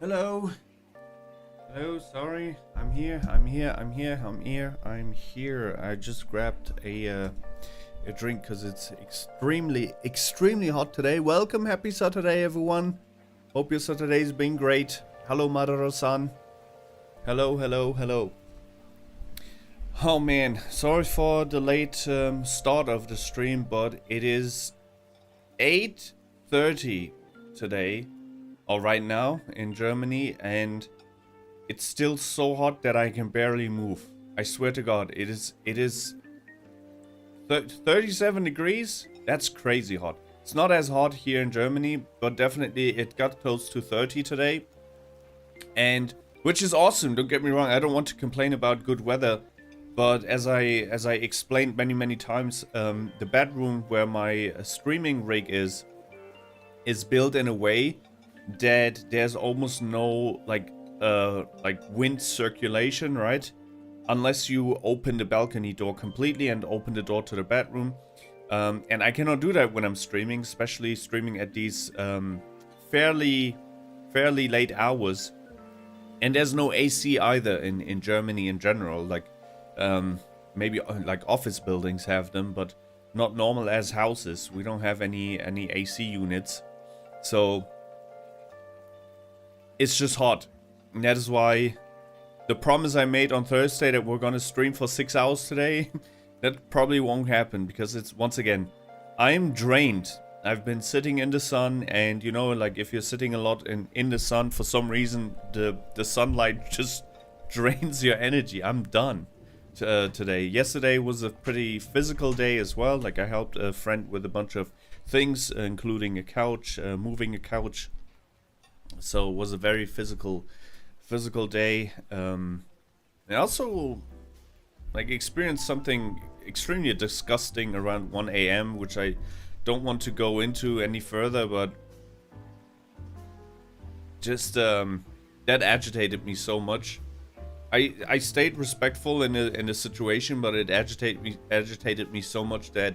Hello. Hello, sorry. I'm here. I just grabbed a drink because it's extremely hot today. Welcome, happy Saturday, everyone. Hope your Saturday's been great. Hello, Madara-san. Hello. Oh man, sorry for the late start of the stream, but it is 8:30 today, or right now, in Germany, and it's still so hot that I can barely move. I swear to God, it is 37 degrees? That's crazy hot. It's not as hot here in Germany, but definitely it got close to 30 today. And which is awesome, don't get me wrong, I don't want to complain about good weather. But as I explained many times, the bedroom where my streaming rig is built in a way that there's almost no like wind circulation, right? Unless you open the balcony door completely and open the door to the bedroom. And I cannot do that when I'm streaming, especially streaming at these fairly late hours. And there's no AC either in Germany in general. Like maybe like office buildings have them, but not normal as houses. We don't have any AC units. So it's just hot. And that is why the promise I made on Thursday that we're gonna stream for 6 hours today, that probably won't happen because it's, once again, I'm drained. I've been sitting in the sun, and you know, like if you're sitting a lot in the sun, for some reason the sunlight just drains your energy. I'm done today. Yesterday was a pretty physical day as well. Like I helped a friend with a bunch of things, including a couch, moving a couch. So it was a very physical day. I also like experienced something extremely disgusting around 1 a.m. which I don't want to go into any further, but just that agitated me so much. I stayed respectful in the situation, but it agitated me so much that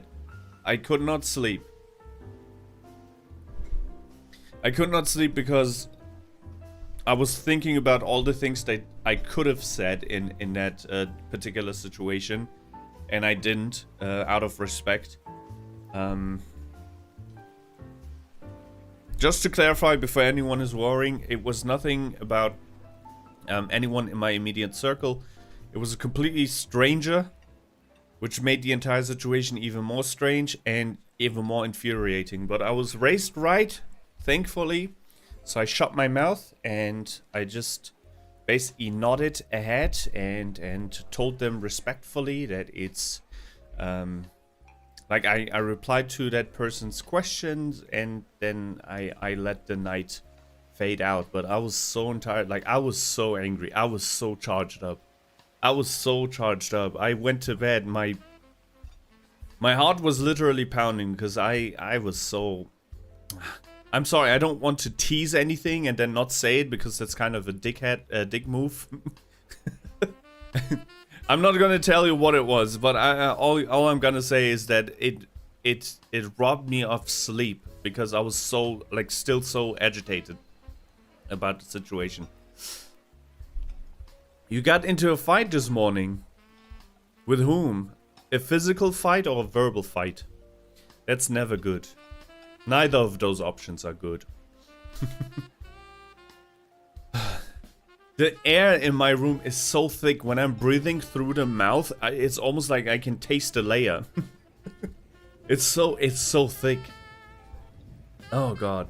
I could not sleep. I could not sleep because I was thinking about all the things that I could have said in that particular situation, and I didn't, out of respect. Just to clarify, before anyone is worrying, it was nothing about anyone in my immediate circle. It was a completely stranger, which made the entire situation even more strange and even more infuriating. But I was raised right, thankfully. So I shut my mouth and I just basically nodded ahead and told them respectfully that it's like I replied to that person's questions, and then I let the night fade out. But I was so tired, like I was so angry, I was so charged up. I went to bed, my heart was literally pounding because I was so... I'm sorry, I don't want to tease anything and then not say it because that's kind of a dick move. I'm not gonna tell you what it was, but all I'm gonna say is that it robbed me of sleep because I was so, like, still so agitated about the situation. You got into a fight this morning. With whom? A physical fight or a verbal fight? That's never good. Neither of those options are good. The air in my room is so thick. When I'm breathing through the mouth, it's almost like I can taste the layer. It's so thick. Oh god.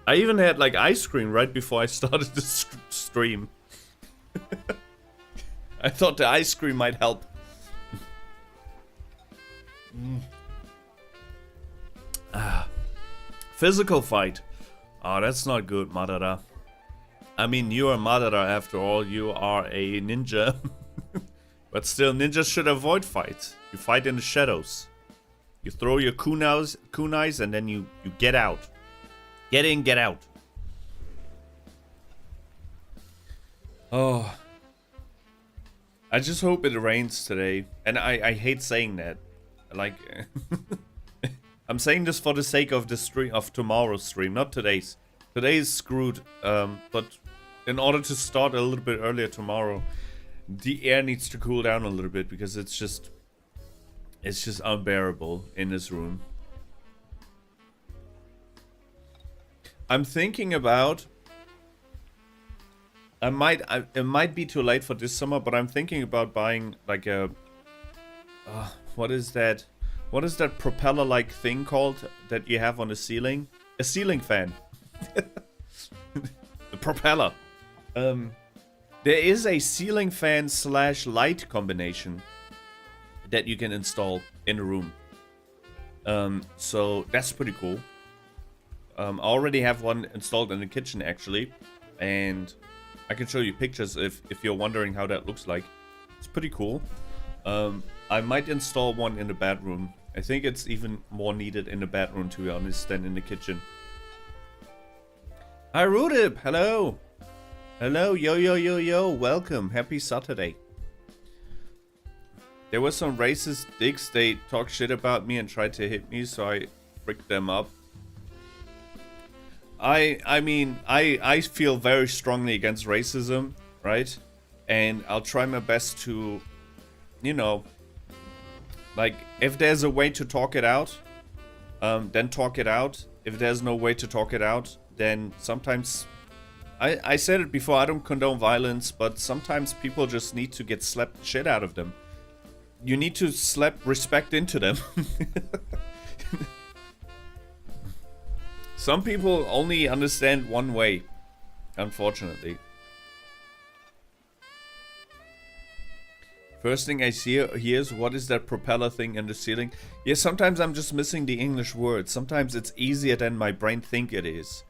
I even had like ice cream right before I started the stream. I thought the ice cream might help. Physical fight. Oh, that's not good, Madara. I mean, you are Madara after all. You are a ninja. But still, ninjas should avoid fights. You fight in the shadows. You throw your kunais and then you get out. Get in, get out. Oh. I just hope it rains today. And I hate saying that. Like... I'm saying this for the sake of the stream, of tomorrow's stream, not today's. Today's screwed, but in order to start a little bit earlier tomorrow, the air needs to cool down a little bit because it's just unbearable in this room. I'm thinking about, it might be too late for this summer, but I'm thinking about buying like a, what is that propeller-like thing called that you have on the ceiling? A ceiling fan. The propeller. There is a ceiling fan / light combination that you can install in a room. So that's pretty cool. I already have one installed in the kitchen actually, and I can show you pictures if you're wondering how that looks like. It's pretty cool. I might install one in the bedroom. I think it's even more needed in the bedroom, to be honest, than in the kitchen. Hi Rudib, hello! Hello, yo, welcome, happy Saturday. There were some racist dicks, they talked shit about me and tried to hit me, so I fricked them up. I mean, I feel very strongly against racism, right? And I'll try my best to, you know, like, if there's a way to talk it out, then talk it out. If there's no way to talk it out, then sometimes, I said it before, I don't condone violence, but sometimes people just need to get slapped shit out of them. You need to slap respect into them. Some people only understand one way, unfortunately. First thing I see here is, what is that propeller thing in the ceiling? Yeah, sometimes I'm just missing the English word. Sometimes it's easier than my brain think it is.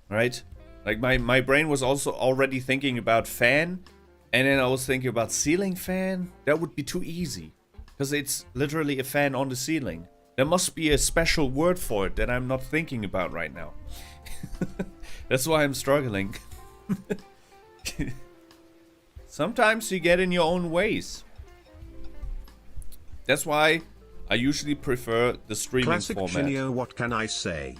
Right? Like my brain was also already thinking about fan, and then I was thinking about ceiling fan. That would be too easy, because it's literally a fan on the ceiling. There must be a special word for it that I'm not thinking about right now. That's why I'm struggling. Sometimes you get in your own ways. That's why I usually prefer the streaming classic format. Classic Jinyo, what can I say?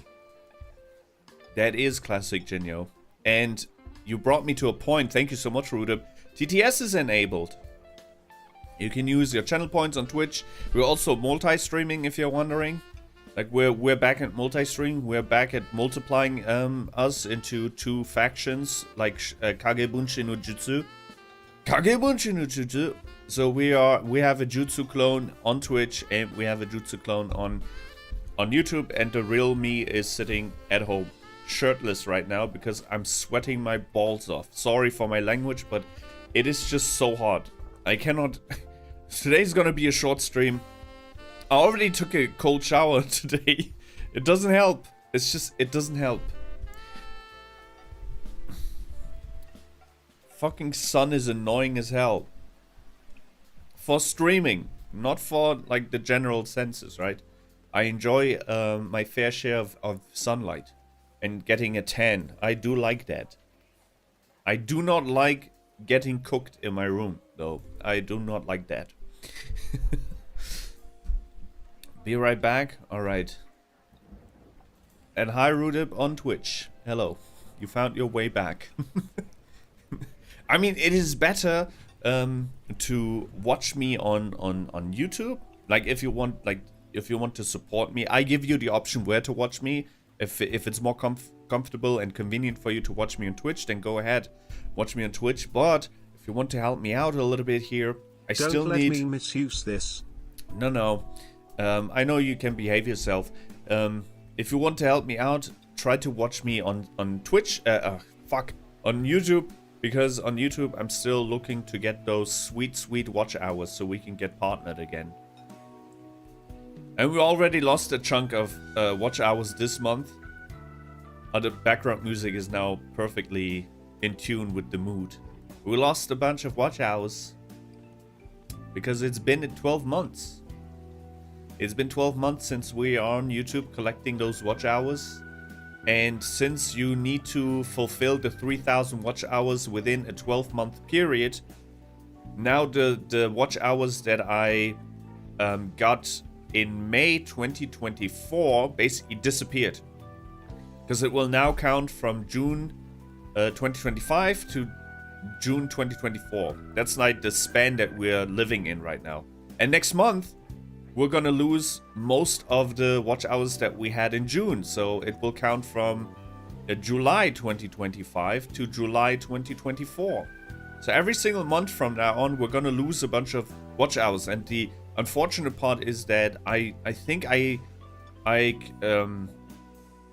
That is classic Jinyo. And you brought me to a point. Thank you so much, Rudib. TTS is enabled. You can use your channel points on Twitch. We're also multi-streaming, if you're wondering. Like, we're back at multi-stream. We're back at multiplying us into two factions, like Kagebunshi no Jutsu. Kagebunshi no Jutsu. So we have a Jutsu clone on Twitch, and we have a Jutsu clone on YouTube, and the real me is sitting at home, shirtless right now, because I'm sweating my balls off. Sorry for my language, but it is just so hot. I cannot... Today's gonna be a short stream. I already took a cold shower today. It doesn't help. It's just... It doesn't help. Fucking sun is annoying as hell. For streaming. Not for, like, the general senses, right? I enjoy my fair share of sunlight. And getting a tan. I do like that. I do not like getting cooked in my room, though. I do not like that. Be right back. Alright. And hi Rudib on Twitch. Hello. You found your way back. I mean, it is better to watch me on YouTube. Like, if you want to support me, I give you the option where to watch me. If it's more comfortable and convenient for you to watch me on Twitch, then go ahead, watch me on Twitch. But if you want to help me out a little bit here, Don't let me misuse this. No. I know you can behave yourself. If you want to help me out, try to watch me on Twitch. On YouTube, because on YouTube I'm still looking to get those sweet watch hours so we can get partnered again. And we already lost a chunk of watch hours this month. The background music is now perfectly in tune with the mood. We lost a bunch of watch hours because it's been 12 months. It's been 12 months since we are on YouTube collecting those watch hours. And since you need to fulfill the 3,000 watch hours within a 12-month period, now the watch hours that I got in May 2024 basically disappeared. Because it will now count from June 2025 to June 2024. That's like the span that we're living in right now. And next month, we're gonna lose most of the watch hours that we had in June. So it will count from July 2025 to July 2024. So every single month from now on, we're gonna lose a bunch of watch hours. And the unfortunate part is that I think I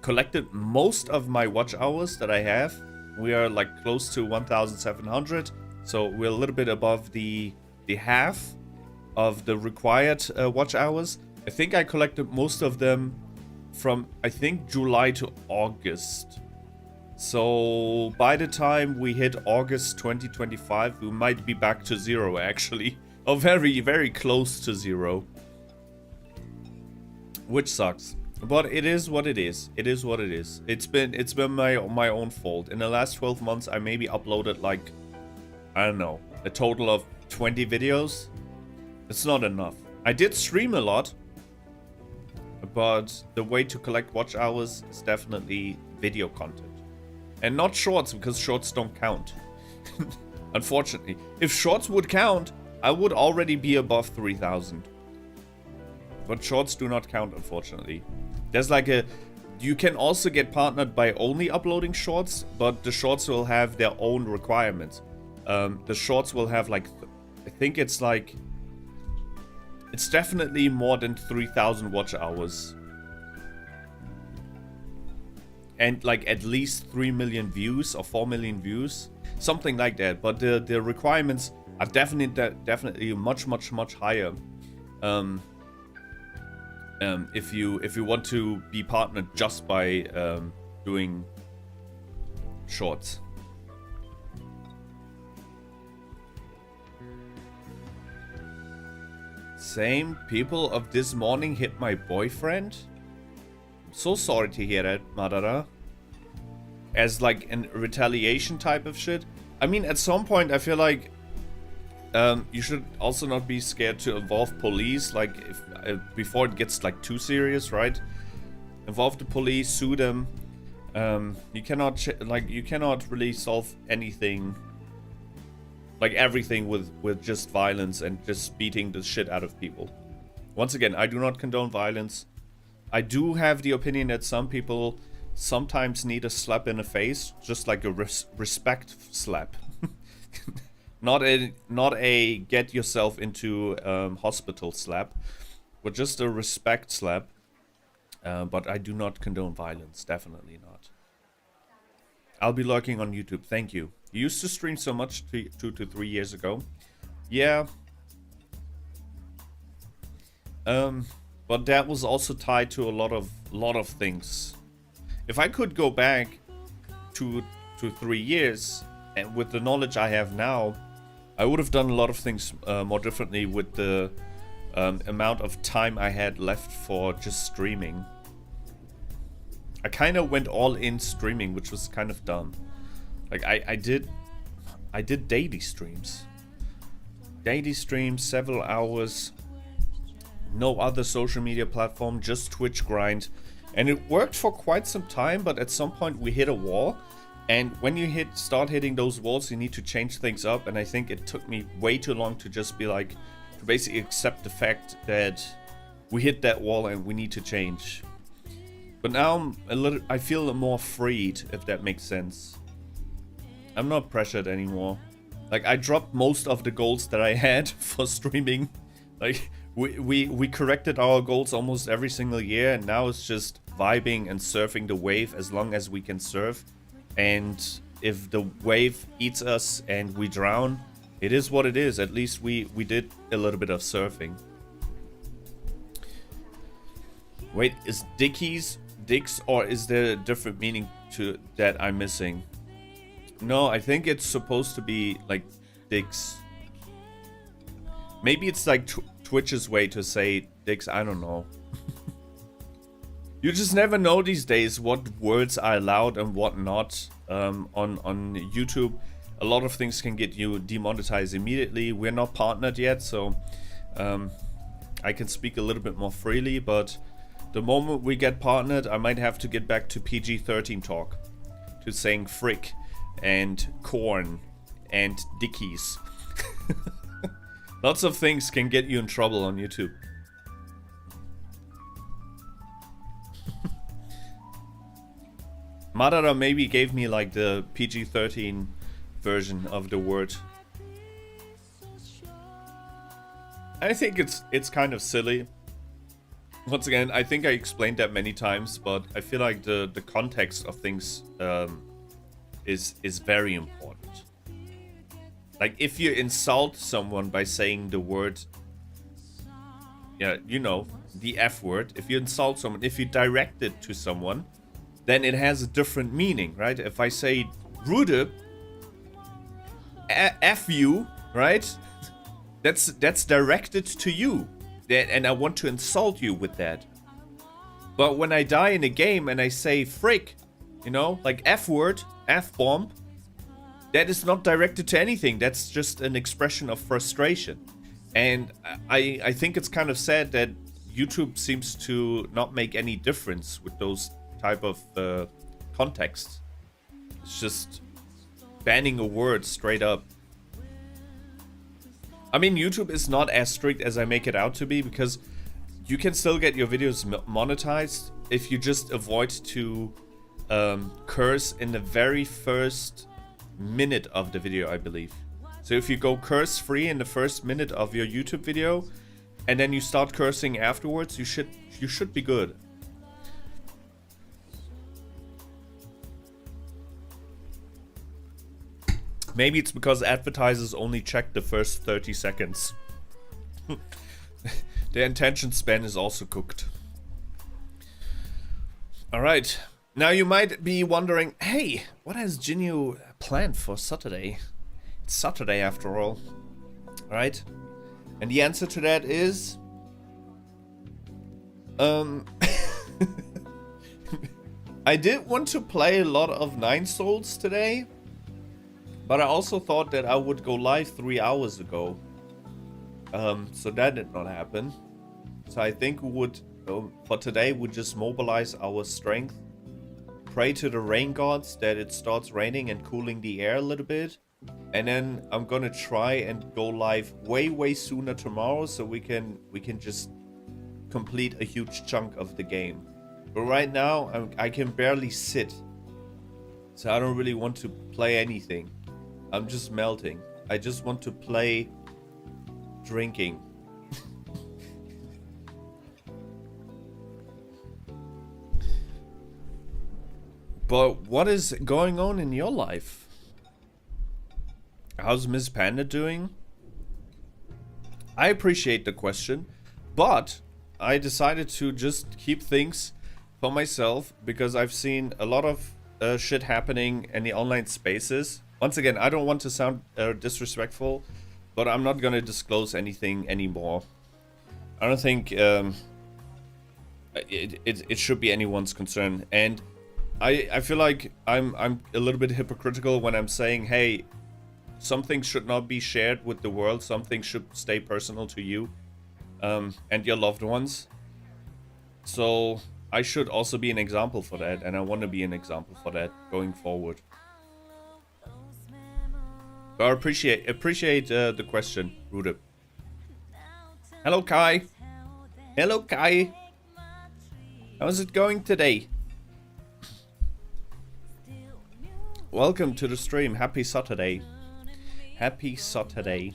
collected most of my watch hours that I have. We are like close to 1,700. So we're a little bit above the half of the required watch hours. I think I collected most of them from, I think, July to August. So by the time we hit August 2025, we might be back to zero, actually. Or very, very close to zero. Which sucks. But it is what it is. It is what it is. It's been my own fault. In the last 12 months, I maybe uploaded like, I don't know, a total of 20 videos. It's not enough. I did stream a lot, but the way to collect watch hours is definitely video content. And not shorts, because shorts don't count. Unfortunately. If shorts would count, I would already be above 3,000. But shorts do not count, unfortunately. There's like a... You can also get partnered by only uploading shorts, but the shorts will have their own requirements. The shorts will have like... I think it's like... It's definitely more than 3,000 watch hours. And like at least 3 million views or 4 million views. Something like that. But the requirements are definitely much higher. If you want to be partnered just by doing shorts. Same people of this morning hit my boyfriend. So sorry to hear that, Madara. As like a retaliation type of shit. I mean, at some point I feel like you should also not be scared to involve police, like if before it gets like too serious, right? Involve the police, sue them. You cannot really solve anything, like everything with just violence and just beating the shit out of people. Once again, I do not condone violence. I do have the opinion that some people sometimes need a slap in the face, just like a respect slap. Not a get yourself into hospital slap, but just a respect slap. But I do not condone violence, definitely not. I'll be lurking on YouTube, thank you. You used to stream so much 2 to 3 years ago. Yeah. But that was also tied to a lot of things. If I could go back 2 to 3 years, and with the knowledge I have now, I would have done a lot of things more differently with the amount of time I had left for just streaming. I kind of went all in streaming, which was kind of dumb. Like I did daily streams. Daily streams, several hours. No other social media platform, just Twitch grind. And it worked for quite some time, but at some point we hit a wall. And when you start hitting those walls, you need to change things up. And I think it took me way too long to just be like, to basically accept the fact that we hit that wall and we need to change. But now I feel more freed, if that makes sense. I'm not pressured anymore. Like I dropped most of the goals that I had for streaming. Like we corrected our goals almost every single year, and now it's just vibing and surfing the wave as long as we can surf. And if the wave eats us and we drown, it is what it is. At least we did a little bit of surfing. Wait, is dicks, or is there a different meaning to that I'm missing? No, I think it's supposed to be like dicks. Maybe it's like Twitch's way to say dicks, I don't know. You just never know these days what words are allowed and what not. On YouTube, a lot of things can get you demonetized immediately. We're not partnered yet, so I can speak a little bit more freely, but the moment we get partnered, I might have to get back to PG-13 talk, to saying frick. and corn and dickies. Lots of things can get you in trouble on YouTube. Madara maybe gave me like the PG-13 version of the word. I think it's kind of silly. Once again, I think I explained that many times, but I feel like the context of things is very important. Like if you insult someone by saying the word, yeah, you know, the F word. If you insult someone, if you direct it to someone, then it has a different meaning, right? If I say Rude, F you, right? That's directed to you. And I want to insult you with that. But when I die in a game and I say frick, you know, like F word, F bomb, that is not directed to anything. That's just an expression of frustration. And I think it's kind of sad that YouTube seems to not make any difference with those type of contexts. It's just banning a word straight up. I mean, YouTube is not as strict as I make it out to be, because you can still get your videos monetized if you just avoid to curse in the very first minute of the video, I believe. So if you go curse free in the first minute of your YouTube video and then you start cursing afterwards, you should be good. Maybe it's because advertisers only check the first 30 seconds. Their attention span is also cooked. Alright. Now you might be wondering, hey, what has Jinyo planned for Saturday? It's Saturday after all. Alright? And the answer to that is... I did want to play a lot of 9 Souls today. But I also thought that I would go live 3 hours ago. So that did not happen. So I think we would, for today, we just mobilize our strength. Pray to the rain gods that it starts raining and cooling the air a little bit. And then I'm gonna try and go live way sooner tomorrow, so we can just complete a huge chunk of the game. But right now, I can barely sit. So I don't really want to play anything. I'm just melting. I just want to play drinking. But what is going on in your life? How's Miss Panda doing? I appreciate the question, but I decided to just keep things for myself because I've seen a lot of shit happening in the online spaces. Once again, I don't want to sound disrespectful, but I'm not gonna disclose anything anymore. I don't think it should be anyone's concern, and I feel like I'm a little bit hypocritical when I'm saying, hey, something should not be shared with the world. Something should stay personal to you and your loved ones. So I should also be an example for that, and I want to be an example for that going forward. But I appreciate the question, Rude. Hello, Kai. Hello, Kai. How's it going today? Welcome to the stream. Happy Saturday. Happy Saturday.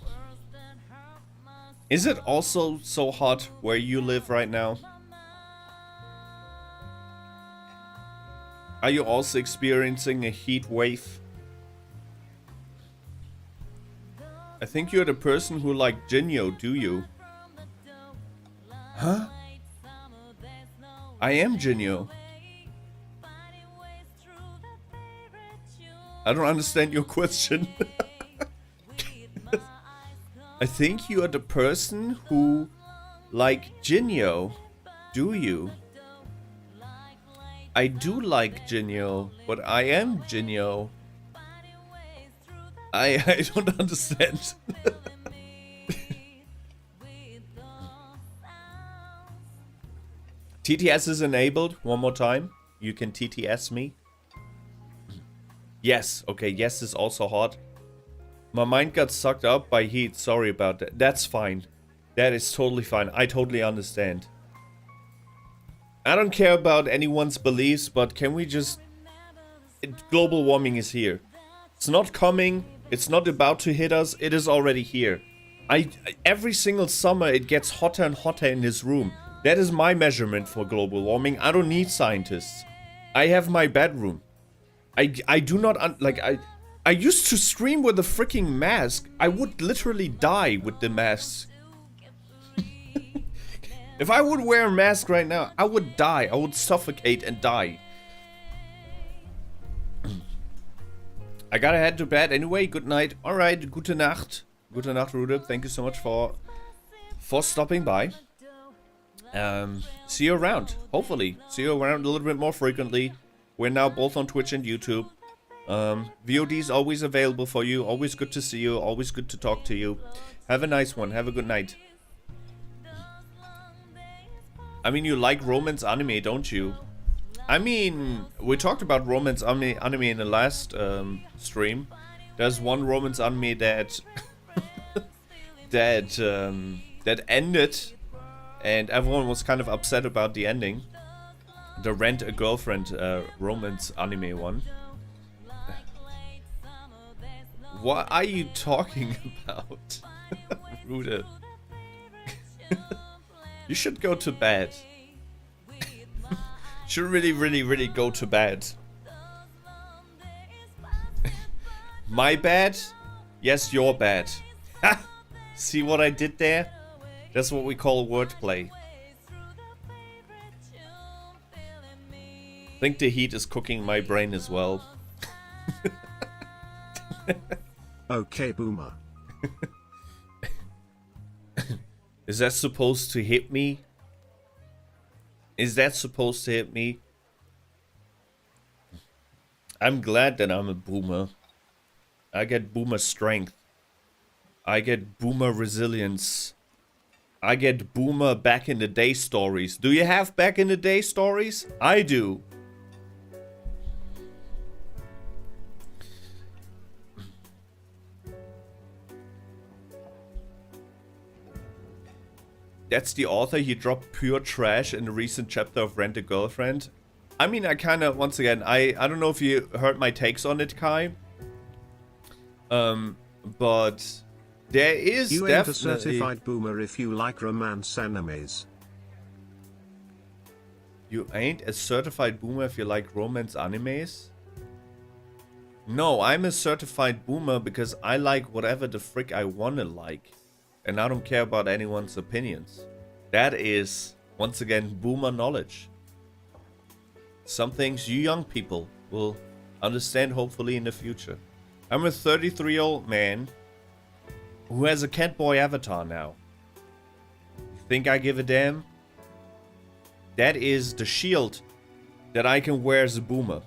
Is it also so hot where you live right now? Are you also experiencing a heat wave? I think you're the person who liked Jinyo, do you? Huh? I am Jinyo. I don't understand your question. I think you are the person who like Jinyo, do you? I do like Jinyo, but I am Jinyo. I don't understand. TTS is enabled. One more time. You can TTS me. Yes, okay, yes is also hot. My mind got sucked up by heat. Sorry about that. That's fine. That is totally fine. I totally understand. I don't care about anyone's beliefs, but can we just... Global warming is here. It's not coming. It's not about to hit us. It is already here. Every single summer it gets hotter and hotter in this room. That is my measurement for global warming. I don't need scientists. I have my bedroom. I do not... I used to stream with a freaking mask. I would literally die with the mask. If I would wear a mask right now, I would die. I would suffocate and die. I gotta head to bed anyway. Good night. Alright, gute Nacht. Gute Nacht, Rude. Thank you so much for stopping by. See you around. Hopefully. See you around a little bit more frequently. We're now both on Twitch and YouTube. VOD is always available for you. Always good to see you. Always good to talk to you. Have a nice one. Have a good night. I mean, you like romance anime, don't you? I mean, we talked about romance anime in the last stream. There's one romance anime that that ended, and everyone was kind of upset about the ending. The Rent a Girlfriend romance anime one. What are you talking about, Rude? You should go to bed. Should really go to bed. My bed? Yes, your bed. See what I did there? That's what we call wordplay. I think the heat is cooking my brain as well. Okay, boomer. Is that supposed to hit me? Is that supposed to hit me? I'm glad that I'm a boomer. I get boomer strength. I get boomer resilience. I get boomer back in the day stories. Do you have back in the day stories? I do. That's the author. He dropped pure trash in the recent chapter of Rent a Girlfriend. I mean, I kind of, once again, I don't know if you heard my takes on it, Kai. But there is you definitely... ain't a certified boomer if you like romance animes. You ain't a certified boomer if you like romance animes? No, I'm a certified boomer because I like whatever the frick I wanna like. And I don't care about anyone's opinions. That is, once again, boomer knowledge. Some things you young people will understand hopefully in the future. I'm a 33-year-old man who has a catboy avatar now. You think I give a damn? That is the shield that I can wear as a boomer.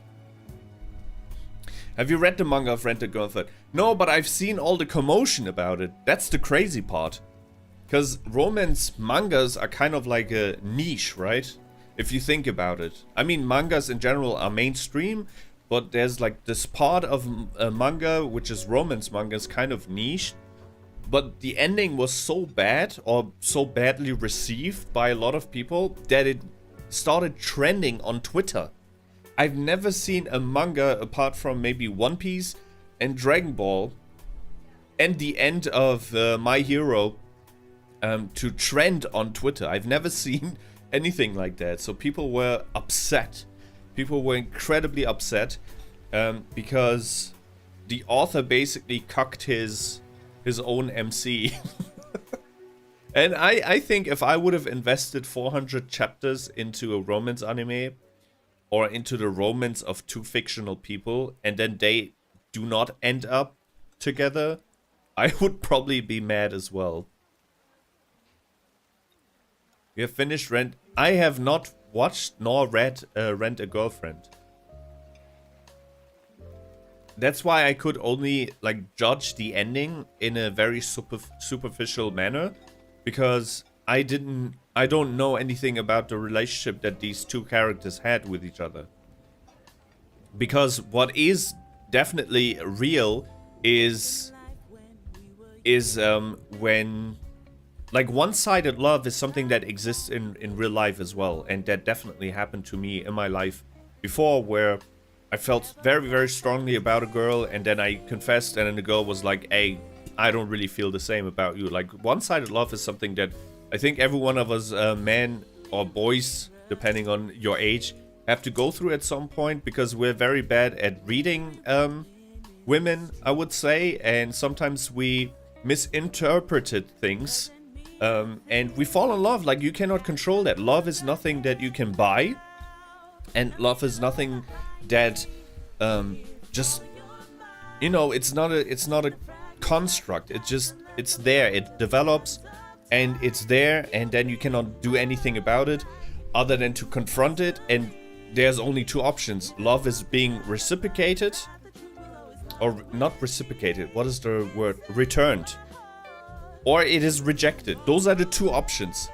Have you read the manga of Rent a Girlfriend? No, but I've seen all the commotion about it. That's the crazy part. Because romance mangas are kind of like a niche, right? If you think about it. I mean, mangas in general are mainstream, but there's like this part of a manga, which is romance manga, is kind of niche. But the ending was so bad, or so badly received by a lot of people, that it started trending on Twitter. I've never seen a manga, apart from maybe One Piece and Dragon Ball, and the end of My Hero, to trend on Twitter. I've never seen anything like that. So people were upset. People were incredibly upset because the author basically cucked his own MC. And I think if I would have invested 400 chapters into a romance anime, or into the romance of two fictional people, and then they do not end up together, I would probably be mad as well. We have finished Rent. I have not watched nor read Rent a Girlfriend. That's why I could only like judge the ending in a very superficial manner, because I don't know anything about the relationship that these two characters had with each other. Because what is definitely real is when, like, one-sided love is something that exists in real life as well, and that definitely happened to me in my life before, where I felt very, very strongly about a girl, and then I confessed, and then the girl was like, hey, I don't really feel the same about you. Like, one-sided love is something that I think every one of us, men or boys, depending on your age, have to go through at some point, because we're very bad at reading women, I would say, and sometimes we misinterpreted things, and we fall in love. Like, you cannot control that. Love is nothing that you can buy, and love is nothing that just, you know, it's not a construct. It's there, it develops, and it's there, and then you cannot do anything about it other than to confront it. And there's only two options. Love is being reciprocated, or not reciprocated, what is the word, returned, or it is rejected. Those are the two options,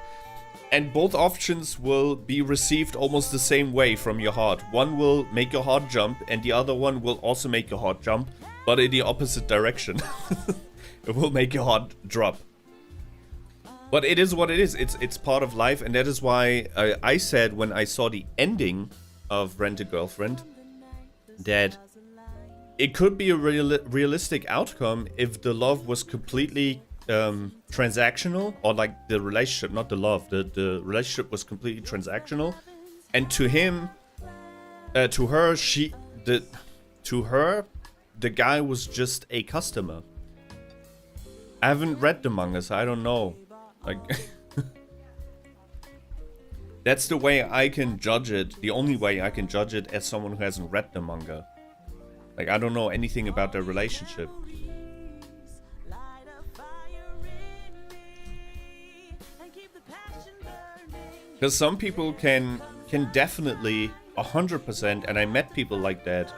and both options will be received almost the same way from your heart. One will make your heart jump, and the other one will also make your heart jump, but in the opposite direction. It will make your heart drop. But it is what it is. It's part of life, and that is why I said, when I saw the ending of Rent a Girlfriend, that it could be a realistic outcome if the love was completely transactional, or like the relationship, not the love, the relationship was completely transactional, and to him, to her, the guy was just a customer. I haven't read the manga, so I don't know. Like, that's the way I can judge it. The only way I can judge it, as someone who hasn't read the manga. Like, I don't know anything about their relationship. Because some people can definitely 100%, and I met people like that,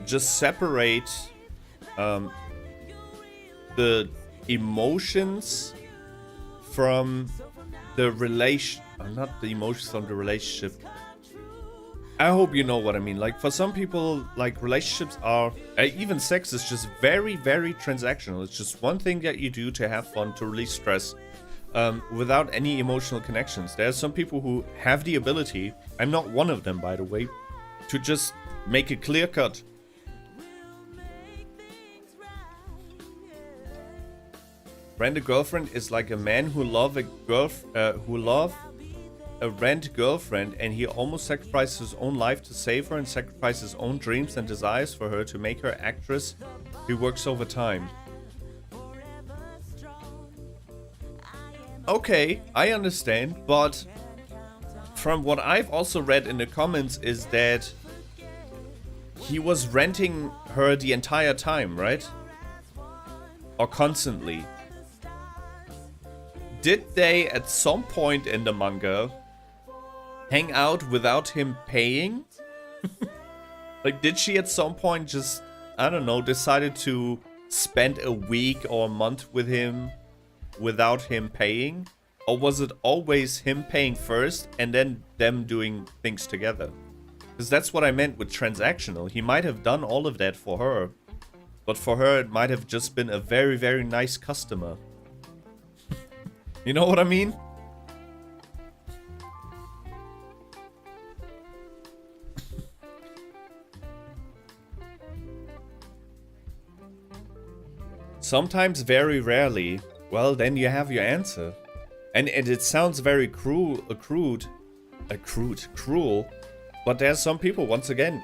just separate the emotions from the relation, not the emotions from the relationship. I hope you know what I mean. Like, for some people, like, relationships are, even sex is just very, very transactional. It's just one thing that you do to have fun, to release stress, without any emotional connections. There are some people who have the ability, I'm not one of them, by the way, to just make a clear cut. Rent a Girlfriend is like a man who love a rent girlfriend, and he almost sacrificed his own life to save her, and sacrificed his own dreams and desires for her to make her actress. He works overtime. Okay, I understand, but from what I've also read in the comments is that he was renting her the entire time, right? Or constantly. Did they at some point in the manga hang out without him paying? Like, did she at some point just, I don't know, decided to spend a week or a month with him without him paying? Or was it always him paying first and then them doing things together? Because that's what I meant with transactional. He might have done all of that for her, but for her it might have just been a very, very nice customer. You know what I mean? Sometimes, very rarely. Well, then you have your answer. And it sounds very cruel, but there's some people, once again,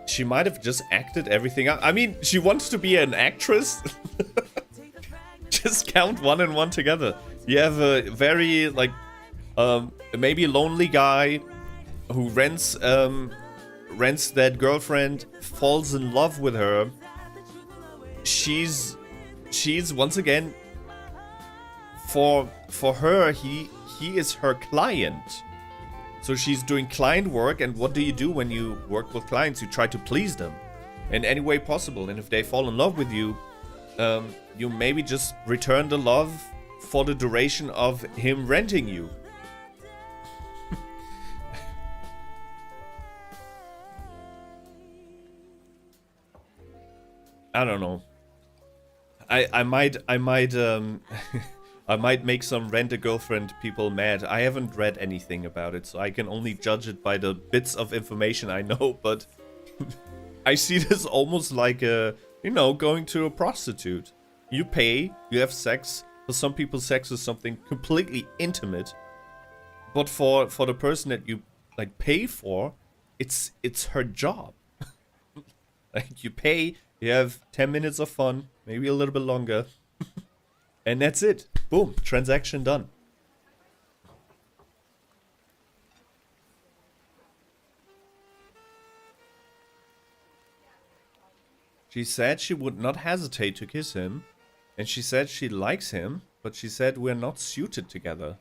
she might have just acted everything out. I mean, she wants to be an actress. Just count one and one together. You have a very, like, maybe lonely guy who rents that girlfriend, falls in love with her. She's once again, for her, he is her client. So she's doing client work, and what do you do when you work with clients? You try to please them in any way possible, and if they fall in love with you, you maybe just return the love for the duration of him renting you. I don't know. I might I might make some Rent-A-Girlfriend people mad. I haven't read anything about it, so I can only judge it by the bits of information I know, but I see this almost like a, you know, going to a prostitute. You pay, you have sex. For some people, sex is something completely intimate. But for the person that you like pay for, it's her job. Like you pay, you have 10 minutes of fun, maybe a little bit longer. And that's it. Boom, transaction done. She said she would not hesitate to kiss him. And she said she likes him, but she said we're not suited together.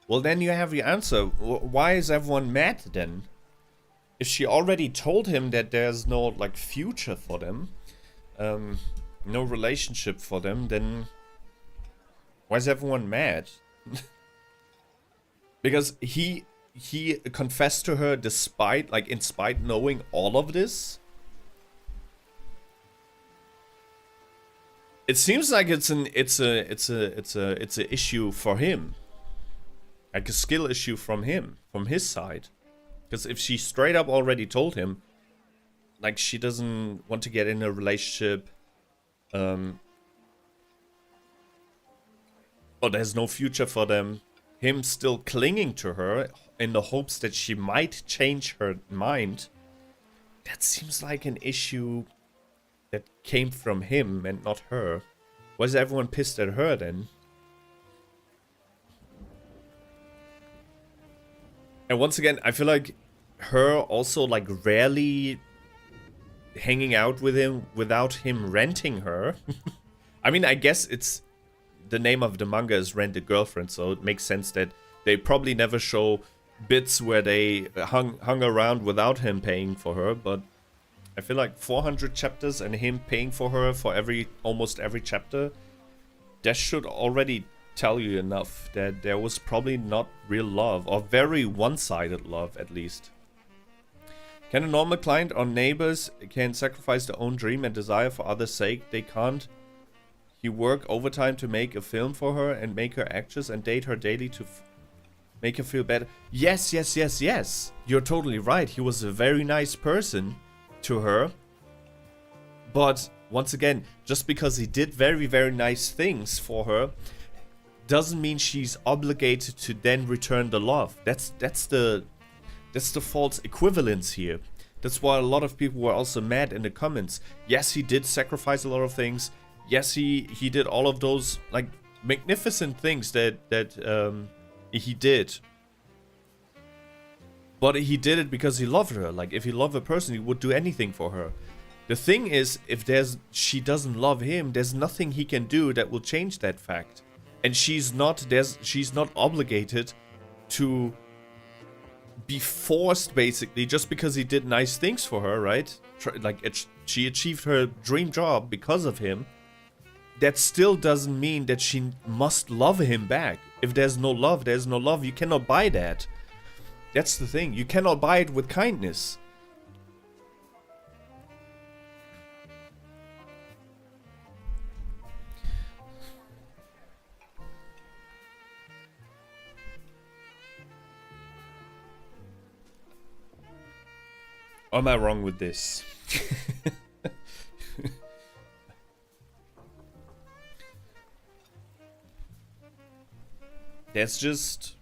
Well, then you have your answer. Why is everyone mad then? If she already told him that there's no, like, future for them, no relationship for them, then why is everyone mad? Because he confessed to her despite, like, in spite knowing all of this. It seems like it's an issue for him. Like a skill issue from him, from his side. Because if she straight up already told him, like, she doesn't want to get in a relationship, or there's no future for them, him still clinging to her in the hopes that she might change her mind, that seems like an issue that came from him and not her. Why is everyone pissed at her then? And once again, I feel like her also, like, rarely hanging out with him without him renting her. I mean, I guess it's the name of the manga is Rent-A-Girlfriend, so it makes sense that they probably never show bits where they hung around without him paying for her, but I feel like 400 chapters and him paying for her for almost every chapter, that should already tell you enough that there was probably not real love, or very one-sided love at least. Can a normal client or neighbors can sacrifice their own dream and desire for others' sake? They can't. He work overtime to make a film for her and make her actress and date her daily to make her feel better. Yes, yes, yes, yes. You're totally right. He was a very nice person to her. But once again, just because he did very, very nice things for her doesn't mean she's obligated to then return the love. That's the false equivalence here. That's why a lot of people were also mad in the comments. Yes, he did sacrifice a lot of things. Yes, he did all of those, like, magnificent things that he did. But he did it because he loved her. Like, if he loved a person, he would do anything for her. The thing is, if she doesn't love him, there's nothing he can do that will change that fact. And she's not obligated to be forced, basically, just because he did nice things for her, right? She achieved her dream job because of him. That still doesn't mean that she must love him back. If there's no love, there's no love. You cannot buy that. That's the thing. You cannot buy it with kindness. Or am I wrong with this? That's just,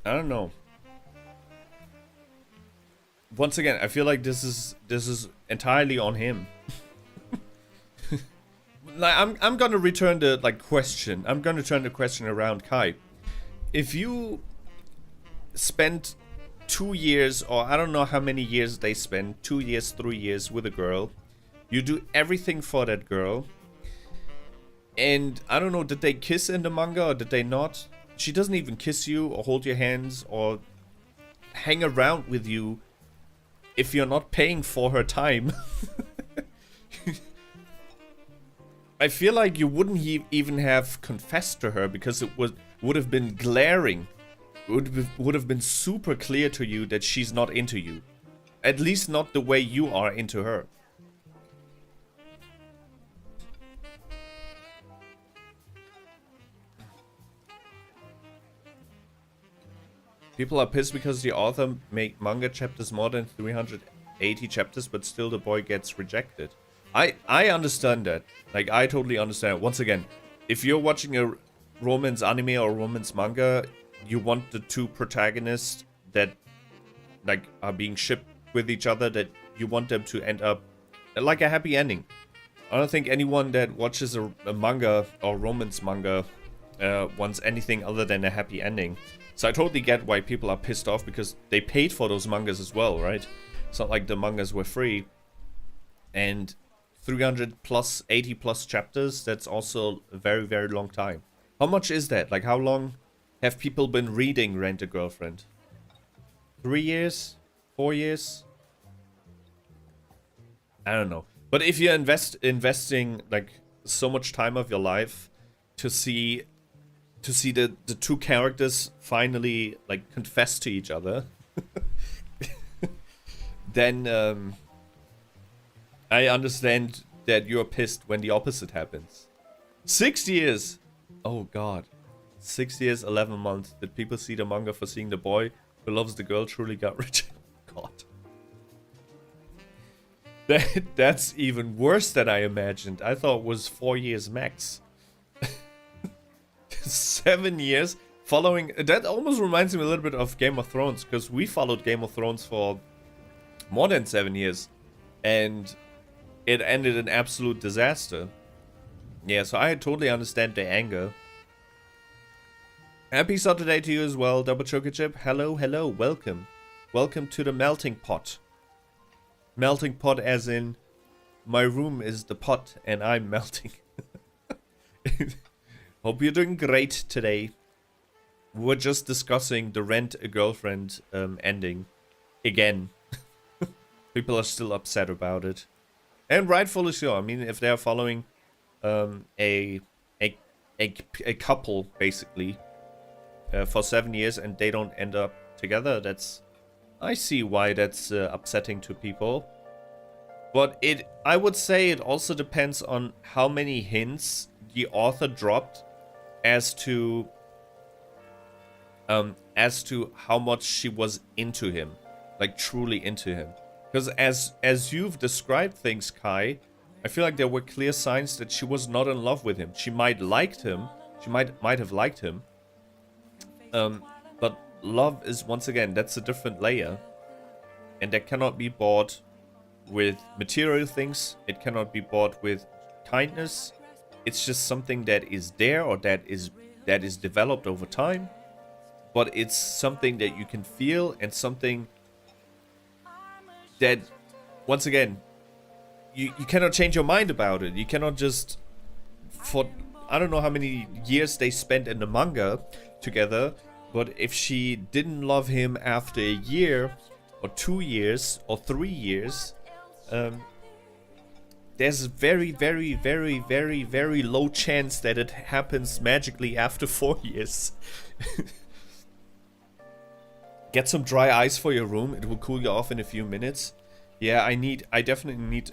I don't know. Once again, I feel like this is entirely on him. Like, I'm gonna return the question. I'm gonna turn the question around, Kai. If you spent 2 years, or I don't know how many years they spend, 2 years, 3 years with a girl, you do everything for that girl, and I don't know, did they kiss in the manga or did they not? She doesn't even kiss you or hold your hands or hang around with you if you're not paying for her time. I feel like you wouldn't even have confessed to her, because it would have been glaring. It would have been super clear to you that she's not into you. At least not the way you are into her. People are pissed because the author make manga chapters more than 380 chapters, but still the boy gets rejected. I understand that. Like, I totally understand. Once again, if you're watching a romance anime or romance manga, you want the two protagonists that, like, are being shipped with each other, that you want them to end up like a happy ending. I don't think anyone that watches a manga or romance manga wants anything other than a happy ending. So I totally get why people are pissed off, because they paid for those mangas as well, right? It's not like the mangas were free. And 300 plus, 80 plus chapters, that's also a very, very long time. How much is that? Like, how long have people been reading Rent a Girlfriend? 3 years? 4 years? I don't know. But if you're investing like so much time of your life to see the two characters finally like confess to each other, then I understand that you're pissed when the opposite happens. 6 years! Oh god. 6 years, 11 months. Did people see the manga for seeing the boy who loves the girl truly got rejected? God. That's even worse than I imagined. I thought it was 4 years max. 7 years following. That almost reminds me a little bit of Game of Thrones, because we followed Game of Thrones for more than 7 years, and it ended in absolute disaster. Yeah, so I totally understand the anger. Happy Saturday to you as well, Double Chocolate Chip. Hello, hello, welcome. Welcome to the melting pot. Melting pot as in, my room is the pot and I'm melting. Hope you're doing great today. We're just discussing the Rent a Girlfriend ending again. People are still upset about it. And rightfully so. I mean, if they're following a couple, basically, for 7 years and they don't end up together, that's... I see why that's upsetting to people. But I would say it also depends on how many hints the author dropped as to how much she was into him, like truly into him. Because as you've described things, Kai, I feel like there were clear signs that she was not in love with him. She might liked him. She might have liked him. But love is, once again, that's a different layer. And that cannot be bought with material things. It cannot be bought with kindness. It's just something that is there, or that is developed over time. But it's something that you can feel, and something that, once again, you cannot change your mind about it. You cannot just, for I don't know how many years they spent in the manga together, but if she didn't love him after a year or 2 years or 3 years, there's a very, very, very, very, very low chance that it happens magically after 4 years. Get some dry ice for your room. It will cool you off in a few minutes. Yeah, I definitely need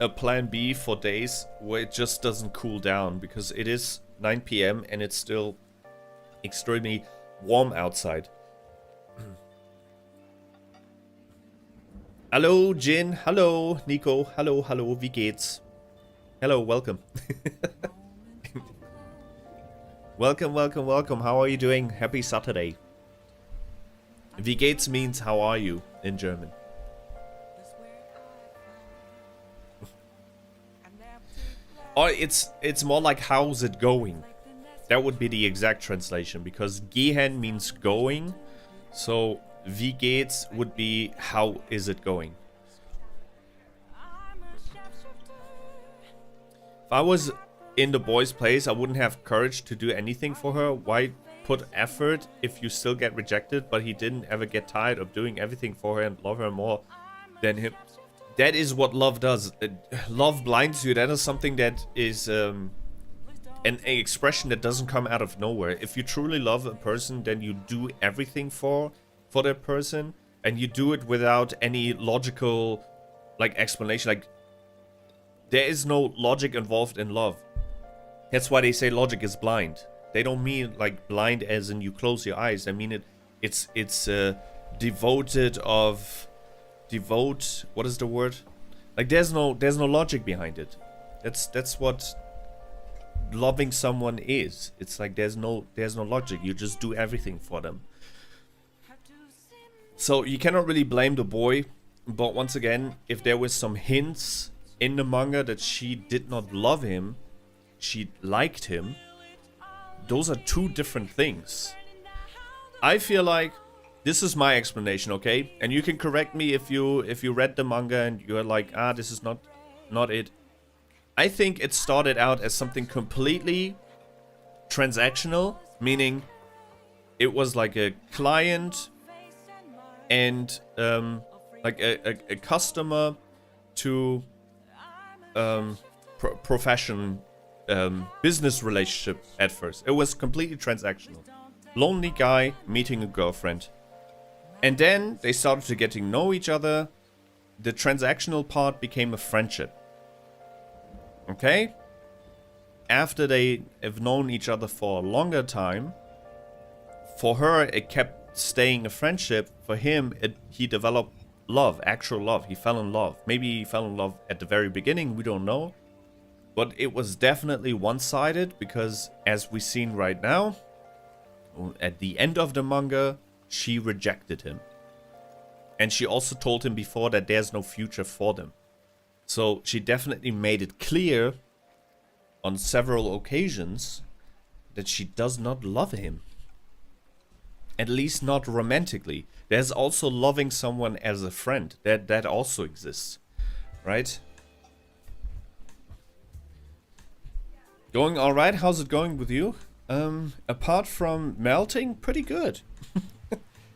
a plan B for days where it just doesn't cool down, because it is 9 PM and it's still extremely warm outside. Hallo Jin, hallo Nico, hallo, wie geht's? Hello, welcome. Welcome. How are you doing? Happy Saturday. Wie geht's means how are you in German. Or it's more like how's it going. That would be the exact translation, because gehen means going. So wie geht's would be how is it going. If I was in the boy's place, I wouldn't have courage to do anything for her. Why put effort if you still get rejected? But he didn't ever get tired of doing everything for her and love her more than him. That is what love does. Love blinds you. That is something that is an expression that doesn't come out of nowhere. If you truly love a person, then you do everything for that person, and you do it without any logical explanation. Like, there is no logic involved in love. That's why they say logic is blind. They don't mean like blind as in you close your eyes. I mean it It's devoted of what is the word? Like there's no logic behind it. That's what loving someone is. It's like there's no logic. You just do everything for them. So you cannot really blame the boy, but once again, if there was some hints in the manga that she did not love him, she liked him, those are two different things. I feel like this is my explanation, okay? And you can correct me if you read the manga and you're like, this is not it. I think it started out as something completely transactional, meaning it was like a client and like a customer to profession business relationship at first. It was completely transactional. Lonely guy meeting a girlfriend. And then they started to getting to know each other. The transactional part became a friendship. Okay? After they have known each other for a longer time, for her it kept staying a friendship. For him, he developed love, actual love. He fell in love. Maybe he fell in love at the very beginning, we don't know. But it was definitely one-sided because, as we've seen right now, at the end of the manga, she rejected him. And she also told him before that there's no future for them. So she definitely made it clear on several occasions that she does not love him. At least not romantically. There's also loving someone as a friend. That also exists. Right? Going alright? How's it going with you? Apart from melting, pretty good.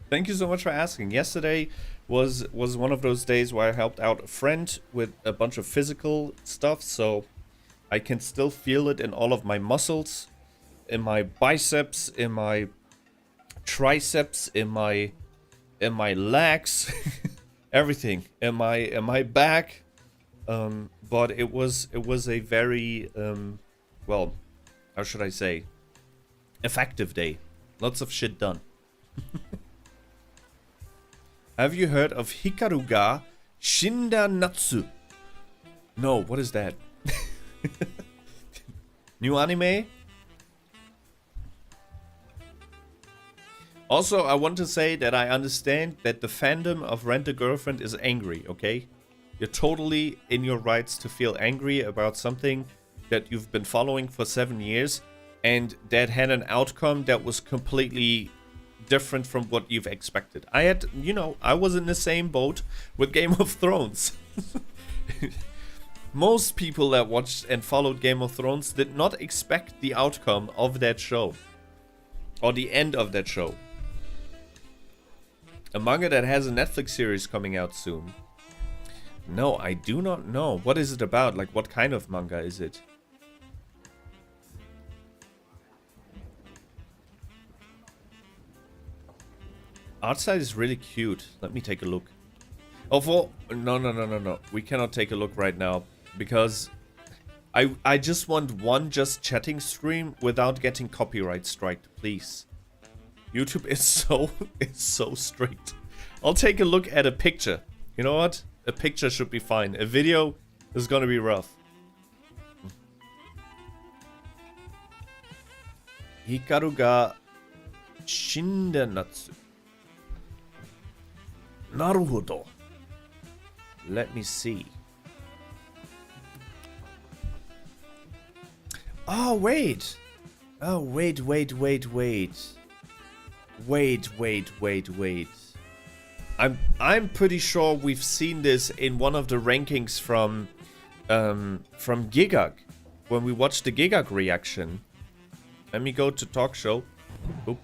Thank you so much for asking. Yesterday was one of those days where I helped out a friend with a bunch of physical stuff, so I can still feel it in all of my muscles, in my biceps, in my triceps, in my legs, everything, in my back. But it was a very well, how should I say, effective day. Lots of shit done. Have you heard of Hikaru ga Shinda Natsu? No, what is that? New anime? Also, I want to say that I understand that the fandom of Rent a Girlfriend is angry, okay? You're totally in your rights to feel angry about something that you've been following for 7 years and that had an outcome that was completely different from what you've expected. I was in the same boat with Game of Thrones. Most people that watched and followed Game of Thrones did not expect the outcome of that show. Or the end of that show. A manga that has a Netflix series coming out soon. No, I do not know. What is it about? Like, what kind of manga is it? Art style is really cute. Let me take a look. Oh, no. We cannot take a look right now because I just want one just chatting stream without getting copyright striked, please. YouTube is so strict. I'll take a look at a picture. You know what? A picture should be fine. A video is gonna be rough. Hikaru ga Shinda Natsu. Naruhodo. Let me see. Oh, wait. Oh, wait. Wait. I'm pretty sure we've seen this in one of the rankings from Gigag when we watched the Gigag reaction. Let me go to talk show. Oop.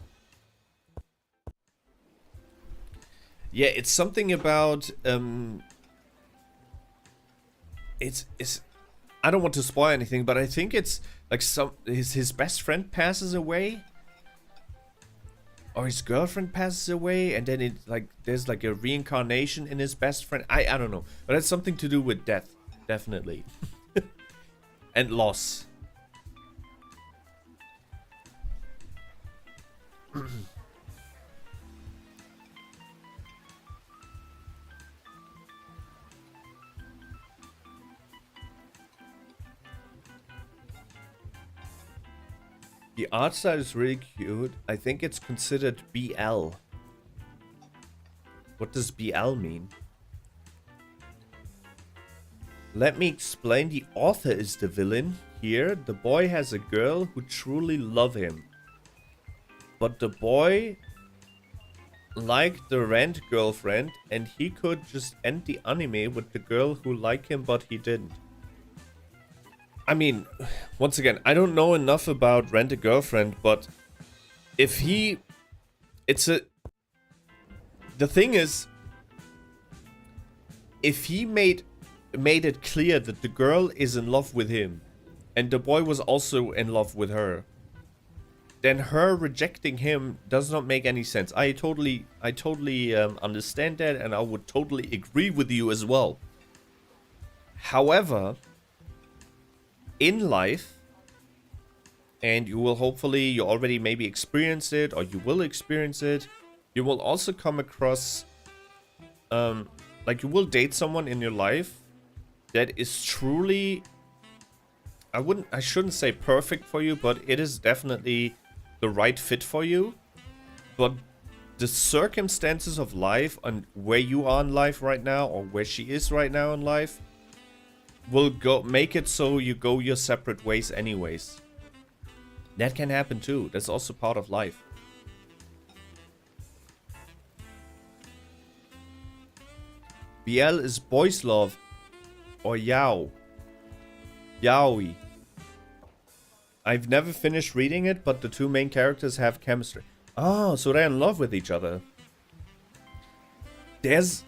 Yeah, it's something about it's I don't want to spoil anything, but I think it's like his best friend passes away. Or his girlfriend passes away, and then there's like a reincarnation in his best friend. I don't know, but it's something to do with death, definitely, and loss. The art style is really cute. I think it's considered BL. What does BL mean? Let me explain. The author is the villain here. The boy has a girl who truly love him. But the boy liked the rent girlfriend, and he could just end the anime with the girl who liked him, but he didn't. I mean, once again, I don't know enough about Rent a Girlfriend, but if he... The thing is, if he made it clear that the girl is in love with him, and the boy was also in love with her, then her rejecting him does not make any sense. I totally understand that, and I would totally agree with you as well. However, in life, and you will hopefully, you already maybe experienced it, or you will experience it, you will also come across, like you will date someone in your life that is truly, I shouldn't say perfect for you, but it is definitely the right fit for you. But the circumstances of life and where you are in life right now, or where she is right now in life, will make it so you go your separate ways anyways. That can happen too. That's also part of life. BL is boys love, or yaoi. I've never finished reading it, but the two main characters have chemistry. Oh, so they're in love with each other. There's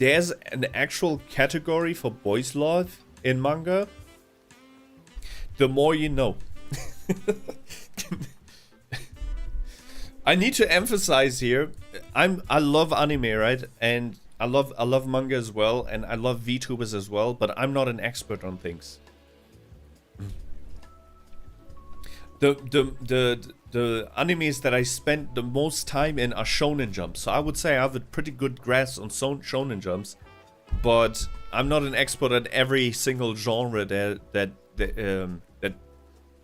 an actual category for boys love in manga. The more you know. I need to emphasize here, I love anime, right? And I love manga as well, and I love VTubers as well, but I'm not an expert on things. The animes that I spent the most time in are shonen jumps, so I would say I have a pretty good grasp on shonen jumps, but I'm not an expert at every single genre that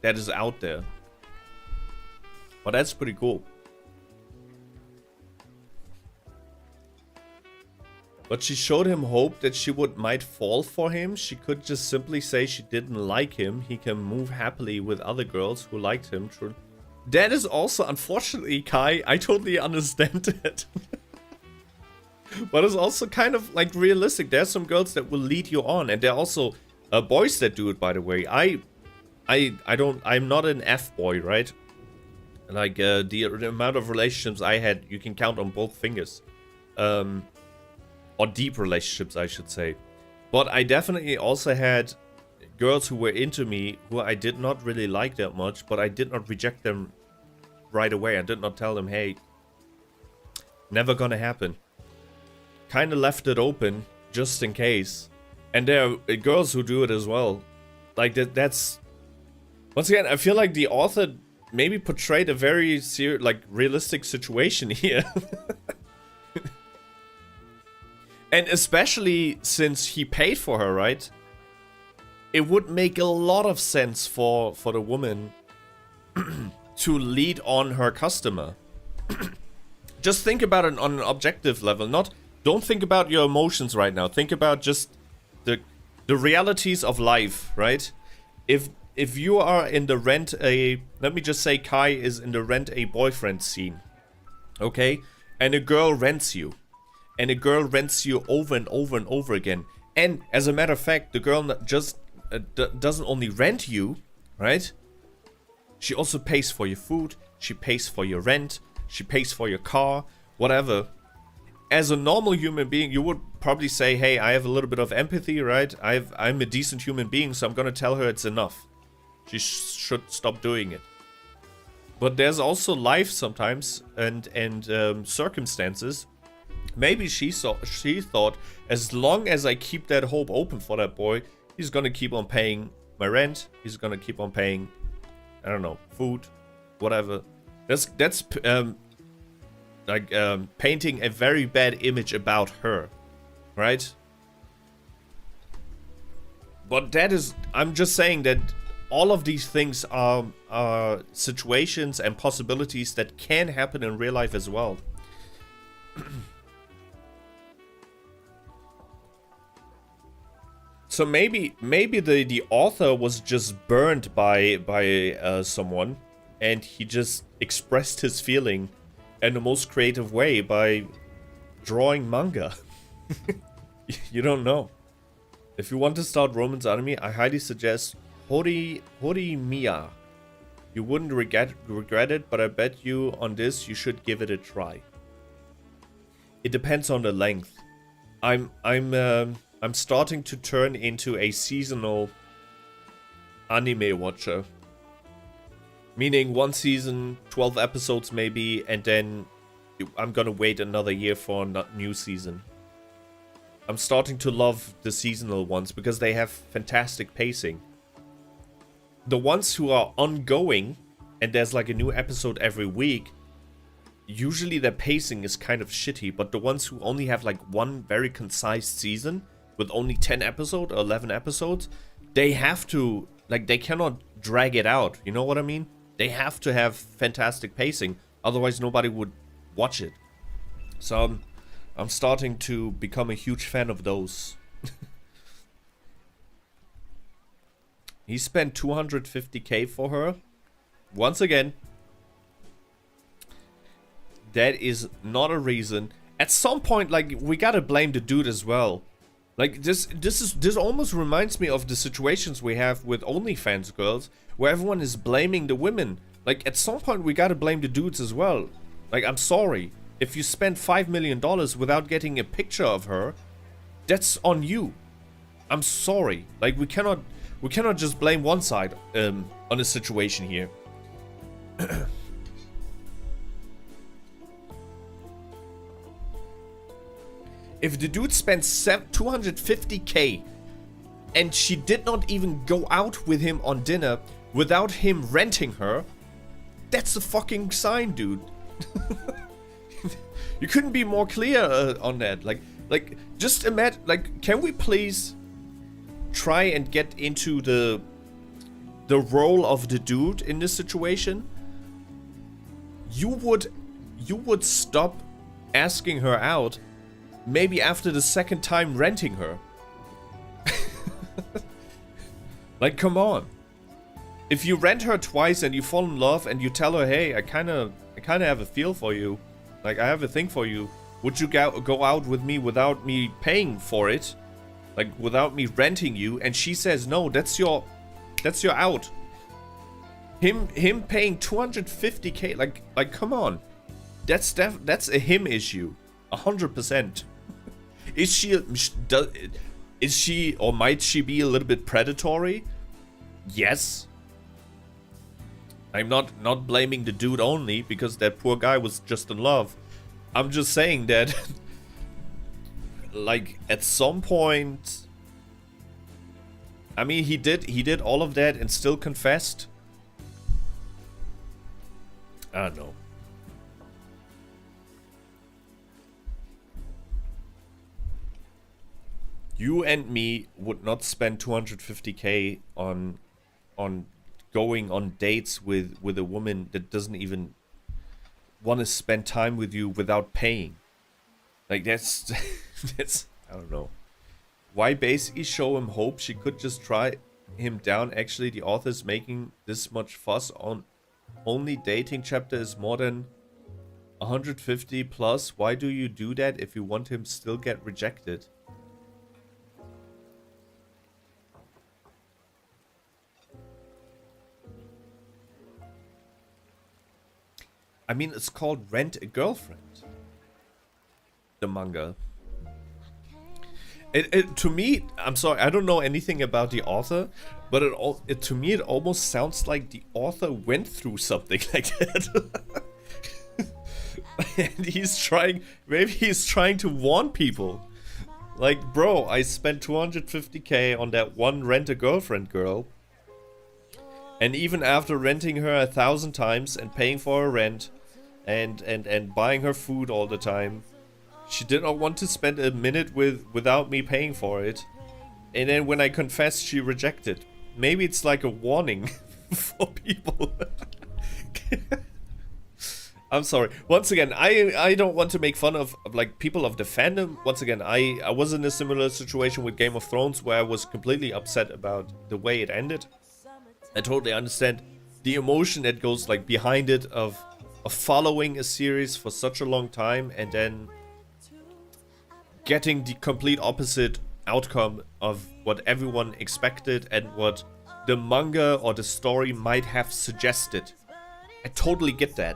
is out there. But that's pretty cool. But she showed him hope that she might fall for him. She could just simply say she didn't like him. He can move happily with other girls who liked him. That is also, unfortunately, Kai, I totally understand it. But it's also kind of like realistic. There's some girls that will lead you on, and there are also boys that do it, by the way. I'm not an F-boy, right? Like the amount of relationships I had, you can count on both fingers. Or deep relationships, I should say. But I definitely also had girls who were into me who I did not really like that much, but I did not reject them right away. I did not tell them, hey, never gonna happen. Kind of left it open just in case. And there are girls who do it as well. Like that's once again, I feel like the author maybe portrayed a very realistic situation here. And especially since he paid for her, right? It would make a lot of sense for the woman to lead on her customer. Just think about it on an objective level. Don't think about your emotions right now. Think about just the realities of life, right? If you are in the let me just say Kai is in the rent a boyfriend scene, okay? And a girl rents you. And a girl rents you over and over and over again. And as a matter of fact, the girl just doesn't only rent you, right? She also pays for your food. She pays for your rent. She pays for your car, whatever. As a normal human being, you would probably say, hey, I have a little bit of empathy, right? I'm a decent human being, so I'm gonna tell her it's enough. She should stop doing it. But there's also life sometimes and circumstances. Maybe she thought, as long as I keep that hope open for that boy, he's gonna keep on paying my rent. He's gonna keep on paying, I don't know, food, whatever. That's painting a very bad image about her, right? But I'm just saying that all of these things are situations and possibilities that can happen in real life as well. So maybe the author was just burned by someone, and he just expressed his feeling in the most creative way by drawing manga. You don't know. If you want to start romance anime, I highly suggest Horimiya. You wouldn't regret it, but I bet you on this you should give it a try. It depends on the length. I'm starting to turn into a seasonal anime watcher. Meaning one season, 12 episodes maybe, and then I'm gonna wait another year for a new season. I'm starting to love the seasonal ones because they have fantastic pacing. The ones who are ongoing, and there's like a new episode every week, usually their pacing is kind of shitty, but the ones who only have like one very concise season, with only 10 episodes or 11 episodes, they have to, like, they cannot drag it out. You know what I mean? They have to have fantastic pacing. Otherwise, nobody would watch it. So, I'm starting to become a huge fan of those. He spent 250k for her. Once again, that is not a reason. At some point, like, we gotta blame the dude as well. Like, this almost reminds me of the situations we have with OnlyFans girls, where everyone is blaming the women. Like, at some point we gotta blame the dudes as well. Like, I'm sorry. If you spend $5 million without getting a picture of her, that's on you. I'm sorry. Like, we cannot just blame one side on a situation here. If the dude spent 250k and she did not even go out with him on dinner without him renting her, that's a fucking sign, dude. You couldn't be more clear on that. Like, just imagine. Like, can we please try and get into the role of the dude in this situation? You would stop asking her out. Maybe after the second time renting her. Like, come on. If you rent her twice and you fall in love and you tell her, hey, I kinda have a feel for you. Like, I have a thing for you. Would you go out with me without me paying for it? Like, without me renting you? And she says, no, that's your out. Him paying 250k, like, come on. That's a him issue. 100%. Is she or might she be a little bit predatory? Yes. I'm not blaming the dude only because that poor guy was just in love. I'm just saying that like at some point, I mean, he did all of that and still confessed. I don't know. You and me would not spend 250k on going on dates with a woman that doesn't even want to spend time with you without paying. Like, that's that's, I don't know. Why basically show him hope? She could just try him down. Actually, the author's making this much fuss on only dating chapter is more than 150 plus. Why do you do that if you want him still get rejected? I mean, it's called Rent a Girlfriend. The manga. It to me, I'm sorry, I don't know anything about the author, but to me it almost sounds like the author went through something like that. And maybe he's trying to warn people. Like, bro, I spent 250k on that one Rent a Girlfriend girl. And even after renting her 1,000 times and paying for her rent and buying her food all the time, she did not want to spend a minute without me paying for it. And then when I confessed, she rejected. maybe it's like a warning for people. I'm sorry. Once again, I don't want to make fun of like people of the fandom. Once again, I was in a similar situation with Game of Thrones where I was completely upset about the way it ended. I totally understand the emotion that goes like behind it of following a series for such a long time and then getting the complete opposite outcome of what everyone expected and what the manga or the story might have suggested. I totally get that.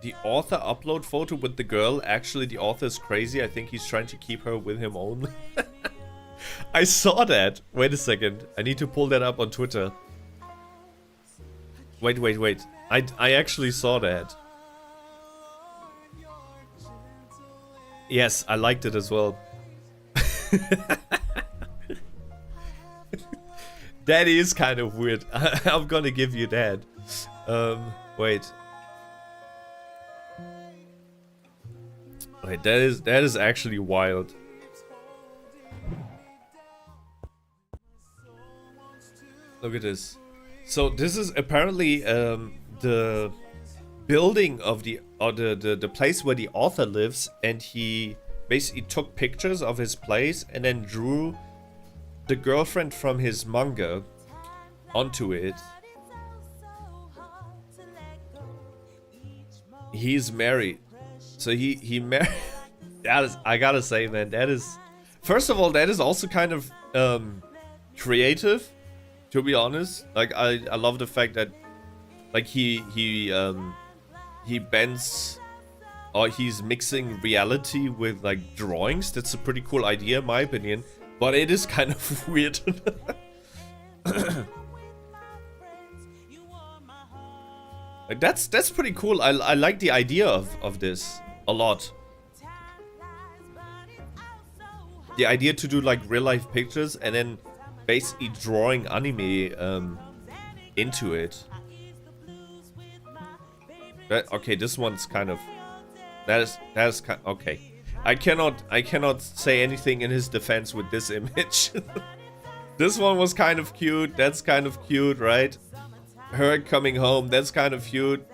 The author upload photo with the girl. Actually, the author is crazy. I think he's trying to keep her with him only. I saw that. Wait a second. I need to pull that up on Twitter. Wait. I actually saw that. Yes, I liked it as well. That is kind of weird. I'm gonna give you that. Wait. Wait, that is actually wild. Look at this. So this is apparently the building of the place where the author lives, and he basically took pictures of his place and then drew the girlfriend from his manga onto it. He's married. So he married. That is, I gotta say, man, that is, first of all, that is also kind of creative, to be honest. Like I love the fact that like he bends, or he's mixing reality with like drawings. That's a pretty cool idea in my opinion, but it is kind of weird. Like that's pretty cool. I like the idea of this a lot. The idea to do like real life pictures and then basically drawing anime into it. Okay, this one's kind of that is kind okay. I cannot say anything in his defense with this image. This one was kind of cute. That's kind of cute, right? Her coming home, that's kind of cute.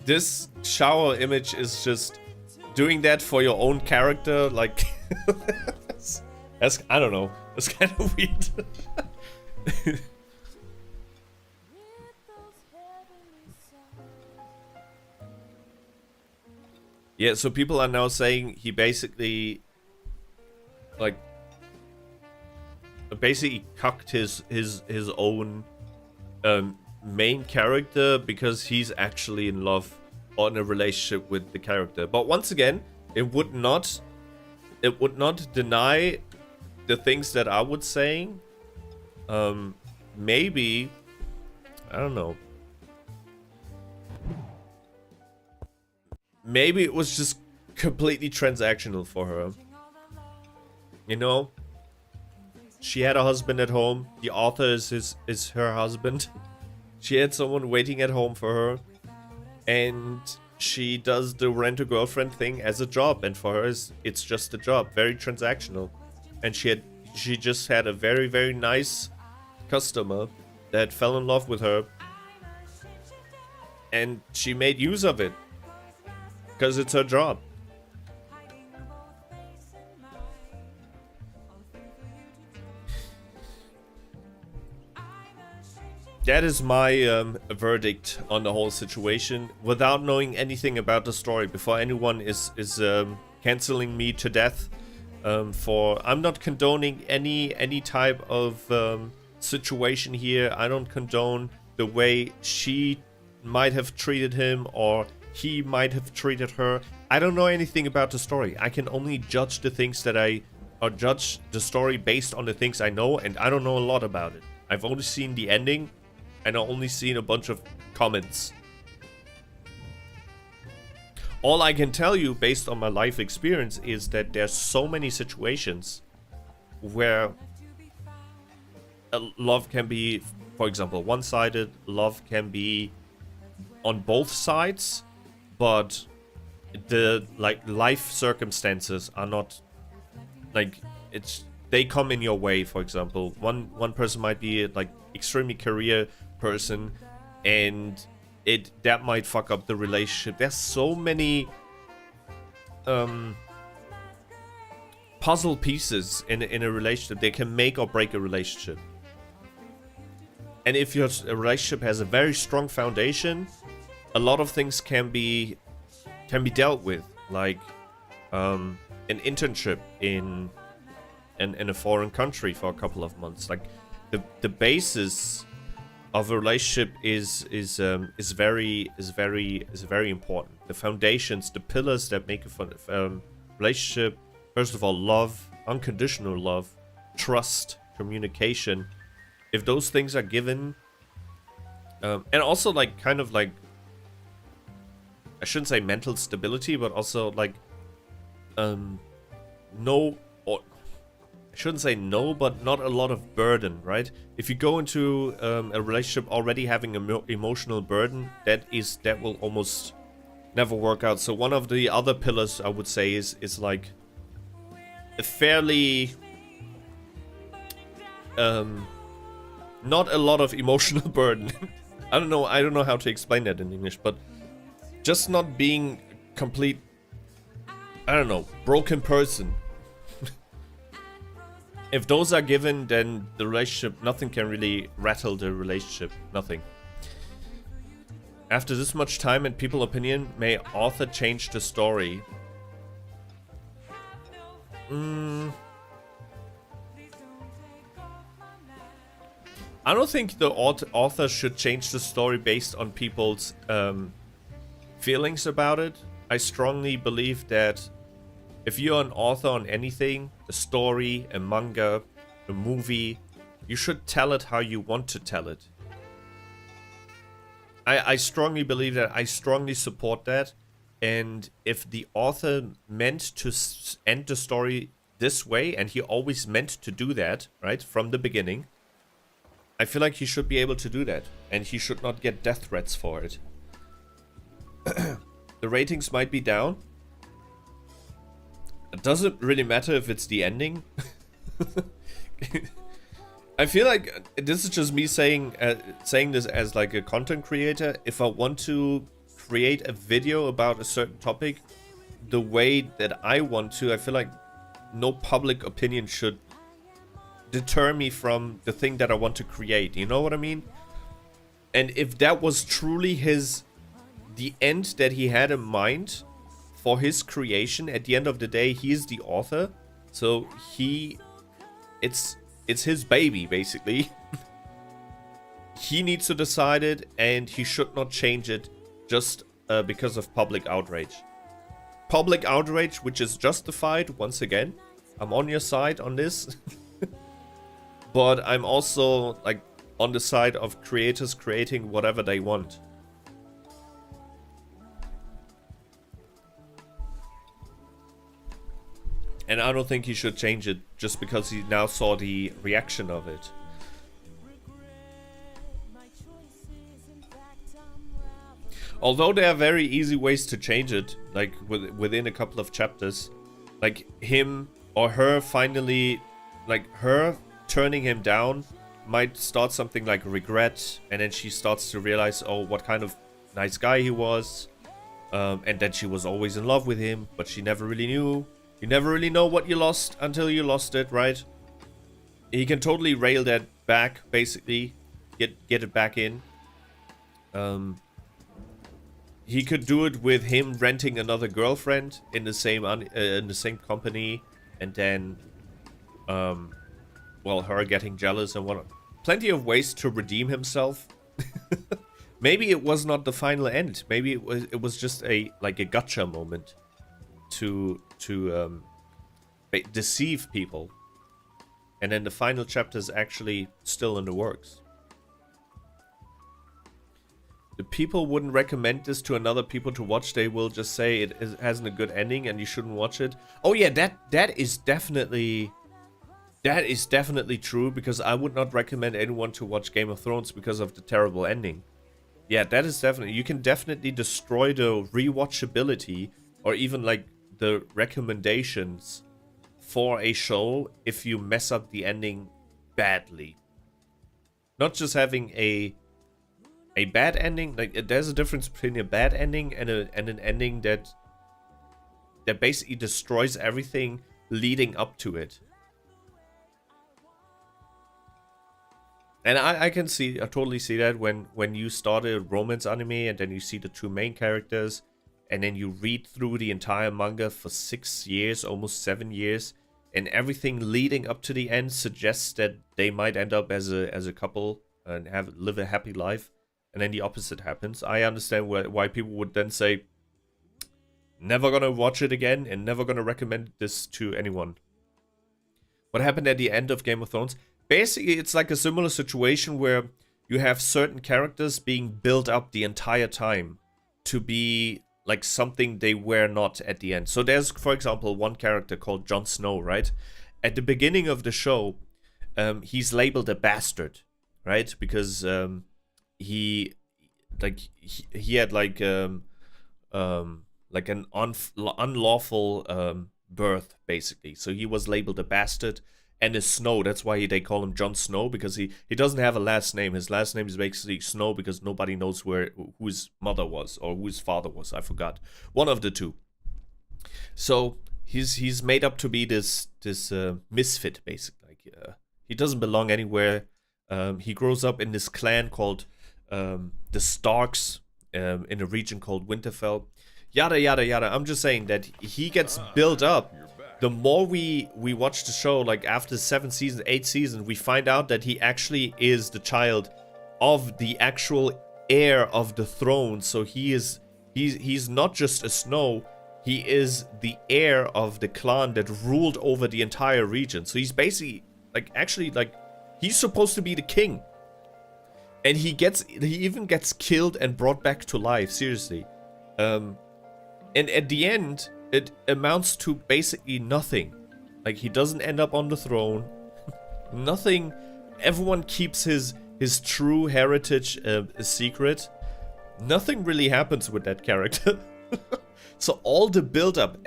This shower image is just doing that for your own character, like that's I don't know. That's kind of weird. Yeah, so people are now saying he basically like cucked his own main character because he's actually in love or in a relationship with the character. But once again, it would not deny the things that I was saying. Maybe, I don't know. Maybe it was just completely transactional for her. You know, she had a husband at home. The author is her husband. She had someone waiting at home for her, and she does the rent-a-girlfriend thing as a job, and for her it's just a job, very transactional. And she just had a very, very nice customer that fell in love with her, and she made use of it because it's her job. That is my verdict on the whole situation, without knowing anything about the story. Before anyone is canceling me to death, I'm not condoning any type of situation here. I don't condone the way she might have treated him or he might have treated her. I don't know anything about the story. I can only judge the things or judge the story based on the things I know, and I don't know a lot about it. I've only seen the ending. And I've only seen a bunch of comments. All I can tell you based on my life experience is that there's so many situations where love can be, for example, one-sided. Love can be on both sides, but the like life circumstances are not like they come in your way. For example, one person might be like extremely career person, and that might fuck up the relationship. There's so many puzzle pieces in a relationship. They can make or break a relationship. And if your relationship has a very strong foundation, a lot of things can be dealt with, like an internship in a foreign country for a couple of months. Like the basis of a relationship is very important. The foundations, the pillars that make a relationship. First of all, love, unconditional love, trust, communication. If those things are given, and also like kind of like, I shouldn't say mental stability, but also like no, or I shouldn't say no, but not a lot of burden, right? If you go into a relationship already having an emotional burden, that will almost never work out. So one of the other pillars I would say is like a fairly not a lot of emotional burden. I don't know how to explain that in English, but just not being complete, I don't know, broken person. If those are given, then the relationship, nothing can really rattle the relationship. Nothing. After this much time and people opinion, may author change the story? I don't think the author should change the story based on people's feelings about it. I strongly believe that if you're an author on anything, a story, a manga, a movie, you should tell it how you want to tell it. I strongly believe that. I strongly support that. And if the author meant to end the story this way, and he always meant to do that, right, from the beginning, I feel like he should be able to do that. And he should not get death threats for it. The ratings might be down. It doesn't really matter if it's the ending. I feel like this is just me saying this as like a content creator. If I want to create a video about a certain topic the way that I want to, I feel like no public opinion should deter me from the thing that I want to create. You know what I mean? And if that was truly the end that he had in mind for his creation, at the end of the day, he is the author. So it's his baby, basically. He needs to decide it, and he should not change it just because of public outrage. Public outrage, which is justified, once again. I'm on your side on this. But I'm also like on the side of creators creating whatever they want. And I don't think he should change it just because he now saw the reaction of it. Although there are very easy ways to change it, like within a couple of chapters. Like him or her finally, like her turning him down might start something like regret. And then she starts to realize, oh, what kind of nice guy he was. And that she was always in love with him, but she never really knew. You never really know what you lost until you lost it, right? He can totally rail that back, basically. Get it back in. He could do it with him renting another girlfriend in the same company, and then, well, her getting jealous and whatnot. Plenty of ways to redeem himself. Maybe it was not the final end. Maybe it was just a gotcha moment to deceive people, and then the final chapter is actually still in the works. The people wouldn't recommend this to another people to watch. They will just say it hasn't a good ending and you shouldn't watch it. Oh yeah, that is definitely true, because I would not recommend anyone to watch Game of Thrones because of the terrible ending. Yeah, that is definitely, you can definitely destroy the rewatchability or even like the recommendations for a show if you mess up the ending badly. Not just having a bad ending. Like, there's a difference between a bad ending and an ending that basically destroys everything leading up to it. And I totally see that when you start a romance anime and then you see the two main characters and then you read through the entire manga for 6 years, almost 7 years, and everything leading up to the end suggests that they might end up as a couple and live a happy life, and then the opposite happens. I understand why people would then say, never gonna watch it again and never gonna recommend this to anyone. What happened at the end of Game of Thrones? Basically, it's like a similar situation where you have certain characters being built up the entire time to be like something they were not at the end. So there's, for example, one character called Jon Snow, right? At the beginning of the show, he's labeled a bastard, right? Because he had like an unlawful birth, basically. So he was labeled a bastard. And is Snow. That's why they call him Jon Snow, because he doesn't have a last name. His last name is basically Snow because nobody knows who his mother was or who his father was. I forgot. One of the two. So he's made up to be this misfit, basically. Like, he doesn't belong anywhere. He grows up in this clan called the Starks in a region called Winterfell. Yada yada yada. I'm just saying that he gets built up. The more we watch the show, like after 7 seasons, 8 seasons, we find out that he actually is the child of the actual heir of the throne. So he's not just a Snow, he is the heir of the clan that ruled over the entire region. So he's basically he's supposed to be the king. And he even gets killed and brought back to life, seriously. And at the end, it amounts to basically nothing. Like, he doesn't end up on the throne. Nothing. Everyone keeps his true heritage a secret. Nothing really happens with that character. So all the build-up,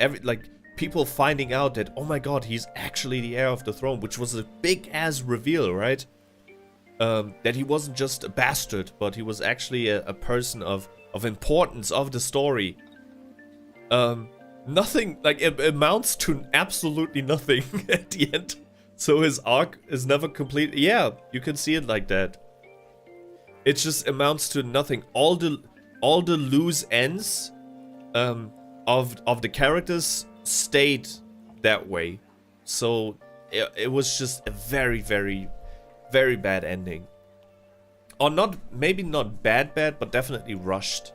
people finding out that, oh my god, he's actually the heir of the throne, which was a big-ass reveal, right? That he wasn't just a bastard, but he was actually a person of importance of the story. Nothing, like, it amounts to absolutely nothing at the end. So his arc is never complete. Yeah, you can see it like that. It just amounts to nothing. All the loose ends of the characters stayed that way. So it was just a very, very, very bad ending. Or maybe not bad, but definitely rushed.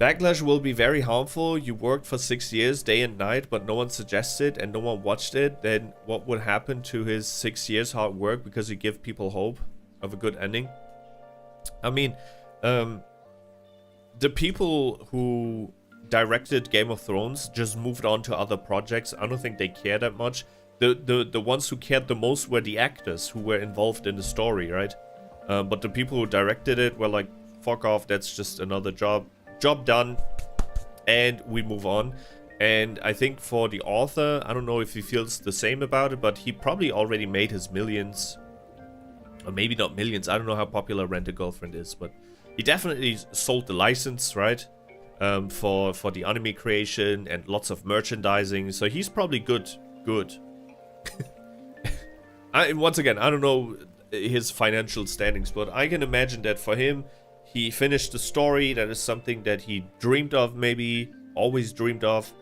Backlash will be very harmful. You worked for 6 years, day and night, but no one suggested and no one watched it. Then what would happen to his 6 years hard work because you give people hope of a good ending? I mean, the people who directed Game of Thrones just moved on to other projects. I don't think they care that much. The ones who cared the most were the actors who were involved in the story, right? But the people who directed it were like, fuck off, that's just another job done, and we move on. And I think for the author, I don't know if he feels the same about it, but he probably already made his millions, or maybe not millions. I don't know how popular Rent a Girlfriend is, but he definitely sold the license, right? For the anime creation and lots of merchandising, so he's probably good. Once again, I don't know his financial standings, but I can imagine that for him, he finished the story. That is something that he dreamed of, maybe always dreamed of.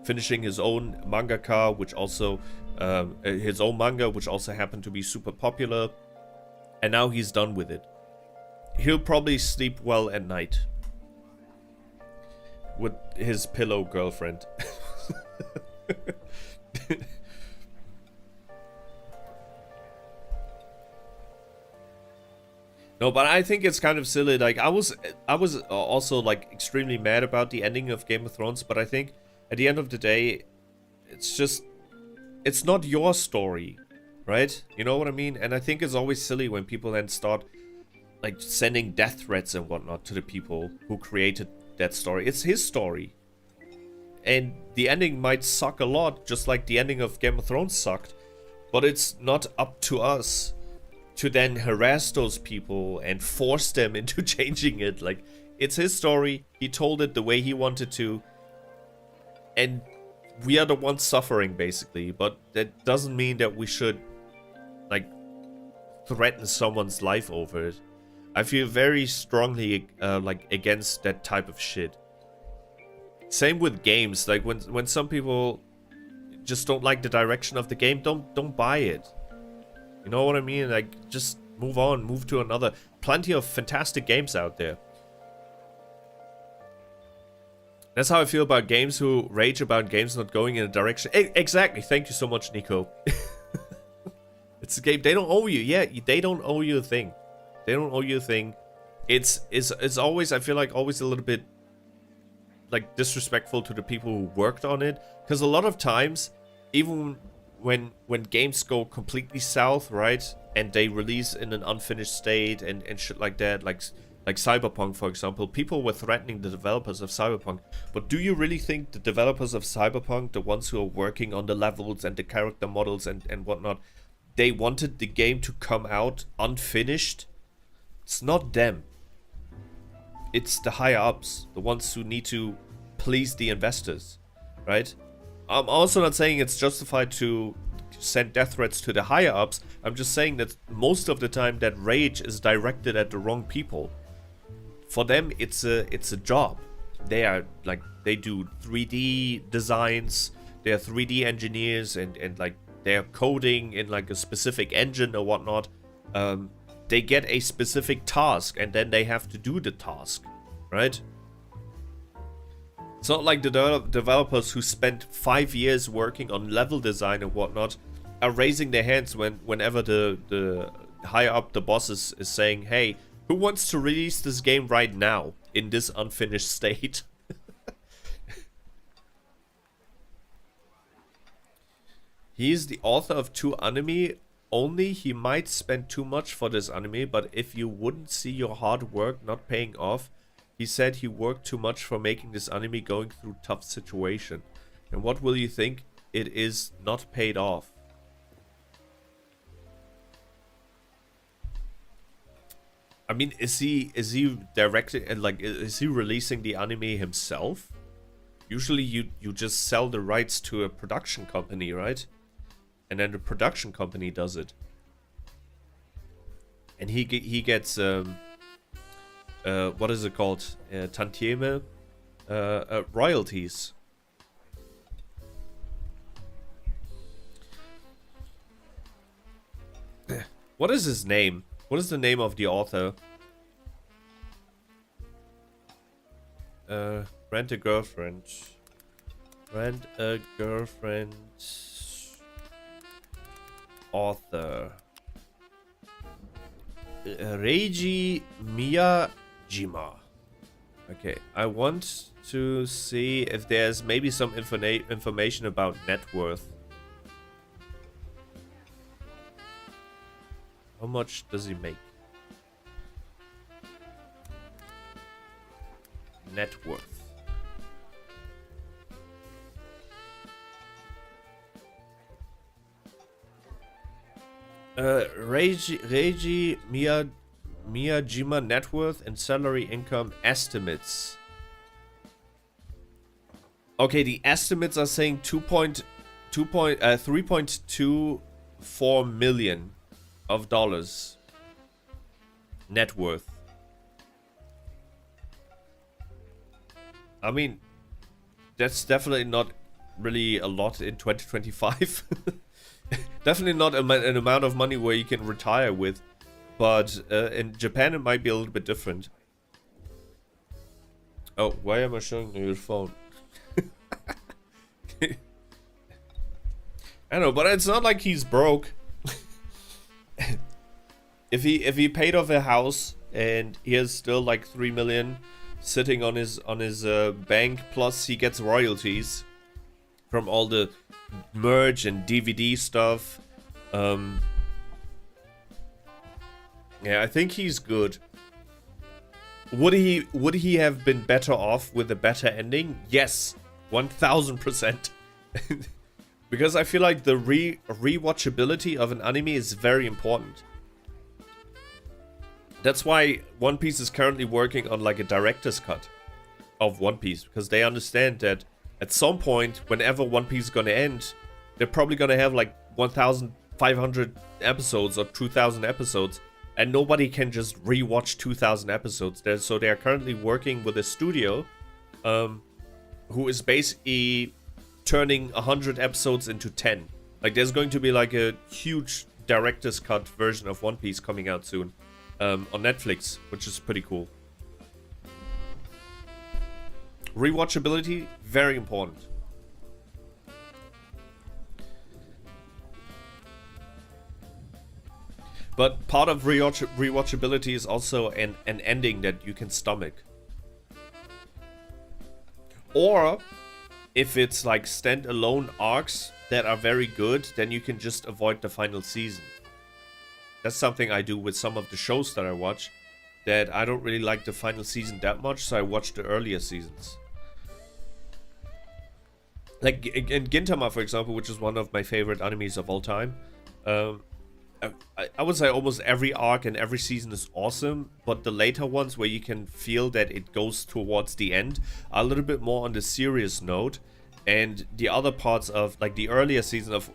Finishing his own mangaka, which also his own manga, which also happened to be super popular. And now he's done with it. He'll probably sleep well at night with his pillow girlfriend. No, but I think it's kind of silly. Like, I was also like extremely mad about the ending of Game of Thrones, but I think at the end of the day, it's not your story, right? You know what I mean? And I think it's always silly when people then start like sending death threats and whatnot to the people who created that story. It's his story. and the ending might suck a lot, just like the ending of Game of Thrones sucked. But it's not up to us to then harass those people and force them into changing it. Like, it's his story. He told it the way he wanted to. And we are the ones suffering, basically. But that doesn't mean that we should, like, threaten someone's life over it. I feel very strongly, like, against that type of shit. Same with games. Like, when some people just don't like the direction of the game, don't buy it. You know what I mean? Like, just move on, move to another. Plenty of fantastic games out there. That's how I feel about games who rage about games not going in a direction. Exactly. Thank you so much, Nico. It's a game. They don't owe you. Yeah, they don't owe you a thing. They don't owe you a thing. It's always, I feel like, always a little bit, like, disrespectful to the people who worked on it. Because a lot of times, even when games go completely south, right, and they release in an unfinished state and shit like that, like Cyberpunk, for example, people were threatening the developers of Cyberpunk. But do you really think the developers of Cyberpunk, the ones who are working on the levels and the character models and whatnot, they wanted the game to come out unfinished? It's not them. It's the higher ups, the ones who need to please the investors, right? I'm also not saying it's justified to send death threats to the higher ups. I'm just saying that most of the time that rage is directed at the wrong people. For them, it's a job. They are like, they do 3D designs. They are 3D engineers and like they're coding in like a specific engine or whatnot. They get a specific task and then they have to do the task, right? It's not like the developers who spent 5 years working on level design and whatnot are raising their hands whenever the higher up the boss is saying, hey, who wants to release this game right now in this unfinished state? He is the author of 2 anime. Only he might spend too much for this anime, but if you wouldn't see your hard work not paying off, he said he worked too much for making this anime going through tough situation. And what will you think? It is not paid off. I mean, is he directing and like is he releasing the anime himself? Usually you just sell the rights to a production company, right? And then the production company does it. And he gets what is it called? Tantieme? Royalties. What is his name? What is the name of the author? Rent a girlfriend. Rent a girlfriend. Author. Reiji Miyajima. Okay, I want to see if there's maybe some information about net worth. How much does he make? Net worth. Reiji Miyajima net worth and salary income estimates. Okay, the estimates are saying 3.24 million of dollars net worth. I mean, that's definitely not really a lot in 2025. Definitely not an amount of money where you can retire with, but in Japan it might be a little bit different. Oh, why am I showing you your phone? I know, but it's not like he's broke. If he paid off a house and he has still like 3 million sitting on his bank, plus he gets royalties from all the merch and DVD stuff. Yeah, I think he's good. Would he have been better off with a better ending? Yes, 1000%. Because I feel like the rewatchability of an anime is very important. That's why One Piece is currently working on like a director's cut of One Piece, because they understand that at some point, whenever One Piece is gonna end, they're probably gonna have like 1,500 episodes or 2,000 episodes, and nobody can just rewatch 2,000 episodes. So they are currently working with a studio who is basically turning 100 episodes into 10. Like, there's going to be like a huge director's cut version of One Piece coming out soon on Netflix, which is pretty cool. Rewatchability, very important. But part of rewatchability is also an ending that you can stomach. Or if it's like standalone arcs that are very good, then you can just avoid the final season. That's something I do with some of the shows that I watch, that I don't really like the final season that much, so I watch the earlier seasons. Like in Gintama, for example, which is one of my favorite animes of all time. I would say almost every arc and every season is awesome, but the later ones where you can feel that it goes towards the end are a little bit more on the serious note, and the other parts of like the earlier season of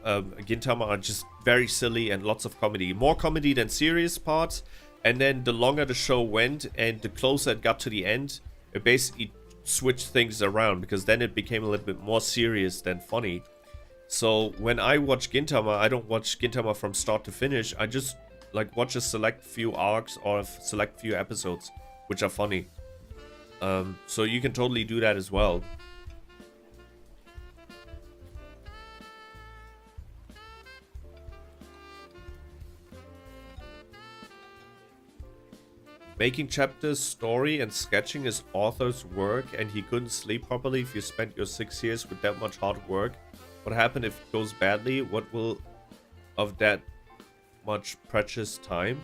Gintama are just very silly and lots of comedy, more comedy than serious parts. And then the longer the show went and the closer it got to the end, it basically switched things around, because then it became a little bit more serious than funny. So when I watch Gintama, I don't watch Gintama from start to finish. I just like watch a select few arcs or a select few episodes which are funny. So you can totally do that as well. Making chapters, story, and sketching is author's work, and he couldn't sleep properly if you spent your 6 years with that much hard work. What happened if it goes badly? What will of that much precious time?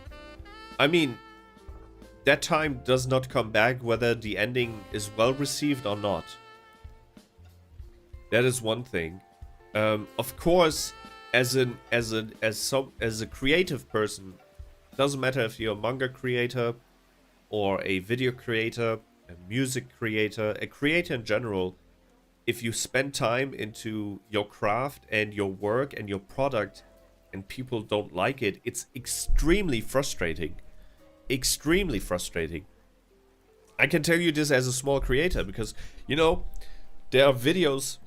I mean, that time does not come back whether the ending is well received or not. That is one thing. Of course, as a creative person, doesn't matter if you're a manga creator or a video creator, a music creator, a creator in general. If you spend time into your craft and your work and your product and people don't like it, it's extremely frustrating. Extremely frustrating. I can tell you this as a small creator because, you know, there are videos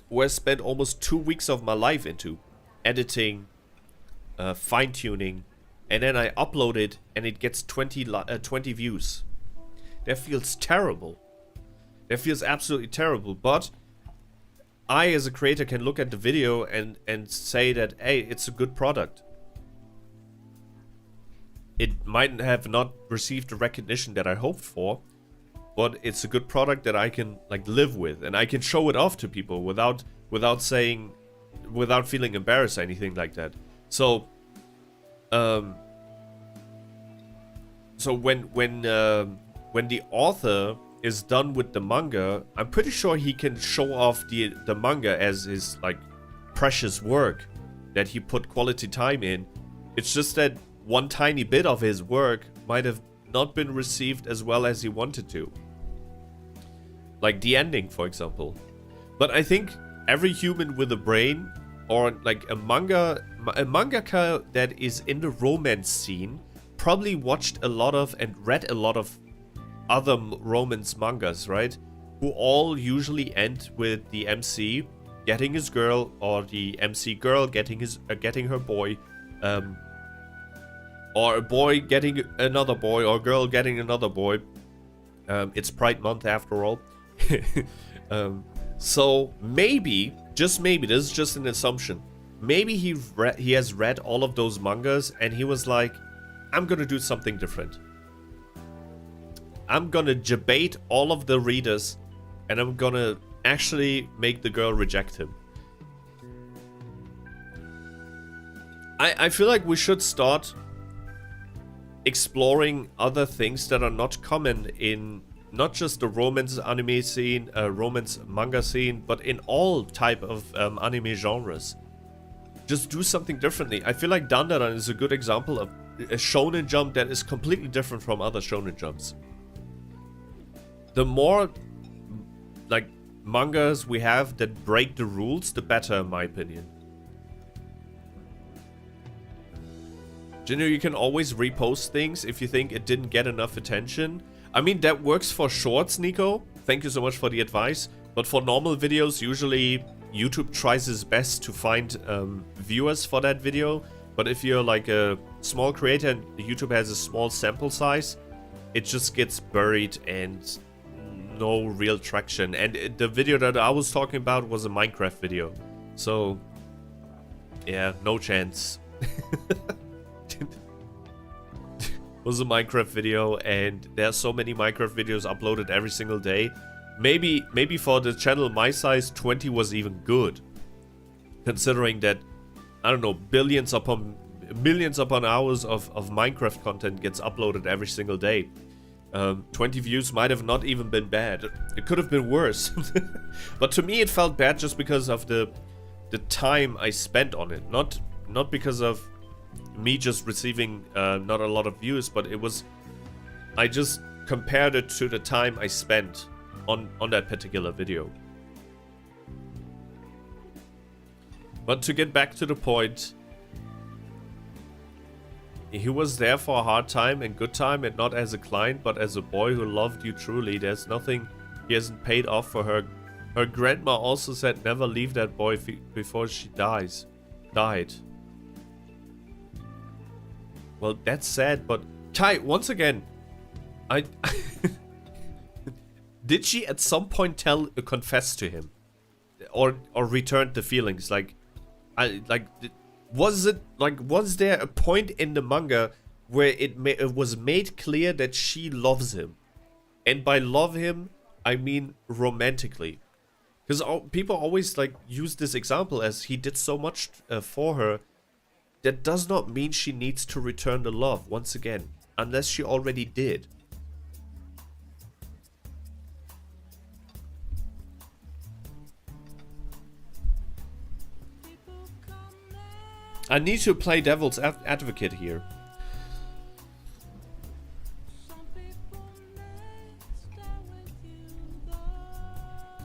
where I spent almost 2 weeks of my life into editing, fine-tuning, and then I upload it and it gets 20 views. That feels terrible. That feels absolutely terrible, but I as a creator can look at the video and say that, hey, it's a good product. It might have not received the recognition that I hoped for, but it's a good product that I can like live with, and I can show it off to people without feeling embarrassed or anything like that. So when the author is done with the manga, I'm pretty sure he can show off the manga as his like precious work that he put quality time in. It's just that one tiny bit of his work might have not been received as well as he wanted to. Like the ending, for example. But I think every human with a brain, or like a mangaka that is in the romance scene, probably watched a lot of and read a lot of other romance mangas, right? Who all usually end with the MC getting his girl, or the MC girl getting her boy, or a boy getting another boy, or a girl getting another boy. It's Pride Month after all. So maybe, just maybe, this is just an assumption, maybe he has read all of those mangas and he was like, I'm gonna do something different. I'm gonna debate all of the readers and I'm gonna actually make the girl reject him. I feel like we should start exploring other things that are not common in not just the romance anime scene, romance manga scene, but in all type of anime genres. Just do something differently. I feel like Dandadan is a good example of a shonen jump that is completely different from other shonen jumps. The more like mangas we have that break the rules, the better, in my opinion. Jinyo, you can always repost things if you think it didn't get enough attention. I mean, that works for shorts, Nico. Thank you so much for the advice. But for normal videos, usually YouTube tries its best to find viewers for that video. But if you're like a small creator and YouTube has a small sample size, it just gets buried and no real traction. And the video that I was talking about was a Minecraft video. So, yeah, no chance. Was a Minecraft video, and there are so many Minecraft videos uploaded every single day. Maybe for the channel my size, 20 was even good, considering that, I don't know, millions upon hours of Minecraft content gets uploaded every single day. 20 views might have not even been bad. It could have been worse. But to me it felt bad just because of the time I spent on it, not because of me just receiving not a lot of views, but it was, I just compared it to the time I spent on that particular video. But to get back to the point, he was there for a hard time and good time, and not as a client, but as a boy who loved you truly. There's nothing he hasn't paid off for her. Her grandma also said never leave that boy before she died. Well, that's sad, but Kai, once again, did she at some point confess to him, or return the feelings? Was there a point in the manga where it was made clear that she loves him, and by love him I mean romantically, because people always like use this example as he did so much for her. That does not mean she needs to return the love once again, unless she already did. I need to play devil's advocate here.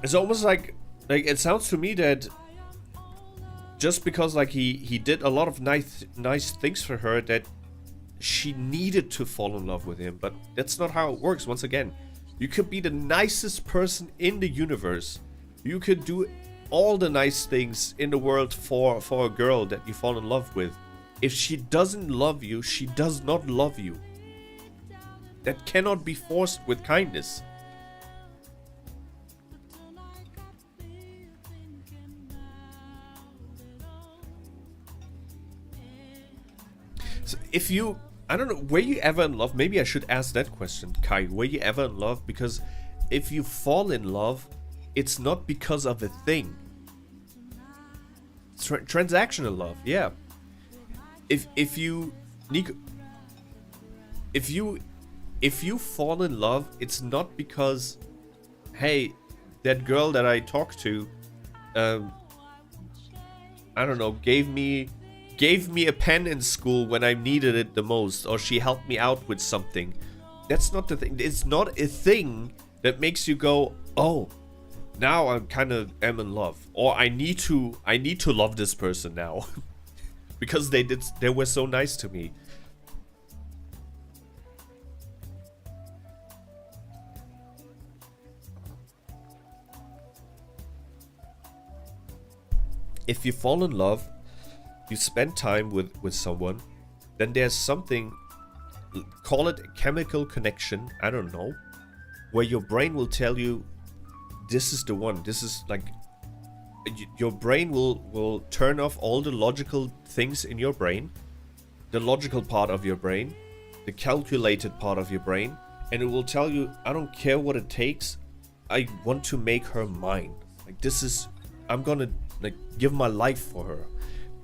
It's almost like it sounds to me that just because like he did a lot of nice things for her, that she needed to fall in love with him. But that's not how it works. Once again, you could be the nicest person in the universe, you could do all the nice things in the world for a girl that you fall in love with. If she doesn't love you, she does not love you. That cannot be forced with kindness. So if you, I don't know, were you ever in love? Maybe I should ask that question, Kai. Were you ever in love? Because if you fall in love, it's not because of a thing. Transactional love, yeah. If you fall in love, it's not because, hey, that girl that I talked to, I don't know, gave me a pen in school when I needed it the most, or she helped me out with something. That's not the thing. It's not a thing that makes you go, oh, now I'm kind of am in love, or I need to love this person now because they were so nice to me. If you fall in love, you spend time with someone, then there's something, call it a chemical connection, I don't know, where your brain will tell you this is the one. This is like, your brain will turn off all the logical things in your brain, the logical part of your brain, the calculated part of your brain, and it will tell you, I don't care what it takes, I want to make her mine. Like, this is, I'm gonna like give my life for her.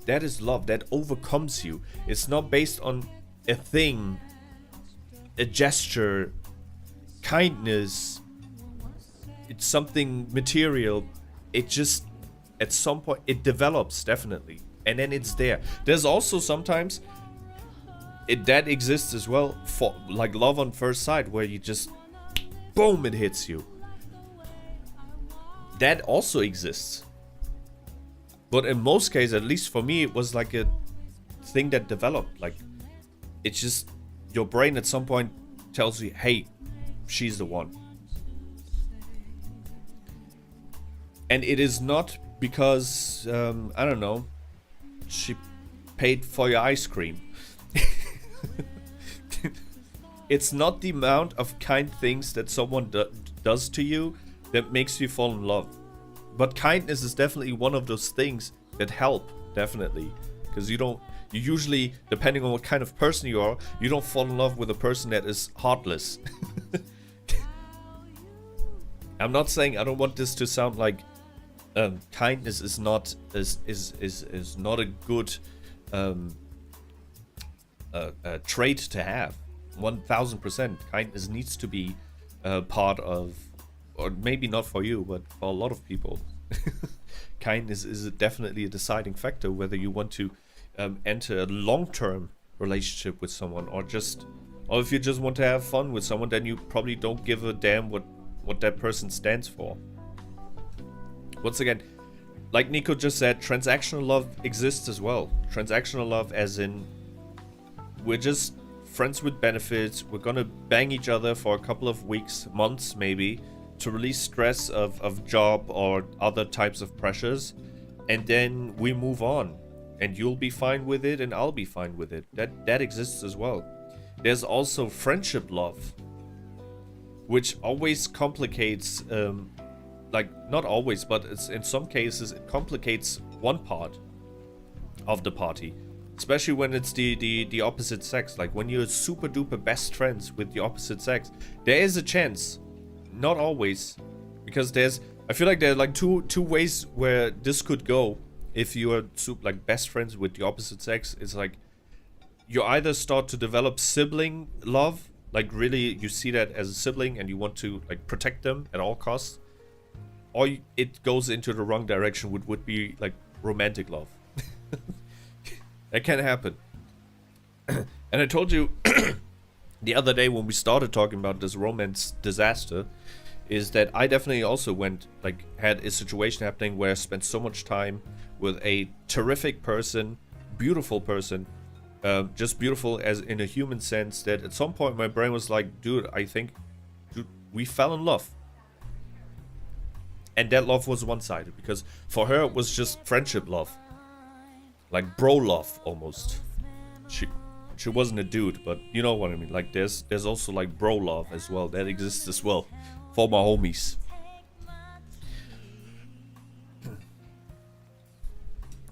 That is love. That overcomes you. It's not based on a thing, a gesture, kindness, it's something material. It just, at some point, it develops, definitely. And then it's there. There's also sometimes, that exists as well, for like love on first sight, where you just, boom, it hits you. That also exists. But in most cases, at least for me, it was like a thing that developed. Like, it's just, your brain at some point tells you, hey, she's the one. And it is not because, I don't know, she paid for your ice cream. It's not the amount of kind things that someone does to you that makes you fall in love. But kindness is definitely one of those things that help, definitely. Because you usually, depending on what kind of person you are, you don't fall in love with a person that is heartless. I'm not saying, I don't want this to sound like kindness is not not a good trait to have. 1000%. Kindness needs to be part of, or maybe not for you, but for a lot of people. Kindness is definitely a deciding factor whether you want to enter a long-term relationship with someone, or if you just want to have fun with someone, then you probably don't give a damn what that person stands for. Once again, like Nico just said, transactional love exists as well. Transactional love as in, we're just friends with benefits, we're gonna bang each other for a couple of weeks, months maybe, to release stress of job or other types of pressures, and then we move on. And you'll be fine with it, and I'll be fine with it. That exists as well. There's also friendship love, which always complicates, like, not always, but it's, in some cases, it complicates one part of the party. Especially when it's the opposite sex. Like, when you're super duper best friends with the opposite sex, there is a chance, not always, because I feel like there are like two ways where this could go. If you are like best friends with the opposite sex, it's like you either start to develop sibling love, like really you see that as a sibling and you want to like protect them at all costs, or it goes into the wrong direction, which would be like romantic love. That can happen. And I told you the other day when we started talking about this romance disaster, is that I definitely also had a situation happening where I spent so much time with a terrific person, beautiful person, just beautiful as in a human sense, that at some point my brain was like, dude, we fell in love. And that love was one-sided, because for her it was just friendship love. Like bro love, almost. She wasn't a dude, but you know what I mean. Like there's also like bro love as well. That exists as well. For my homies.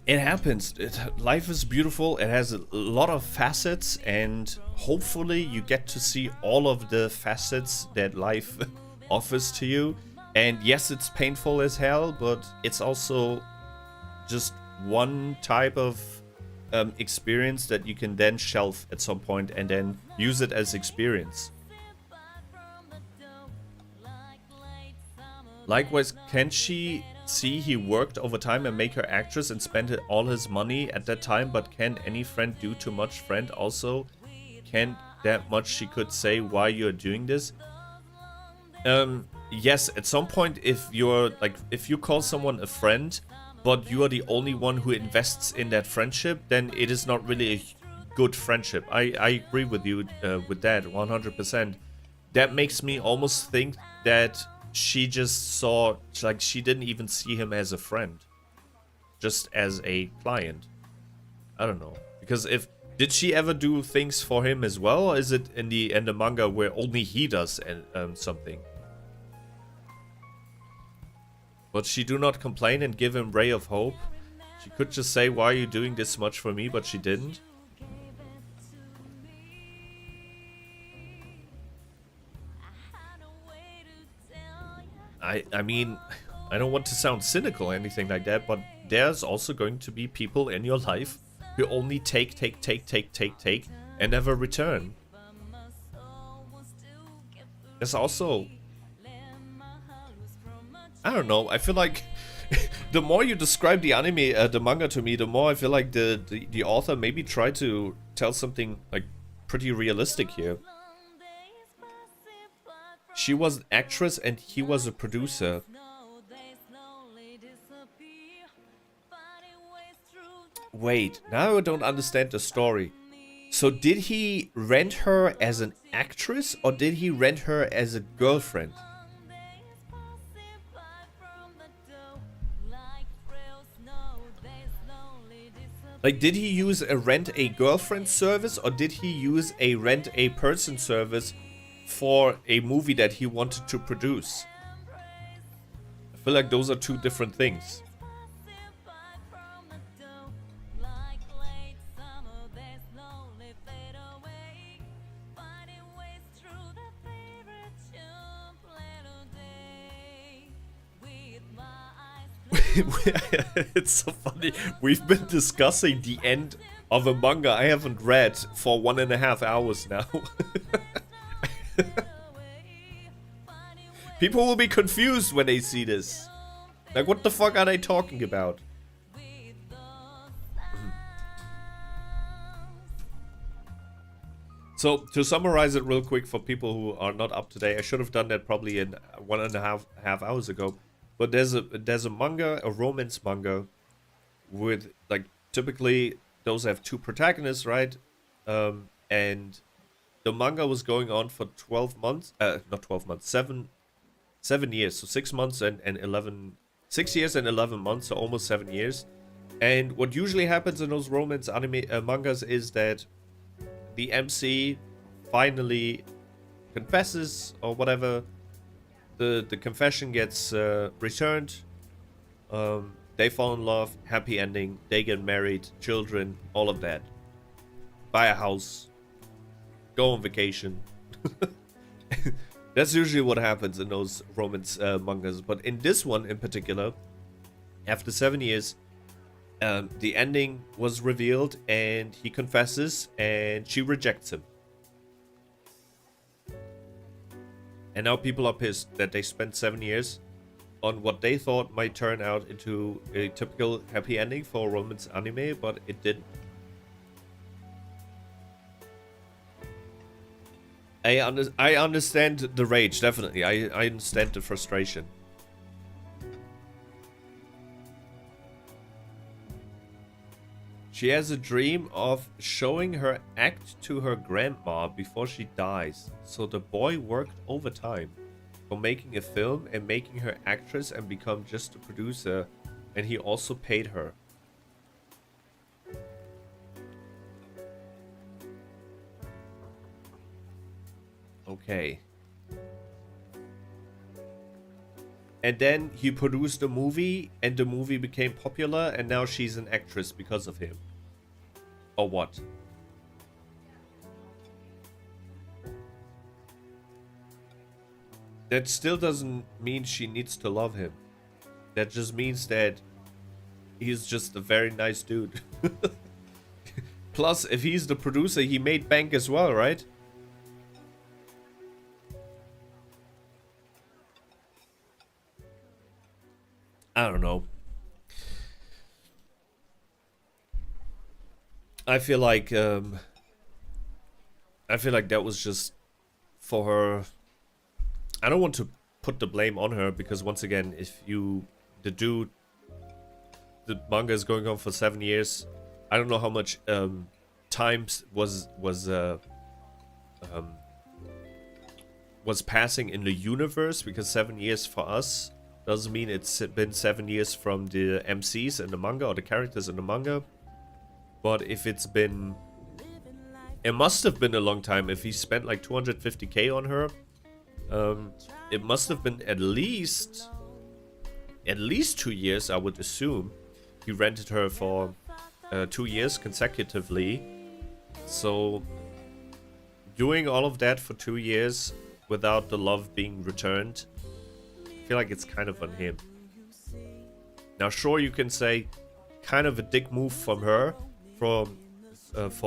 It happens. Life is beautiful. It has a lot of facets, and hopefully you get to see all of the facets that life offers to you. And yes, it's painful as hell, but it's also just one type of experience that you can then shelf at some point and then use it as experience. Likewise, can she see he worked overtime and make her actress and spend all his money at that time, but can any friend do too much? Friend also can't that much she could say why you're doing this. Yes, at some point, if you call someone a friend, but you are the only one who invests in that friendship, then it is not really a good friendship. I agree with you with that 100%. That makes me almost think that she just saw, like, she didn't even see him as a friend, just as a client. I don't know, because did she ever do things for him as well, or is it in the manga where only he does something? But she do not complain and give him ray of hope. She could just say, why are you doing this much for me, but she didn't. I mean, I don't want to sound cynical or anything like that, but there's also going to be people in your life who only take, and never return. There's also, I don't know, I feel like the more you describe the anime, the manga to me, the more I feel like the author maybe tried to tell something like pretty realistic here. She was an actress and he was a producer. Wait, now I don't understand the story. So did he rent her as an actress or did he rent her as a girlfriend? Like, did he use a rent a girlfriend service or did he use a rent a person service for a movie that he wanted to produce? I feel like those are two different things. It's so funny. We've been discussing the end of a manga I haven't read for 1.5 hours now. People will be confused when they see this. Like, what the fuck are they talking about? So, to summarize it real quick for people who are not up to date, I should have done that probably in 1.5 hours ago. But there's a manga, a romance manga, with, like, typically those have two protagonists, right? And the manga was going on for 12 months, not 12 months, 7 years. So 6 months and 11, 6 years and 11 months, so almost 7 years. And what usually happens in those romance anime mangas is that the MC finally confesses or whatever. The confession gets returned. They fall in love, happy ending. They get married, children, all of that. Buy a house, go on vacation. That's usually what happens in those romance mangas. But in this one in particular, after 7 years, the ending was revealed and he confesses and she rejects him. And now people are pissed that they spent 7 years on what they thought might turn out into a typical happy ending for a romance anime, but it didn't. I understand the rage, definitely. I understand the frustration. She has a dream of showing her act to her grandma before she dies. So the boy worked overtime for making a film and making her actress and become just a producer. And he also paid her. Okay. And then he produced a movie, and the movie became popular, and now she's an actress because of him. Or what? That still doesn't mean she needs to love him. That just means that he's just a very nice dude. Plus, if he's the producer, he made bank as well, right? I don't know. I feel like that was just for her. I don't want to put the blame on her because once again, if you the manga is going on for 7 years. I don't know how much time was passing in the universe, because 7 years for us doesn't mean it's been 7 years from the MCs in the manga or the characters in the manga. But if it's been... It must have been a long time. If he spent like 250k on her, it must have been at least 2 years, I would assume. He rented her for 2 years consecutively. So doing all of that for 2 years without the love being returned, I feel like it's kind of on him. Now, sure, you can say kind of a dick move from her for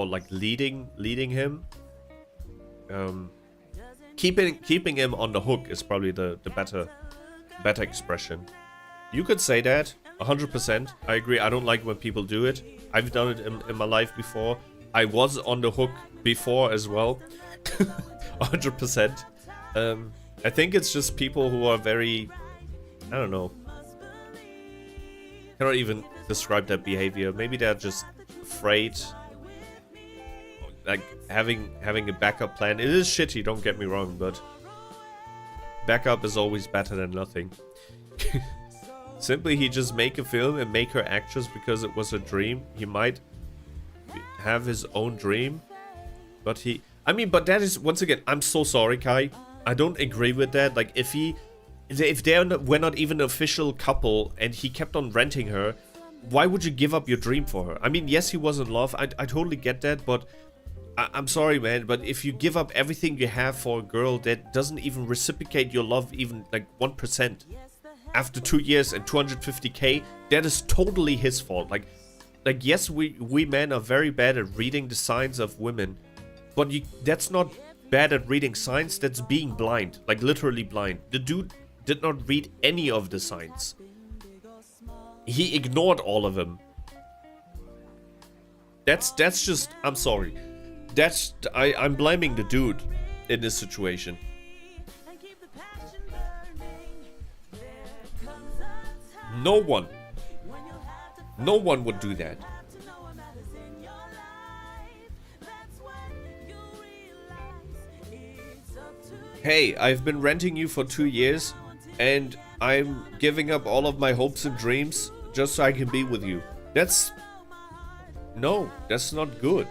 like leading him. keeping him on the hook is probably the better expression. You could say that 100%. I agree. I don't like when people do it. I've done it in my life before. I was on the hook before as well. 100%. I think it's just people who are very, I don't know. Cannot even describe that behavior. Maybe they're just afraid. Like having a backup plan. It is shitty, don't get me wrong, but backup is always better than nothing. Simply, he just make a film and make her actress because it was a dream. He might have his own dream, but but that is, once again, I'm so sorry, Kai. I don't agree with that. Like, if we're not even an official couple and he kept on renting her, why would you give up your dream for her? I mean, yes, he was in love. I totally get that, but I'm sorry, man. But if you give up everything you have for a girl that doesn't even reciprocate your love even like 1%, after 2 years and 250k, that is totally his fault. Like yes, we men are very bad at reading the signs of women, but that's not bad at reading signs, that's being blind, like literally blind. The dude did not read any of the signs. He ignored all of them. That's just, I'm sorry. I'm blaming the dude in this situation. No one would do that. Hey, I've been renting you for 2 years, and I'm giving up all of my hopes and dreams just so I can be with you. That's not good.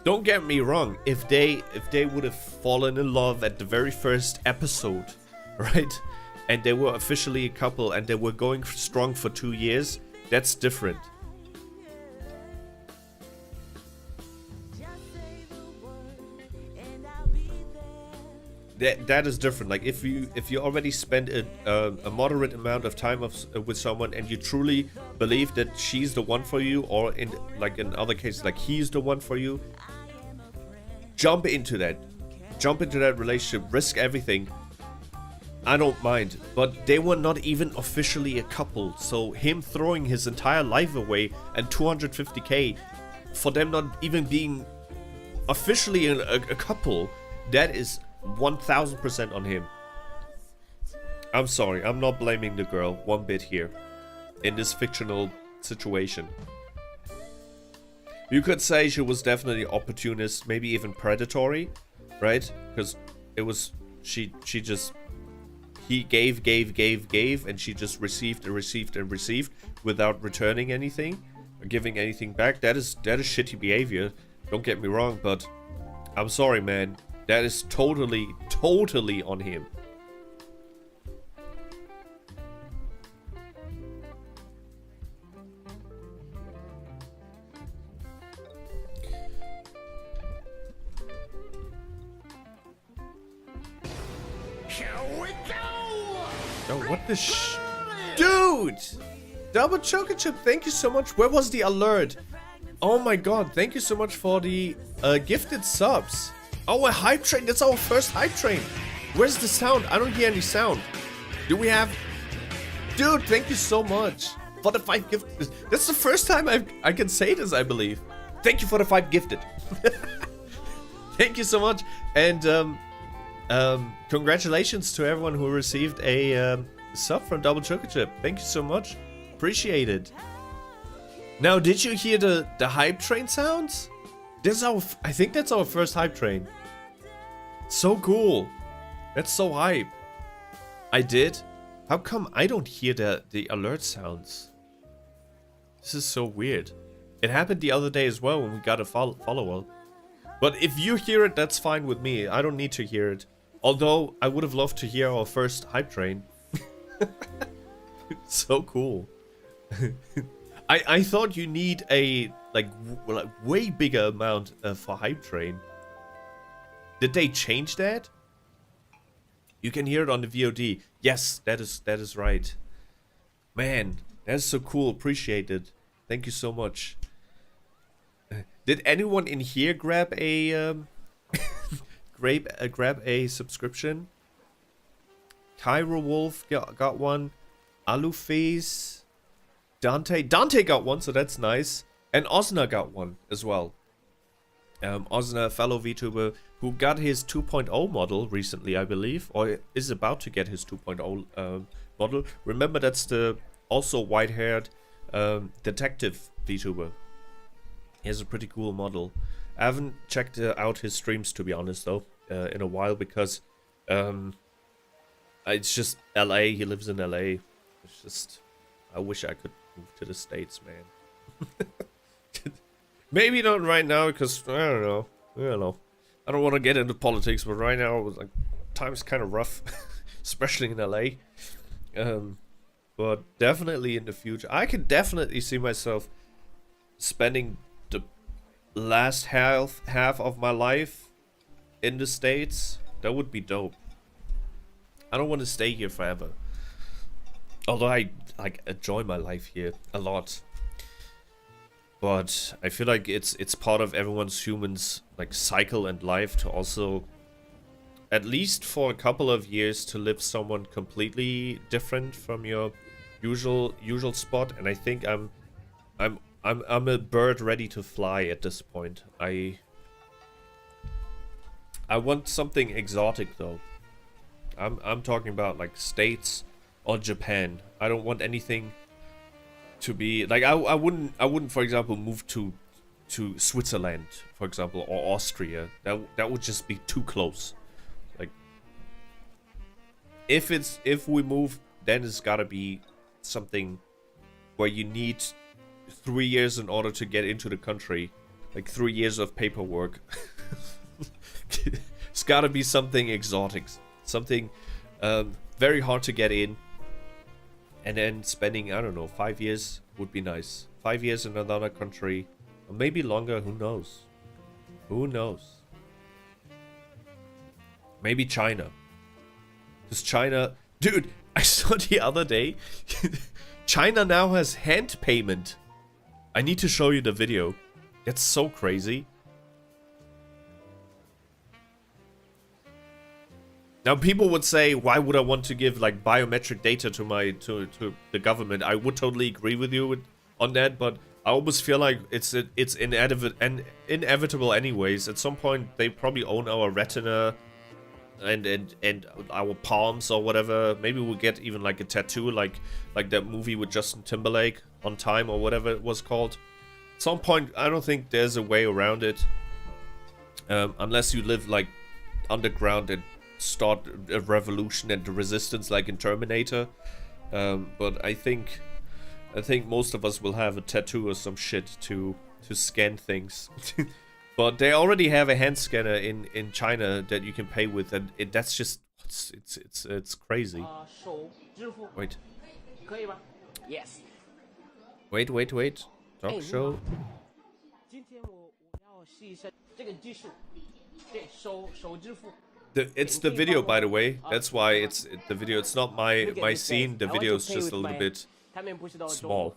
Don't get me wrong, if they would have fallen in love at the very first episode, right? And they were officially a couple and they were going strong for 2 years, that's different. That is different. Like if you already spend a moderate amount of time with someone and you truly believe that she's the one for you, or in other cases like he's the one for you, jump into that relationship, risk everything. I don't mind, but they were not even officially a couple, so him throwing his entire life away and 250k for them not even being officially a couple, that is 1000% on him. I'm sorry, I'm not blaming the girl one bit here in this fictional situation. You could say she was definitely opportunist, maybe even predatory, right? Because it was he gave, and she just received and received without returning anything or giving anything back. That is shitty behavior. Don't get me wrong, but I'm sorry, man. That is totally on him. Oh, what the Dude! Double chocolate chip, thank you so much. Where was the alert? Oh my god, thank you so much for the gifted subs. Oh, a hype train. That's our first hype train. Where's the sound? I don't hear any sound. Do we have... Dude, thank you so much for the 5 gifted. That's the first time I can say this, I believe. Thank you for the 5 gifted. Thank you so much. And congratulations to everyone who received a sub from Double Chocolate Chip. Thank you so much. Appreciate it. Now, did you hear the hype train sounds? I think that's our first hype train. So cool. That's so hype. I did? How come I don't hear the alert sounds? This is so weird. It happened the other day as well when we got a follow-up. But if you hear it, that's fine with me. I don't need to hear it. Although, I would have loved to hear our first hype train. So cool. I thought you need a way bigger amount for hype train. Did they change that? You can hear it on the VOD. Yes, that is right. Man, that's so cool. Appreciate it. Thank you so much. Did anyone in here grab a grab a subscription? Cairo Wolf got one. Aluface. Dante got one, so that's nice. And Osna got one as well. Osna, fellow VTuber, who got his 2.0 model recently, I believe, or is about to get his 2.0 model. Remember, that's the also white-haired detective VTuber. He has a pretty cool model. I haven't checked out his streams, to be honest, though, in a while, because it's just LA. He lives in LA. It's just, I wish I could move to the States, man. Maybe not right now, because I don't know. I don't want to get into politics, but right now, like, time's kind of rough, especially in LA. But definitely in the future, I can definitely see myself spending the last half of my life in the States. That would be dope. I don't want to stay here forever. Although I enjoy my life here a lot. But I feel like it's part of everyone's humans like cycle and life to also, at least for a couple of years, to live someone completely different from your usual spot. And I think I'm a bird ready to fly at this point. I want something exotic though. I'm talking about like States or Japan. I don't want anything to be like I wouldn't for example move to Switzerland, for example, or Austria. That would just be too close. Like if we move, then it's gotta be something where you need 3 years in order to get into the country, like 3 years of paperwork. It's gotta be something exotic, something very hard to get in. And then spending, I don't know, 5 years would be nice. 5 years in another country. Or maybe longer, who knows? Who knows? Maybe China. Because China... Dude, I saw the other day. China now has hand payment. I need to show you the video. It's so crazy. Now people would say, why would I want to give like biometric data to the government? I would totally agree with you on that, but I almost feel like it's inevitable anyways. At some point they probably own our retina and our palms or whatever. Maybe we'll get even like a tattoo like that movie with Justin Timberlake, On Time or whatever it was called. At some point I don't think there's a way around it. Unless you live like underground and start a revolution and the resistance like in Terminator. But I think most of us will have a tattoo or some shit to scan things. But they already have a hand scanner in China that you can pay with, and that's just it's crazy. Wait. Yes. Wait. Talk show. It's the video, by the way. That's why it's the video. It's not my scene. The video is just a little bit small.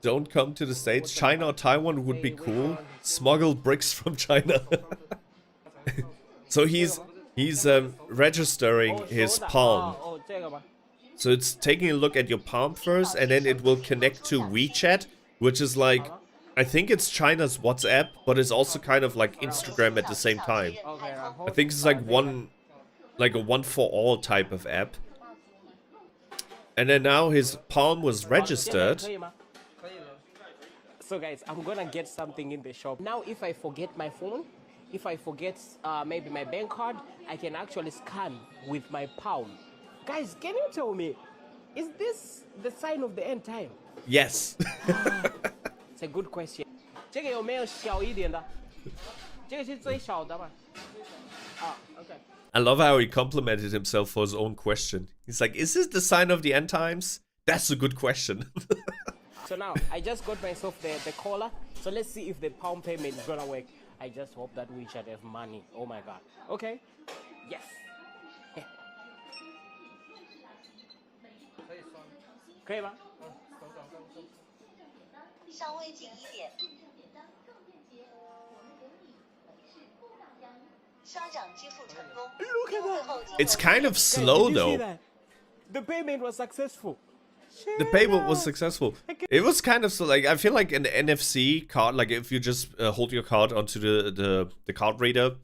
Don't come to the States. China or Taiwan would be cool. Smuggle bricks from China. So he's registering his palm. So it's taking a look at your palm first, and then it will connect to WeChat, which is like, I think it's China's WhatsApp, but it's also kind of like Instagram at the same time. I think it's like a one for all type of app. And then now his palm was registered. So guys, I'm gonna get something in the shop. Now if I forget my phone, if I forget maybe my bank card, I can actually scan with my palm. Guys, can you tell me, is this the sign of the end time? Yes. It's a good question. 这个有没有小一点的？这个是最小的吧？ okay. I love how he complimented himself for his own question. He's like, is this the sign of the end times? That's a good question. So now, I just got myself the collar. So let's see if the palm payment is gonna work. I just hope that WeChat have money. Oh my god. Okay. Yes. 可以吗？稍微近一点。刷奖支付成功。 Look at that. It's kind of slow Guys, did you see though. that? The payment was successful. The payment was successful. It was kind of so like I feel like an NFC card, like if you just hold your card onto the card reader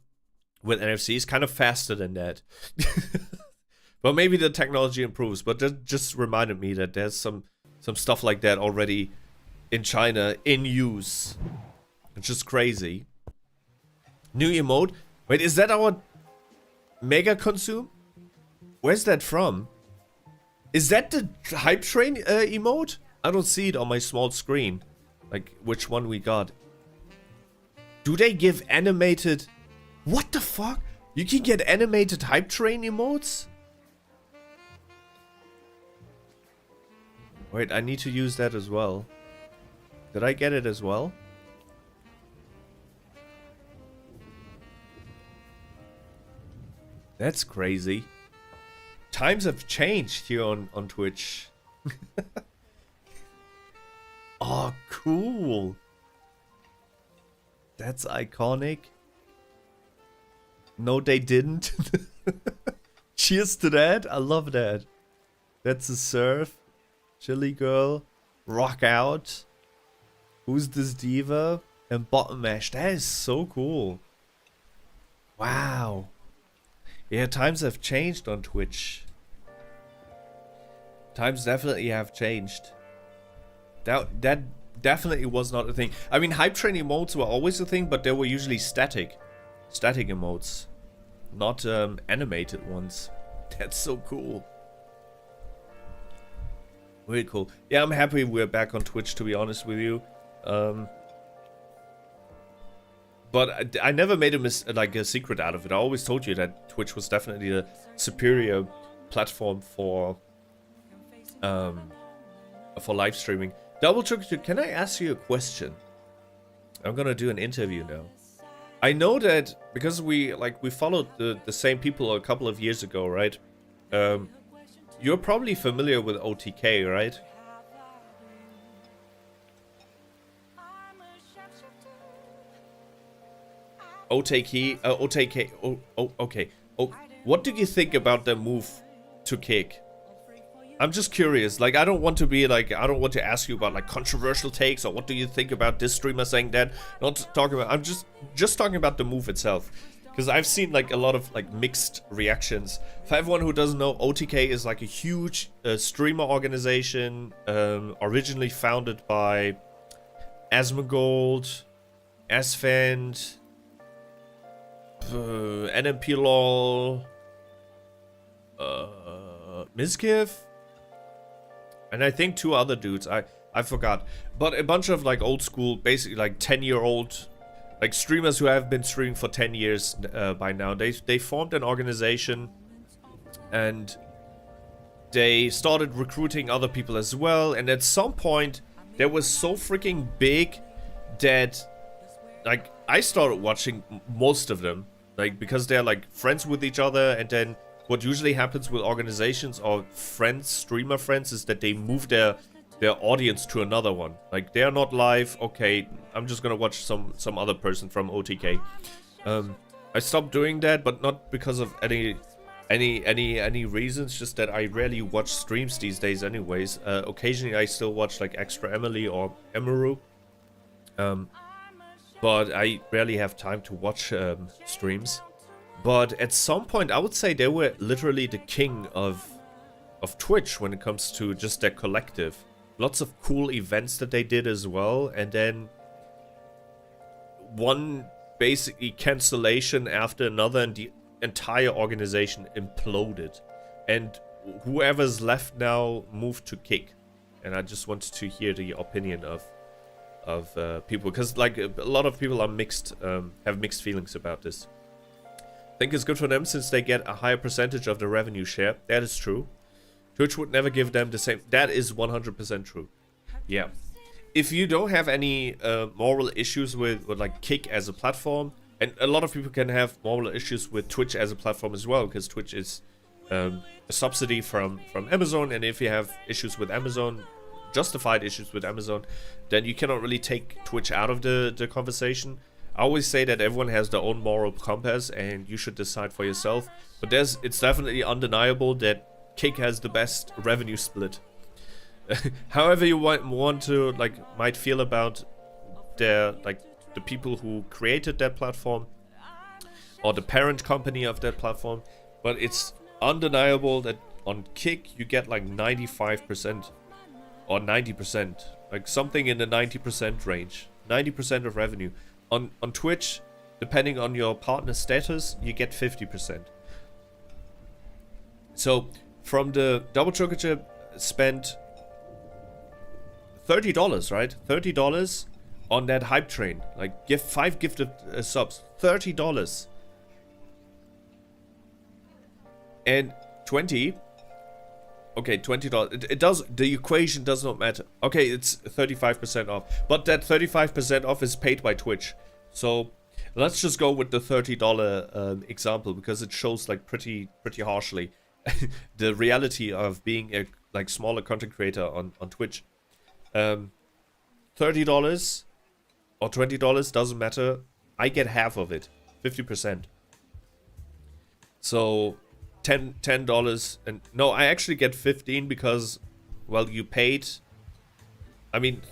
with NFC, is kind of faster than that. But maybe the technology improves. But that just reminded me that there's some stuff like that already in China in use. It's just crazy. New emote. Wait, is that our mega consume? Where's that from? Is that the hype train emote? I don't see it on my small screen. Like, which one we got. Do they give animated... What the fuck? You can get animated hype train emotes? Wait, I need to use that as well. Did I get it as well? That's crazy. Times have changed here on Twitch. Oh, cool. That's iconic. No, they didn't. Cheers to that. I love that. That's a surf. Chili girl. Rock out. Who's this diva? And bottom mash. That is so cool. Wow. Yeah, times have changed on Twitch. Times definitely have changed. That definitely was not a thing. I mean, hype train emotes were always a thing, but they were usually static emotes, not animated ones. That's so cool. Really cool. Yeah, I'm happy we're back on Twitch, to be honest with you. But I never made a secret out of it. I always told you that Twitch was definitely a superior platform for live streaming. Double Trick, can I ask you a question? I'm gonna do an interview now. I know that because we followed the same people a couple of years ago, right? You're probably familiar with OTK, right? OTK. Okay. Oh, what do you think about the move to Kick? I'm just curious. Like, I don't want to ask you about like controversial takes or what do you think about this streamer saying that. Not talking about. I'm just talking about the move itself, because I've seen like a lot of like mixed reactions. For everyone who doesn't know, OTK is like a huge streamer organization, originally founded by Asmongold, Asfand, NMP LOL, Mizkiv, and I think two other dudes. I forgot. But a bunch of like old school, basically like 10-year-old like streamers who have been streaming for 10 years by now. They formed an organization and they started recruiting other people as well. And at some point, they were so freaking big that like I started watching most of them, like because they're like friends with each other. And then what usually happens with organizations or friends, streamer friends, is that they move their audience to another one. Like they're not live. Okay, I'm just gonna watch some other person from OTK. I stopped doing that, but not because of any reasons. Just that I rarely watch streams these days, anyways. Occasionally, I still watch like Extra Emily or Emaru. But I rarely have time to watch streams. But at some point, I would say they were literally the king of Twitch when it comes to just their collective. Lots of cool events that they did as well, and then one basically cancellation after another, and the entire organization imploded. And whoever's left now moved to Kick. And I just wanted to hear the opinion of people, because like a lot of people are mixed, have mixed feelings about this. I think it's good for them since they get a higher percentage of the revenue share. That is true. Twitch would never give them the same. That is 100% true. Yeah. If you don't have any moral issues with like Kick as a platform, and a lot of people can have moral issues with Twitch as a platform as well, because Twitch is a subsidy from Amazon, and if you have issues with Amazon, justified issues with Amazon, then you cannot really take Twitch out of the conversation. I always say that everyone has their own moral compass, and you should decide for yourself. But it's definitely undeniable that Kick has the best revenue split. However you want to might feel about the people who created that platform or the parent company of that platform, but it's undeniable that on Kick you get like 95% or 90%, like something in the 90% range, 90% of revenue. On Twitch, depending on your partner status, you get 50%. So from the Double Choker Chip spent $30, right? $30 on that hype train. Like, give 5 gifted subs. $30. And 20. Okay, $20. It does. The equation does not matter. Okay, it's 35% off. But that 35% off is paid by Twitch. So let's just go with the $30 example, because it shows like pretty harshly the reality of being a smaller content creator on Twitch. $30 or $20 doesn't matter. I get half of it, 50%. So $10, and no, I actually get 15 because, well, you paid. I mean,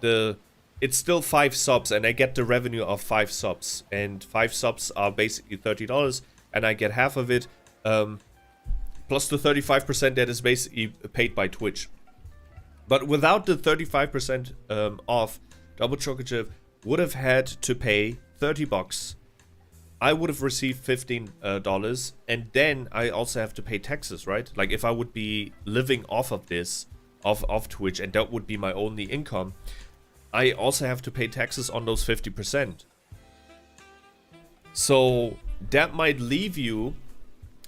it's still 5 subs, and I get the revenue of 5 subs, and 5 subs are basically $30, and I get half of it, plus the 35% that is basically paid by Twitch. But without the 35% off, Double Choker Chip would have had to pay $30. I would have received $15, and then I also have to pay taxes, right? Like, if I would be living off of this, off Twitch, and that would be my only income, I also have to pay taxes on those 50%. So that might leave you,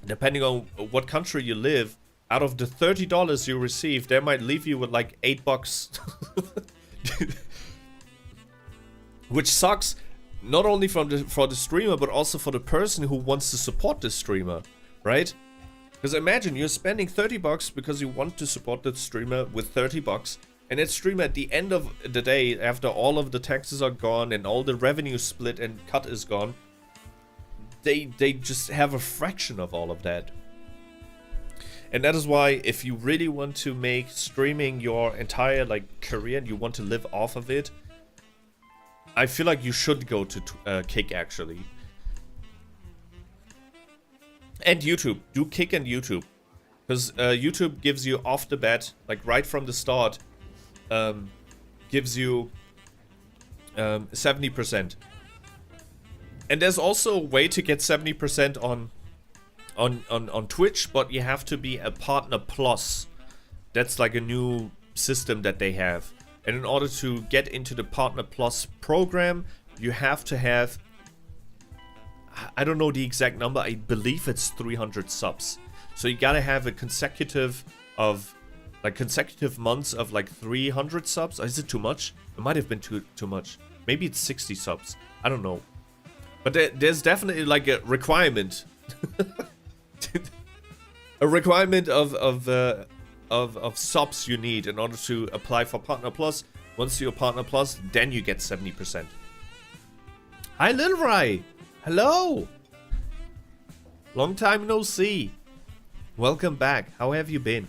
depending on what country you live, out of the $30 you receive, that might leave you with like $8. Which sucks, not only for the streamer, but also for the person who wants to support the streamer, right? Because imagine you're spending $30 because you want to support the streamer with $30, and that streamer at the end of the day, after all of the taxes are gone and all the revenue split and cut is gone, they just have a fraction of all of that. And that is why, if you really want to make streaming your entire career and you want to live off of it, I feel like you should go to Kick, actually. And YouTube. Do Kick and YouTube. Because YouTube gives you off the bat, like right from the start, gives you 70%. And there's also a way to get 70% on Twitch, but you have to be a Partner Plus. That's like a new system that they have. And in order to get into the Partner Plus program, you have to have, I don't know the exact number, I believe it's 300 subs. So you gotta have a consecutive months of 300 subs. Is it too much? It might have been too much. Maybe it's 60 subs. I don't know. But there's definitely a requirement. A requirement of subs you need in order to apply for Partner Plus. Once you're Partner Plus, then you get 70%. Hi, Lil Rai. Hello. Long time no see. Welcome back. How have you been?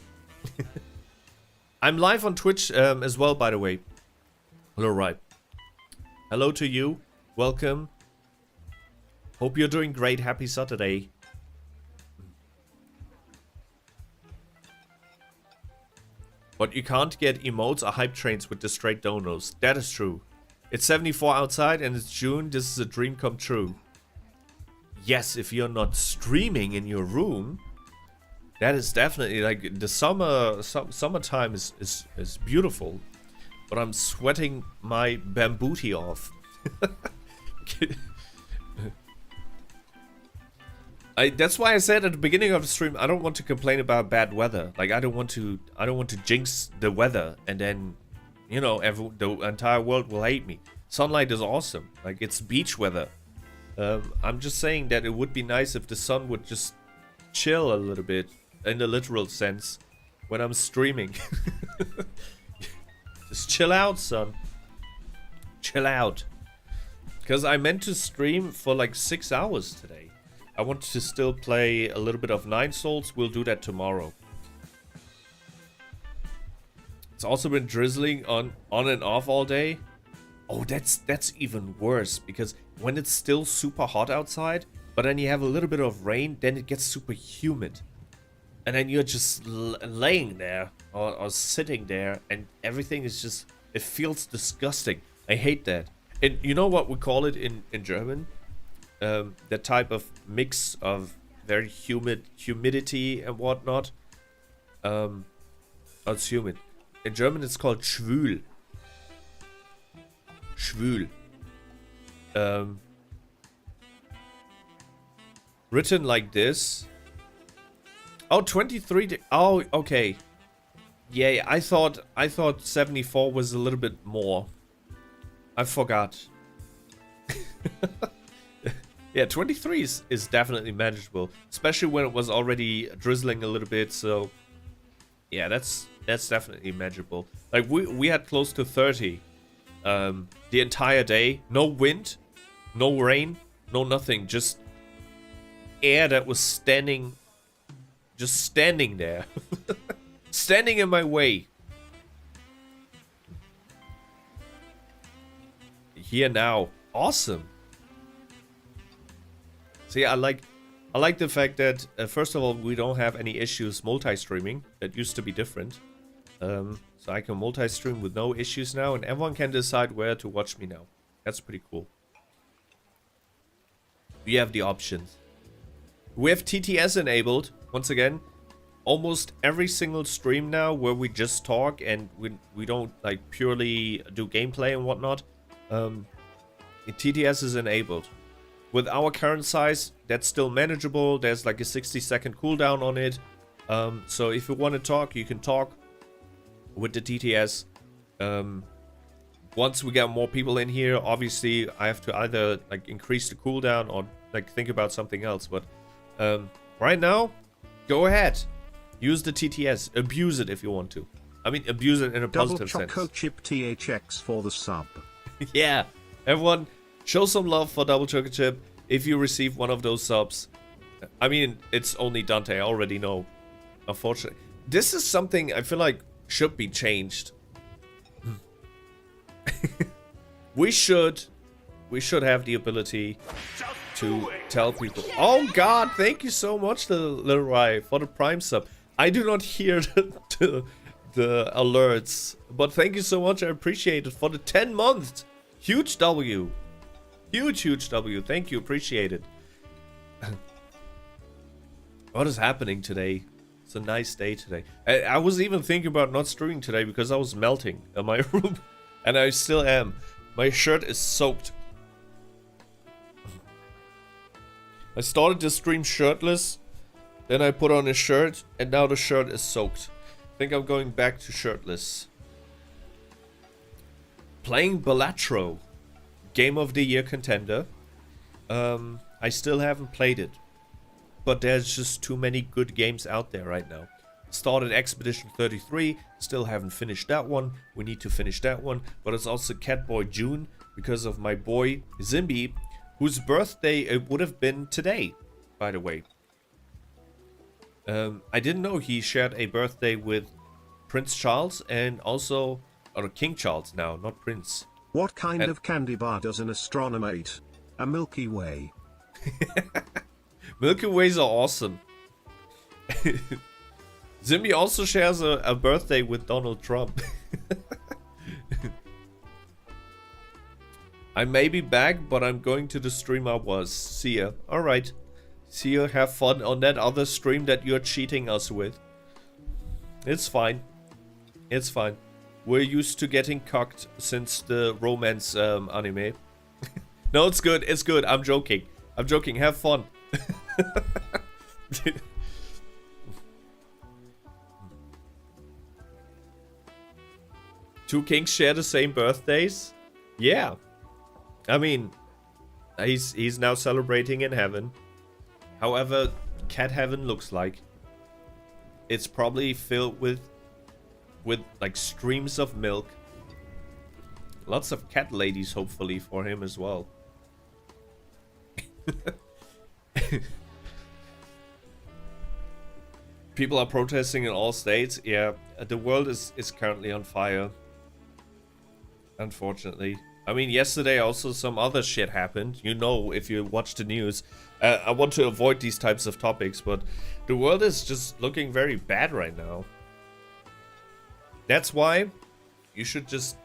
I'm live on Twitch as well, by the way. Lil Rai. Hello to you. Welcome. Hope you're doing great. Happy Saturday. But you can't get emotes or hype trains with the straight donos. That is true. It's 74 outside and it's June. This is a dream come true. Yes, if you're not streaming in your room, that is definitely the summertime is beautiful. But I'm sweating my bambooty off. That's why I said at the beginning of the stream, I don't want to complain about bad weather. I don't want to jinx the weather, and then, the entire world will hate me. Sunlight is awesome. It's beach weather. I'm just saying that it would be nice if the sun would just chill a little bit, in the literal sense, when I'm streaming. Just chill out, son. Chill out. Because I meant to stream for like 6 hours today. I want to still play a little bit of Nine Souls. We'll do that tomorrow. It's also been drizzling on and off all day. Oh, that's even worse, because when it's still super hot outside, but then you have a little bit of rain, then it gets super humid. And then you're just laying there or sitting there, and everything is just, it feels disgusting. I hate that. And you know what we call it in German? That type of mix of very humidity and whatnot. Oh, it's humid. In German, it's called schwül. Schwül. Written like this. Oh, 23. Oh, okay. Yeah, I thought 74 was a little bit more. I forgot. Yeah, 23 is definitely manageable, especially when it was already drizzling a little bit. So, yeah, that's definitely manageable. Like we had close to 30 the entire day. No wind, no rain, no nothing. Just air that was standing there, standing in my way. Here now, awesome. See, I like the fact that first of all, we don't have any issues multi-streaming. That used to be different. So I can multi-stream with no issues now, and everyone can decide where to watch me now. That's pretty cool. We have the options. We have TTS enabled. Once again, almost every single stream now where we just talk and we don't like purely do gameplay and whatnot. TTS is enabled. With our current size, that's still manageable. There's like a 60-second cooldown on it. So if you want to talk, you can talk with the TTS. Once we get more people in here, obviously I have to either like increase the cooldown or like think about something else. But right now, go ahead. Use the TTS. Abuse it if you want to. I mean, abuse it in a positive sense. Double Choco Chip THX for the sub. Yeah, everyone, show some love for Double Choco Chip if you receive one of those subs. I mean, it's only Dante, I already know. Unfortunately. This is something I feel like should be changed. We should have the ability to tell people. Oh god, thank you so much, Little Rye, for the Prime sub. I do not hear the alerts, but thank you so much. I appreciate it for the 10 months. Huge W. Huge W. Thank you. Appreciate it. What is happening today? It's a nice day today. I was even thinking about not streaming today because I was melting in my room. And I still am. My shirt is soaked. I started the stream shirtless. Then I put on a shirt. And now the shirt is soaked. I think I'm going back to shirtless. Playing Balatro. Game of the Year contender. I still haven't played it. But there's just too many good games out there right now. Started Expedition 33. Still haven't finished that one. We need to finish that one. But it's also Catboy June. Because of my boy Zimby. Whose birthday it would have been today. By the way. I didn't know he shared a birthday with Prince Charles. And also... or King Charles now, not Prince. What kind of candy bar does an astronomer eat? A Milky Way. Milky Ways are awesome. Zimmy also shares a birthday with Donald Trump. I may be back, but I'm going to the stream I was. See ya. Alright. See you. Have fun on that other stream that you're cheating us with. It's fine. It's fine. We're used to getting cucked since the romance anime. No, it's good. It's good. I'm joking. I'm joking. Have fun. Two kings share the same birthdays? Yeah. I mean, he's now celebrating in heaven. However, cat heaven looks like. It's probably filled with like streams of milk. Lots of cat ladies, hopefully, for him as well. People are protesting in all states. Yeah, the world is currently on fire. Unfortunately. I mean, yesterday also some other shit happened. You know, if you watch the news. I want to avoid these types of topics, but the world is just looking very bad right now. That's why you should just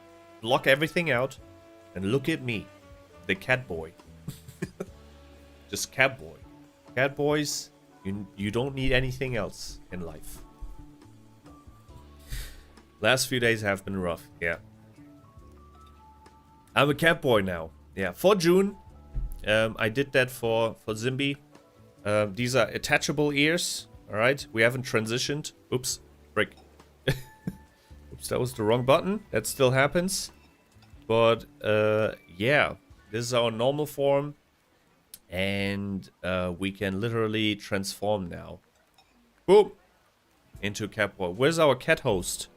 block everything out and look at me, the cat boy. Just cat boy. Cat boys, you don't need anything else in life. Last few days have been rough, yeah. I'm a cat boy now. Yeah, for June. I did that for Zimby. These are attachable ears. Alright, we haven't transitioned. Oops, frick. Oops, that was the wrong button. That still happens. But, yeah. This is our normal form. And we can literally transform now. Boom! Into cat boy. Where's our cat host?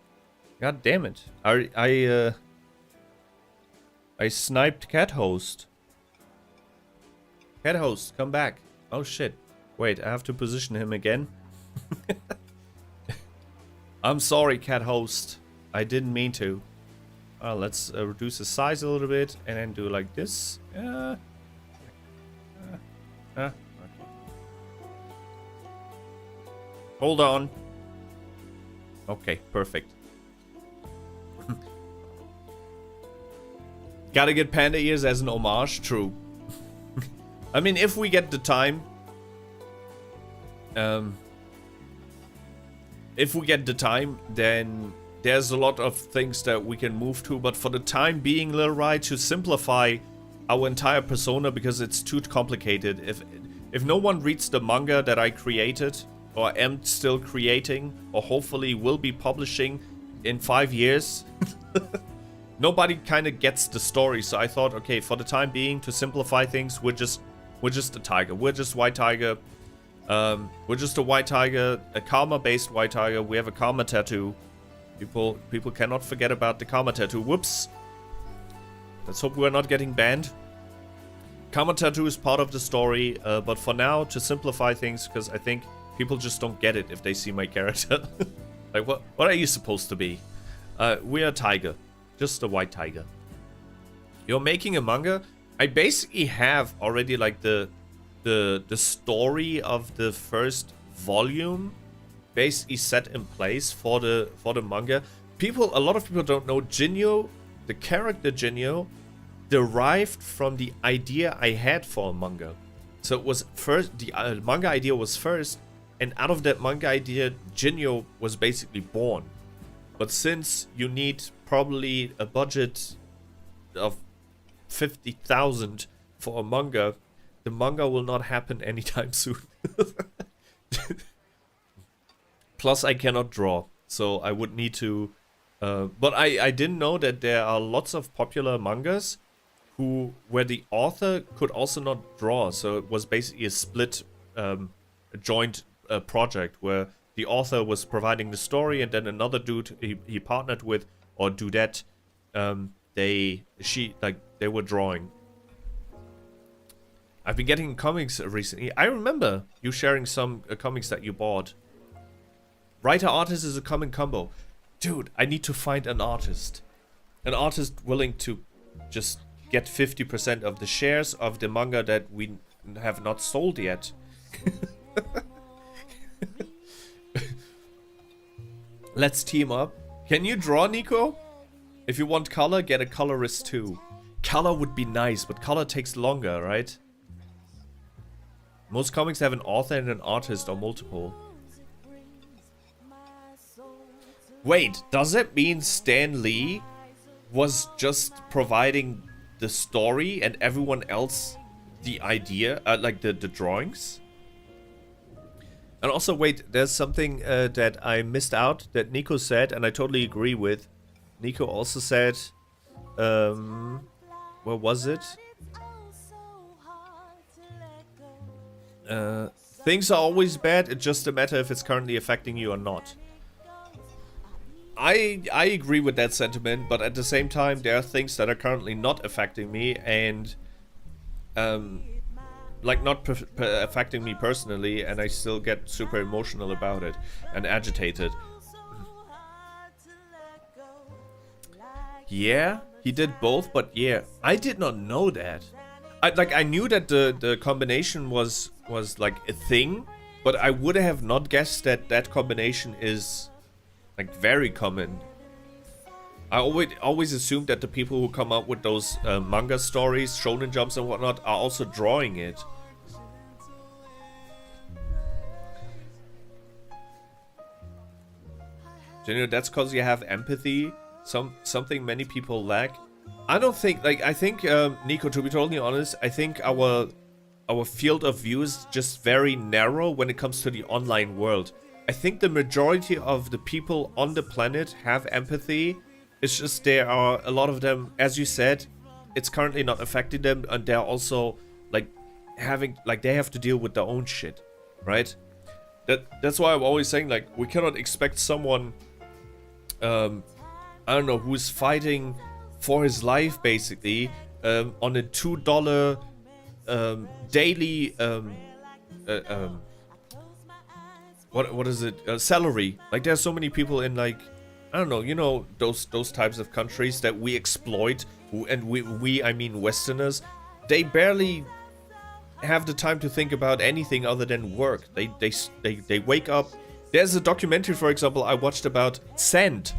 God damn it. I sniped cat host. Cat host, come back. Oh shit. Wait, I have to position him again. I'm sorry, cat host. I didn't mean to. Let's reduce the size a little bit and then do like this. Okay. Hold on. Okay, perfect. Gotta get panda ears as an homage, true. I mean, if we get the time, then there's a lot of things that we can move to. But for the time being, Lil Rai, to simplify our entire persona because it's too complicated. If no one reads the manga that I created, or am still creating, or hopefully will be publishing in 5 years. Nobody kind of gets the story, so I thought, okay, for the time being, to simplify things, we're just a tiger. We're just white tiger. We're just a white tiger, a karma-based white tiger. We have a karma tattoo. People cannot forget about the karma tattoo. Whoops. Let's hope we're not getting banned. Karma tattoo is part of the story, but for now, to simplify things, because I think people just don't get it if they see my character. Like, what are you supposed to be? We're a tiger. Just a white tiger. You're making a manga? I basically have already like the story of the first volume basically set in place for the manga. A lot of people don't know Jinyo, the character Jinyo, derived from the idea I had for a manga. So it was first, the manga idea was first, and out of that manga idea, Jinyo was basically born. But since you need probably a budget of 50,000 for a manga, the manga will not happen anytime soon. Plus, I cannot draw, so I would need to... but I didn't know that there are lots of popular mangas where the author could also not draw, so it was basically a split, a joint project where the author was providing the story, and then another dude he partnered with, or dudette, they were drawing. I've been getting comics recently. I remember you sharing some comics that you bought. Writer artist is a common combo. Dude, I need to find an artist. An artist willing to just get 50% of the shares of the manga that we have not sold yet. Let's team up. Can you draw, Nico? If you want color, get a colorist too. Color would be nice, but color takes longer, right? Most comics have an author and an artist, or multiple. Wait, does it mean Stan Lee was just providing the story and everyone else the idea, like the drawings? And also, wait, there's something that I missed out that Nico said, and I totally agree with. Nico also said, where was it? Things are always bad, it's just a matter if it's currently affecting you or not. I agree with that sentiment, but at the same time, there are things that are currently not affecting me and like not affecting me personally, and I still get super emotional about it and agitated. Yeah, he did both, but yeah, I did not know that. I knew that the combination was like a thing, but I would have not guessed that that combination is like very common. I always assumed that the people who come up with those manga stories, shonen jumps and whatnot, are also drawing it. Jinyo, that's because you have empathy. Something many people lack. I don't think, like, I think, Nico, to be totally honest, I think our field of view is just very narrow when it comes to the online world. I think the majority of the people on the planet have empathy. It's just there are a lot of them, as you said, it's currently not affecting them, and they're also, like, they have to deal with their own shit, right? That's why I'm always saying, like, we cannot expect someone, I don't know, who's fighting for his life, basically, on a $2 daily, what is it, salary. Like, there's so many people in, like, I don't know, you know, those types of countries that we exploit, and we I mean Westerners, they barely have the time to think about anything other than work. They wake up. There's a documentary, for example, I watched about sand.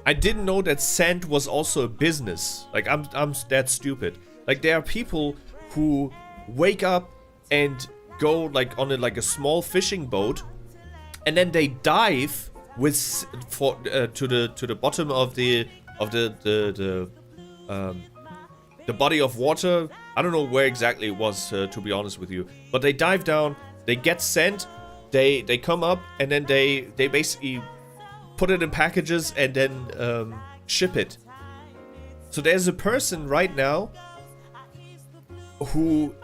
I didn't know that sand was also a business. Like, I'm that stupid. Like, there are people who wake up and go like on a small fishing boat, and then they dive to the bottom of the body of water. I don't know where exactly it was, to be honest with you. But they dive down, they get sand, they come up, and then they basically put it in packages and then ship it. So there's a person right now who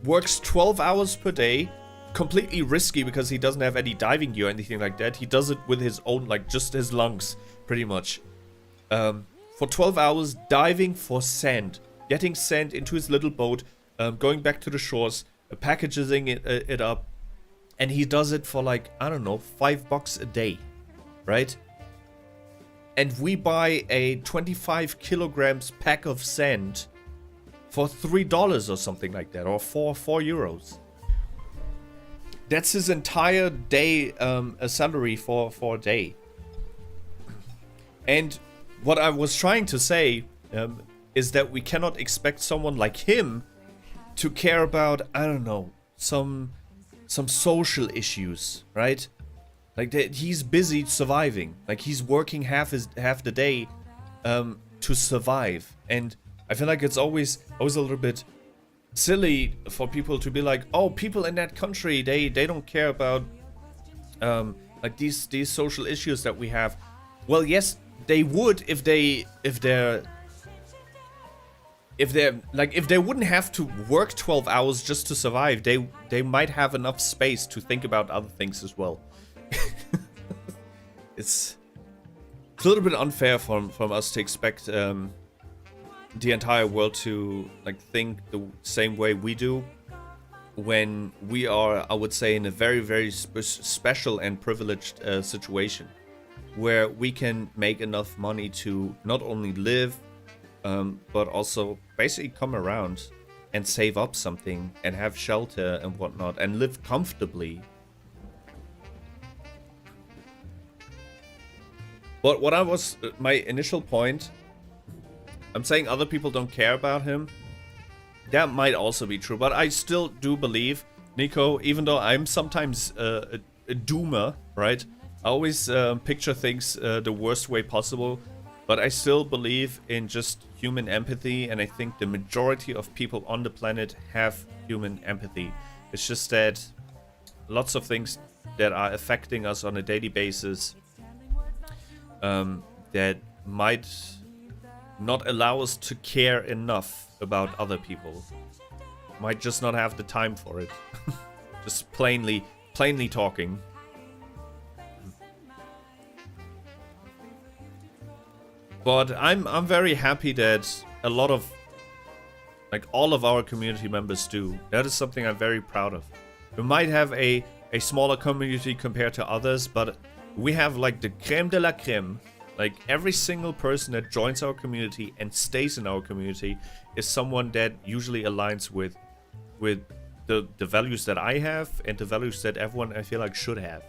works 12 hours per day, completely risky because he doesn't have any diving gear or anything like that. He does it with his own, like, just his lungs, pretty much. For 12 hours, diving for sand, getting sand into his little boat, going back to the shores, packaging it up, and he does it for, like, I don't know, $5 a day, right? And we buy a 25 kilograms pack of sand for $3 or something like that, or 4 euros. That's his entire day, a salary for a day. And what I was trying to say is that we cannot expect someone like him to care about, I don't know, some social issues, right? Like, he's busy surviving. Like, he's working half the day to survive. And I feel like it's always a little bit silly for people to be like, oh, people in that country, they don't care about like these social issues that we have. Well, yes, they would if they wouldn't have to work 12 hours just to survive. They might have enough space to think about other things as well. It's a little bit unfair from us to expect the entire world to, like, think the same way we do, when we are, I would say, in a very, very special and privileged situation, where we can make enough money to not only live, but also basically come around and save up something and have shelter and whatnot and live comfortably. But what I was, my initial point, I'm saying other people don't care about him. That might also be true, but I still do believe, Nico, even though I'm sometimes a doomer, right? I always picture things the worst way possible, but I still believe in just human empathy, and I think the majority of people on the planet have human empathy. It's just that lots of things that are affecting us on a daily basis that might not allow us to care enough about other people. Might just not have the time for it. Just plainly talking. But I'm very happy that a lot of, like, all of our community members do. That is something I'm very proud of. We might have a smaller community compared to others, but we have like the creme de la creme. Like, every single person that joins our community and stays in our community is someone that usually aligns with the values that I have and the values that everyone, I feel like, should have.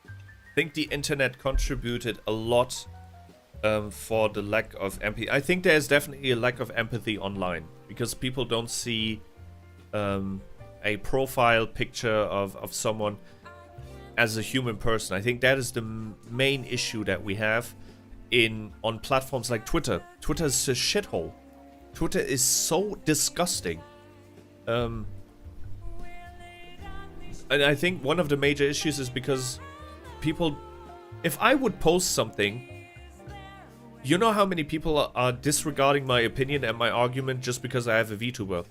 I think the internet contributed a lot for the lack of empathy. I think there's definitely a lack of empathy online because people don't see a profile picture of someone as a human person. I think that is the main issue that we have on platforms like Twitter. Twitter is a shithole. Twitter is so disgusting. And I think one of the major issues is because people, if I would post something, you know how many people are disregarding my opinion and my argument just because I have a VTuber?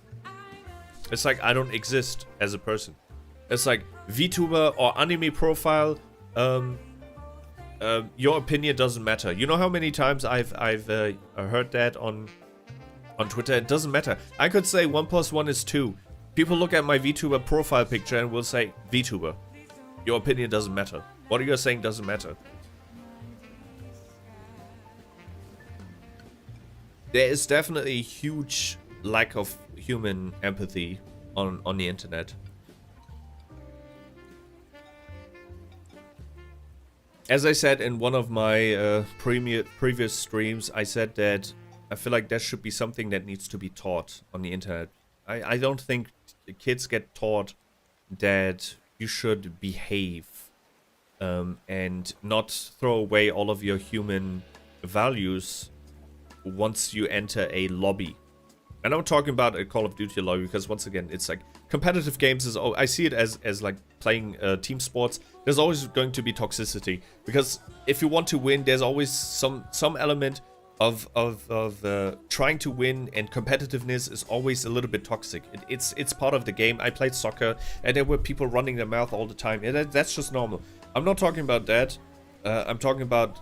It's like I don't exist as a person. It's like VTuber or anime profile, your opinion doesn't matter. You know how many times I've heard that on Twitter? It doesn't matter. I could say 1 + 1 is 2. People look at my VTuber profile picture and will say, VTuber, your opinion doesn't matter. What you're saying doesn't matter. There is definitely a huge lack of human empathy on the internet. As I said in one of my previous streams, I said that I feel like that should be something that needs to be taught on the internet. I don't think kids get taught that you should behave and not throw away all of your human values once you enter a lobby. And I'm talking about a Call of Duty lobby because, once again, it's like competitive games is. I see it as like playing team sports. There's always going to be toxicity because if you want to win, there's always some element of trying to win, and competitiveness is always a little bit toxic. It's part of the game. I played soccer and there were people running their mouth all the time. And that's just normal. I'm not talking about that. I'm talking about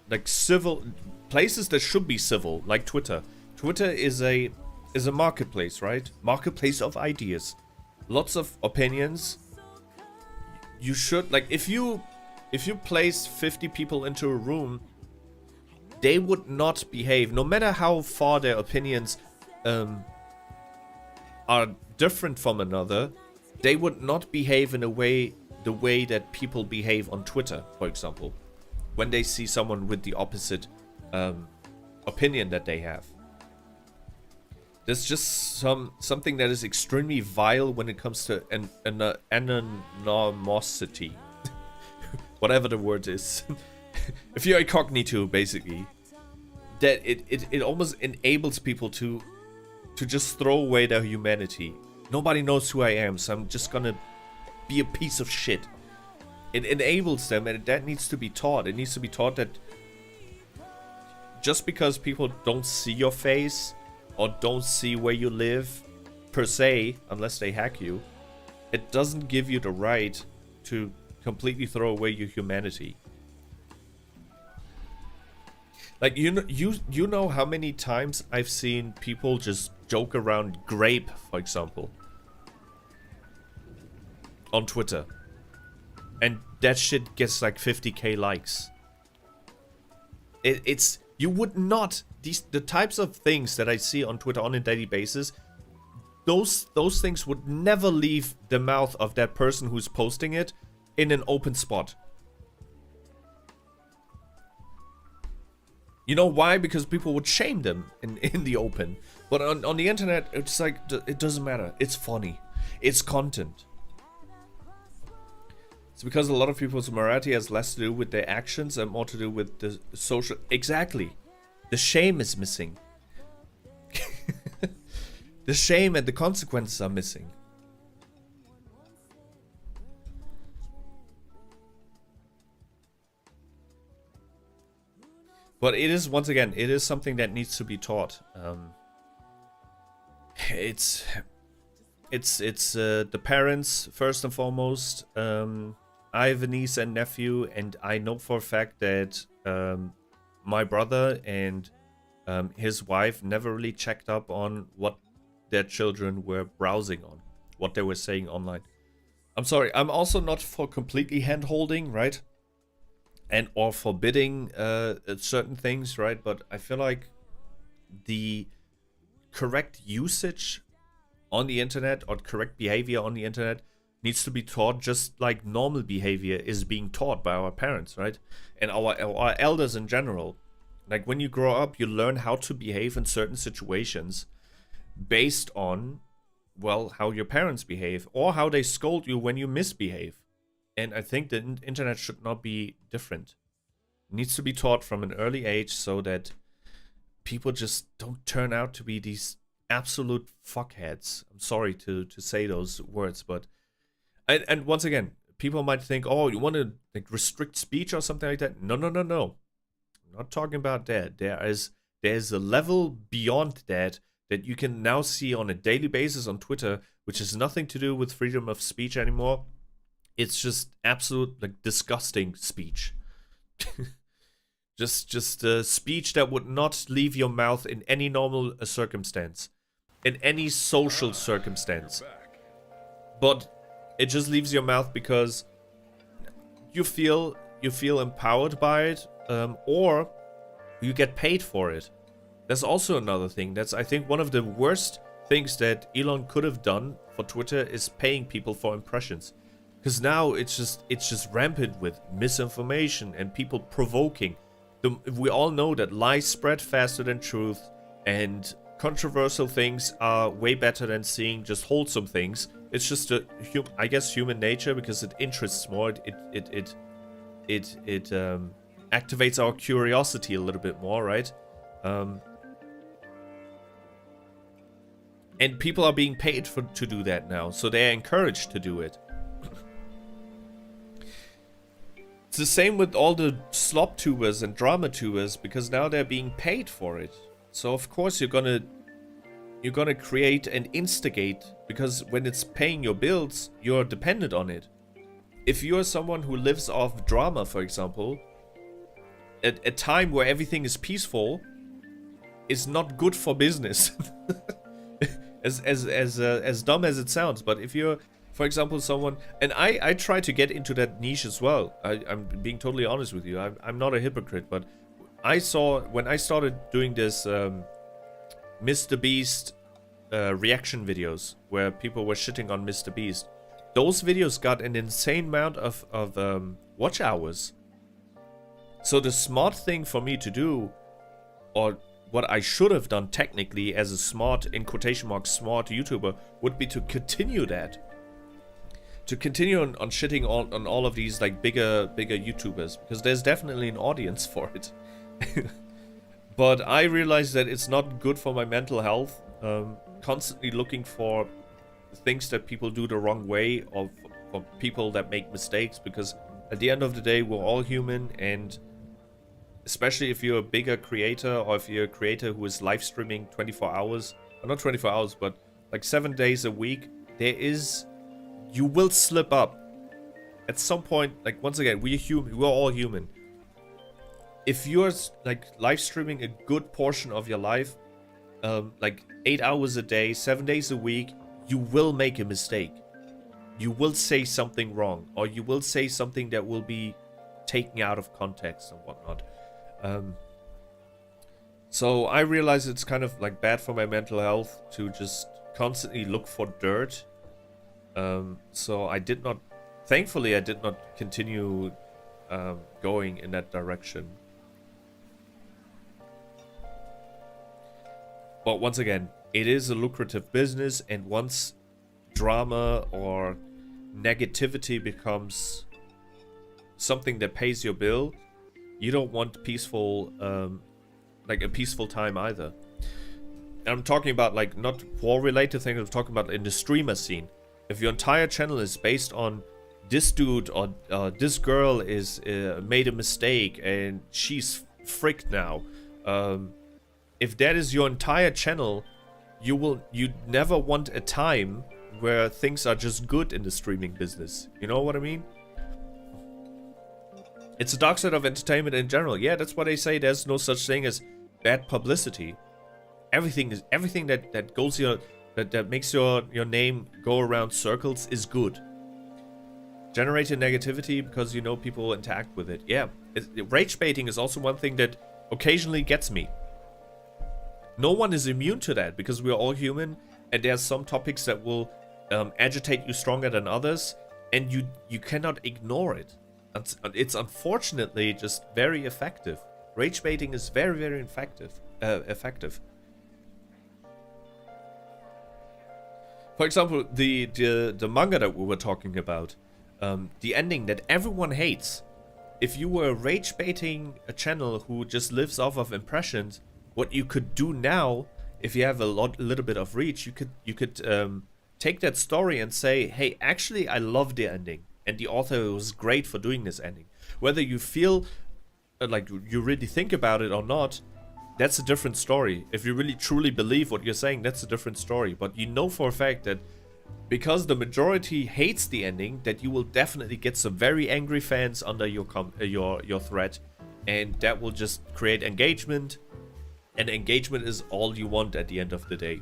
like civil places that should be civil, like Twitter. Twitter is a marketplace, right? Marketplace of ideas. Lots of opinions. You should, like, if you place 50 people into a room, they would not behave, no matter how far their opinions are different from another. They would not behave in the way that people behave on Twitter, for example, when they see someone with the opposite opinion that they have. There's just something that is extremely vile when it comes to anonymosity. Whatever the word is. If you're incognito, basically. That it almost enables people to just throw away their humanity. Nobody knows who I am, so I'm just gonna be a piece of shit. It enables them, and that needs to be taught. It needs to be taught that just because people don't see your face or don't see where you live, per se, unless they hack you, it doesn't give you the right to completely throw away your humanity. Like, you know how many times I've seen people just joke around grape, for example, on Twitter, and that shit gets like 50k likes. It's you would not, the types of things that I see on Twitter on a daily basis, those things would never leave the mouth of that person who's posting it in an open spot. You know why? Because people would shame them in the open. But on the internet, it's like, it doesn't matter. It's funny. It's content. It's because a lot of people's morality has less to do with their actions and more to do with the social... Exactly. The shame is missing. The shame and the consequences are missing. But it is, once again, it is something that needs to be taught. It's it's the parents first and foremost. I have a niece and nephew, and I know for a fact that my brother and his wife never really checked up on what their children were browsing on, what they were saying online. I'm sorry, I'm also not for completely hand-holding, right? And or forbidding certain things, right? But I feel like the correct usage on the internet or correct behavior on the internet needs to be taught just like normal behavior is being taught by our parents, right? And our elders in general. Like when you grow up, you learn how to behave in certain situations based on, well, how your parents behave or how they scold you when you misbehave. And I think the internet should not be different. It needs to be taught from an early age so that people just don't turn out to be these absolute fuckheads. I'm sorry to say those words, but and once again, people might think, oh, you want to like restrict speech or something like that. No. I'm not talking about that. There's a level beyond that you can now see on a daily basis on Twitter, which has nothing to do with freedom of speech anymore. It's just absolute like disgusting speech. just speech that would not leave your mouth in any normal circumstance, in any social circumstance. But it just leaves your mouth because you feel empowered by it, or you get paid for it. That's also another thing. That's, I think, one of the worst things that Elon could have done for Twitter is paying people for impressions. Because now it's just rampant with misinformation and people provoking. We all know that lies spread faster than truth, and controversial things are way better than seeing just wholesome things. It's just I guess human nature, because it interests more. It activates our curiosity a little bit more, right? And people are being paid to do that now, so they're encouraged to do it. It's the same with all the slop tubers and drama tubers, because now they're being paid for it. So of course you're gonna create and instigate, because when it's paying your bills, you're dependent on it. If you're someone who lives off drama, for example, at a time where everything is peaceful, is not good for business. as dumb as it sounds, but if you're, for example, someone, and I try to get into that niche as well. I'm being totally honest with you. I'm not a hypocrite, but I saw when I started doing this Mr. Beast reaction videos where people were shitting on Mr. Beast. Those videos got an insane amount of watch hours. So the smart thing for me to do, or what I should have done technically as a smart, in quotation marks, smart YouTuber, would be to continue that. To continue on shitting on all of these like bigger YouTubers, because there's definitely an audience for it. But I realized that it's not good for my mental health. Constantly looking for things that people do the wrong way, or for people that make mistakes, because at the end of the day, we're all human, and especially if you're a bigger creator, or if you're a creator who is live streaming 24 hours, or not 24 hours, but like 7 days a week, you will slip up. At some point, like once again, we're all human. If you're like live streaming a good portion of your life, like 8 hours a day, 7 days a week, you will make a mistake. You will say something wrong, or you will say something that will be taken out of context and whatnot. So I realize it's kind of like bad for my mental health to just constantly look for dirt. So thankfully I did not continue going in that direction. But once again, it is a lucrative business, and once drama or negativity becomes something that pays your bill, you don't want peaceful, like a peaceful time either. And I'm talking about like not war-related things. I'm talking about in the streamer scene. If your entire channel is based on this dude or this girl is made a mistake and she's fricked now, if that is your entire channel, you never want a time where things are just good in the streaming business. You know what I mean? It's a dark side of entertainment in general. Yeah, that's why they say there's no such thing as bad publicity. Everything that goes that makes your name go around circles is good. Generating negativity because you know people will interact with it. Yeah, rage baiting is also one thing that occasionally gets me. No one is immune to that because we're all human, and there's some topics that will agitate you stronger than others, and you cannot ignore it. It's unfortunately just very effective. Rage baiting is very, very effective. For example, the manga that we were talking about, the ending that everyone hates. If you were rage baiting a channel who just lives off of impressions, what you could do now, if you have a little bit of reach, you could take that story and say, hey, actually I love the ending, and the author was great for doing this ending. Whether you feel like you really think about it or not, that's a different story. If you really truly believe what you're saying, that's a different story. But you know for a fact that because the majority hates the ending, that you will definitely get some very angry fans under your thread, and that will just create engagement, and engagement is all you want at the end of the day.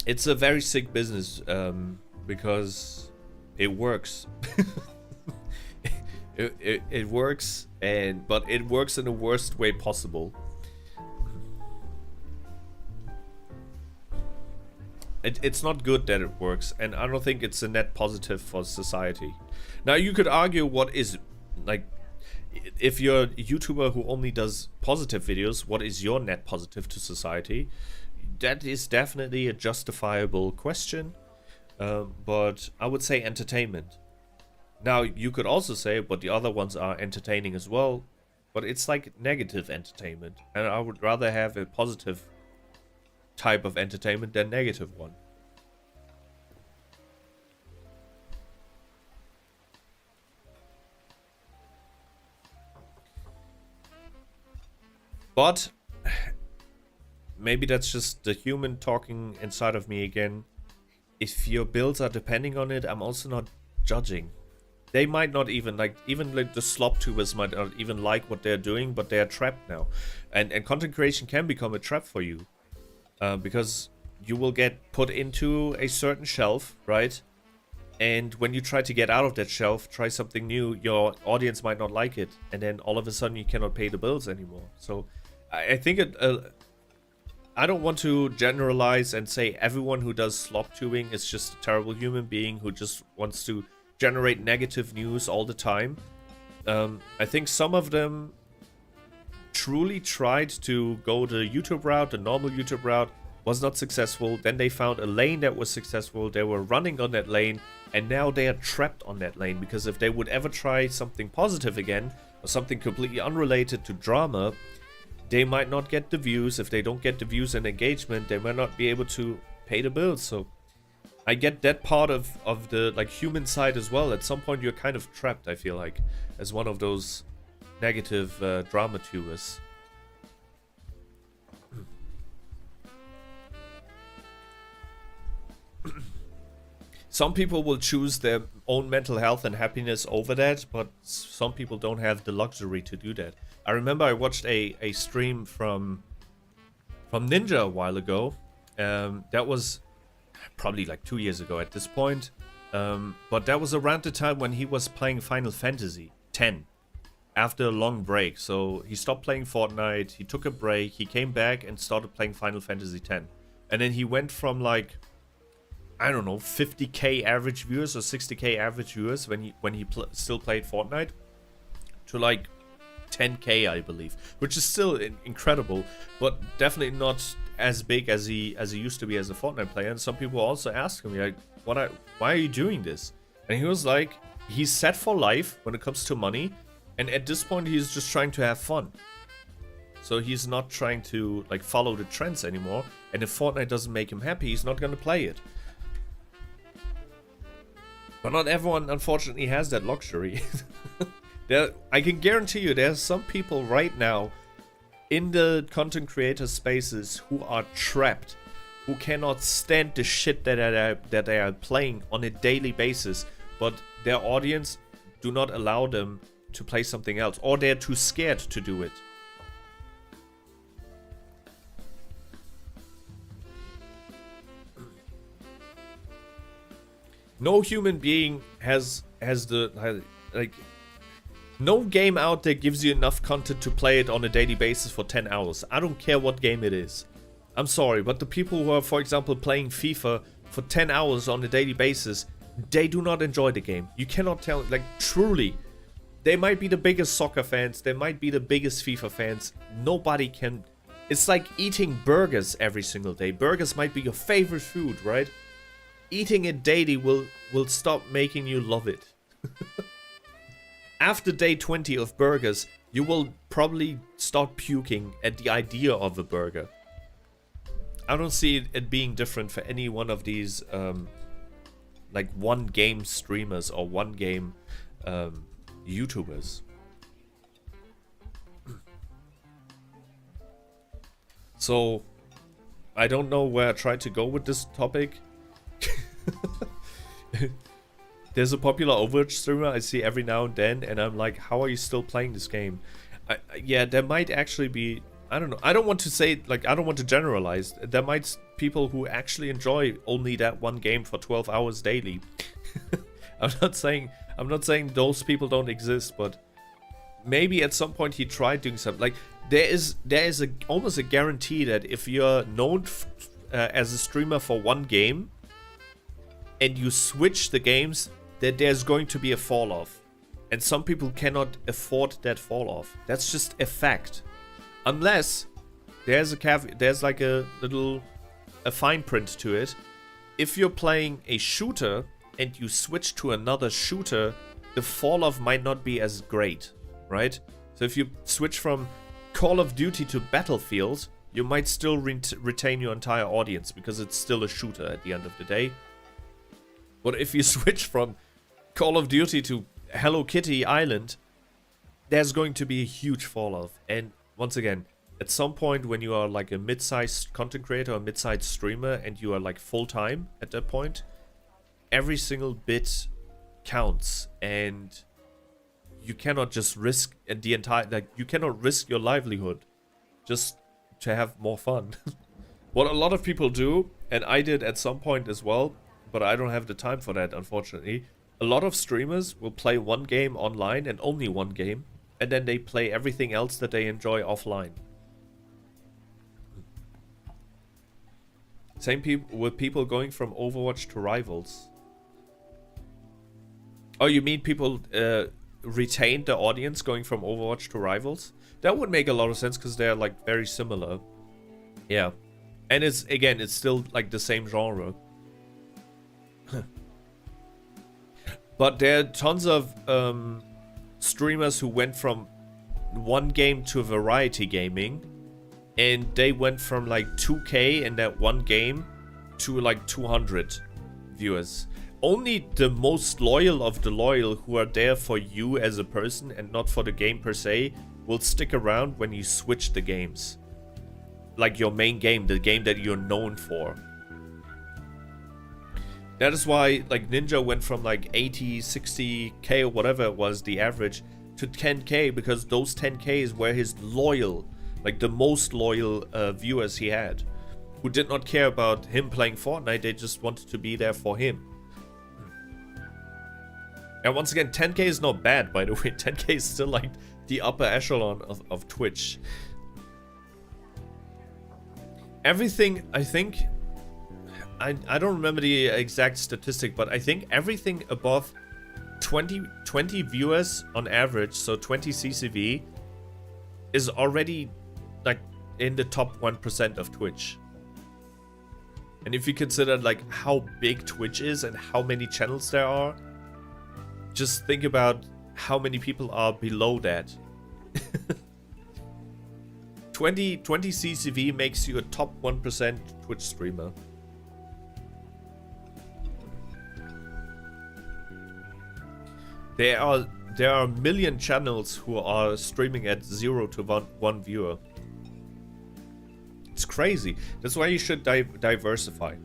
It's a very sick business because it works. it works, but it works in the worst way possible. It's not good that it works, and I don't think it's a net positive for society. Now you could argue what is, like, if you're a YouTuber who only does positive videos, what is your net positive to society? That is definitely a justifiable question, but I would say entertainment. Now you could also say, but the other ones are entertaining as well, but it's like negative entertainment, and I would rather have a positive type of entertainment than negative one. But maybe that's just the human talking inside of me again. If your builds are depending on it, I'm also not judging. They might not even like the slop tubers might not even like what they're doing, but they're trapped now. And content creation can become a trap for you. Because you will get put into a certain shelf, right? And when you try to get out of that shelf, try something new, your audience might not like it. And then all of a sudden you cannot pay the bills anymore. So I think I don't want to generalize and say everyone who does slop tubing is just a terrible human being who just wants to generate negative news all the time. I think some of them truly tried to go the YouTube route, the normal YouTube route, was not successful. Then they found a lane that was successful. They were running on that lane, and now they are trapped on that lane, because if they would ever try something positive again, or something completely unrelated to drama, they might not get the views. If they don't get the views and engagement, they might not be able to pay the bills. So I get that part of the like human side as well. At some point you're kind of trapped, I feel like, as one of those negative drama tubers. Some people will choose their own mental health and happiness over that, but some people don't have the luxury to do that. I remember I watched a stream from Ninja a while ago. That was probably like 2 years ago at this point. But that was around the time when he was playing Final Fantasy X after a long break. So he stopped playing Fortnite, he took a break, he came back and started playing Final Fantasy X. And then he went from like, I don't know, 50k average viewers or 60k average viewers when he still played Fortnite to like 10k, I believe, which is still incredible, but definitely not as big as he used to be as a Fortnite player. And some people also ask him, like, why are you doing this? And he was like, he's set for life when it comes to money, and at this point he's just trying to have fun. So he's not trying to like follow the trends anymore, and if Fortnite doesn't make him happy, he's not gonna play it. But not everyone, unfortunately, has that luxury. I can guarantee you there's some people right now in the content creator spaces who are trapped, who cannot stand the shit that they are playing on a daily basis, but their audience do not allow them to play something else, or they're too scared to do it. No human being has like no game out there gives you enough content to play it on a daily basis for 10 hours. I don't care what game it is. I'm sorry, but the people who are, for example, playing FIFA for 10 hours on a daily basis, they do not enjoy the game. You cannot tell, like, truly. They might be the biggest soccer fans, they might be the biggest FIFA fans. Nobody can. It's like eating burgers every single day. Burgers might be your favorite food, right? Eating it daily will stop making you love it. After day 20 of burgers, you will probably start puking at the idea of a burger. I don't see it being different for any one of these like one game streamers or one game YouTubers. So I don't know where I tried to go with this topic. There's a popular Overwatch streamer I see every now and then, and I'm like, how are you still playing this game? Yeah, there might actually be, I don't know. I don't want to say, like, I don't want to generalize. There might people who actually enjoy only that one game for 12 hours daily. I'm not saying those people don't exist, but maybe at some point he tried doing something. Like, there is almost a guarantee that if you're known as a streamer for one game and you switch the games, that there's going to be a fall off. And some people cannot afford that fall off. That's just a fact. Unless there's like a little fine print to it. If you're playing a shooter and you switch to another shooter, the fall off might not be as great, right? So if you switch from Call of Duty to Battlefield, you might still retain your entire audience because it's still a shooter at the end of the day. But if you switch from Call of Duty to Hello Kitty Island, there's going to be a huge fall off. And once again, at some point when you are like a mid-sized content creator or mid-sized streamer and you are like full-time at that point, every single bit counts, and you cannot just risk the entire, like, you cannot risk your livelihood just to have more fun. What a lot of people do, and I did at some point as well, but I don't have the time for that, unfortunately. A lot of streamers will play one game online and only one game, and then they play everything else that they enjoy offline. Same with people going from Overwatch to Rivals. Oh, you mean people retain the audience going from Overwatch to Rivals? That would make a lot of sense because they're like very similar. Yeah. And it's still like the same genre. But there are tons of streamers who went from one game to variety gaming, and they went from like 2K in that one game to like 200 viewers. Only the most loyal of the loyal, who are there for you as a person and not for the game per se, will stick around when you switch the games. Like your main game, the game that you're known for. That is why like Ninja went from like 80, 60k or whatever it was, the average, to 10k, because those 10ks were his loyal, like the most loyal viewers he had, who did not care about him playing Fortnite, they just wanted to be there for him. And once again, 10k is not bad, by the way. 10k is still like the upper echelon of Twitch. Everything, I think, I don't remember the exact statistic, but I think everything above 20 viewers on average, so 20 CCV, is already like in the top 1% of Twitch. And if you consider like how big Twitch is and how many channels there are, just think about how many people are below that. 20 CCV makes you a top 1% Twitch streamer. There are a million channels who are streaming at 0 to 1 viewer. It's crazy. crazy. That's why you should diversify.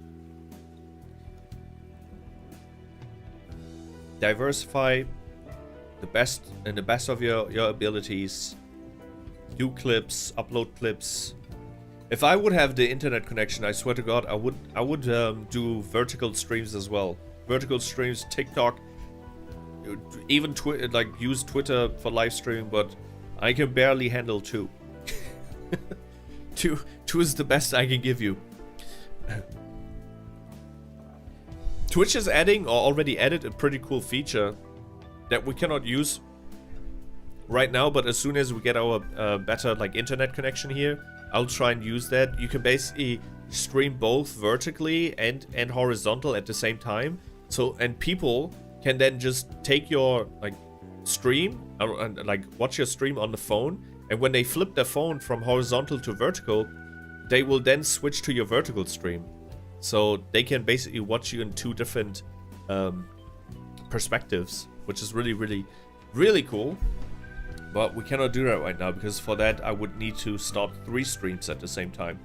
Diversify the best of your abilities. Do clips, upload clips. If I would have the internet connection, I swear to God, I would do vertical streams as well. Vertical streams, TikTok, even like use Twitter for live streaming, but I can barely handle 2. 2 is the best I can give you. Twitch is adding, or already added, a pretty cool feature that we cannot use right now, but as soon as we get our better like internet connection here, I'll try and use that. You can basically stream both vertically and horizontal at the same time. So, and people can then just take your like stream and like watch your stream on the phone, and when they flip their phone from horizontal to vertical, they will then switch to your vertical stream. So they can basically watch you in 2 different perspectives, which is really, really, really cool. But we cannot do that right now, because for that I would need to start 3 streams at the same time.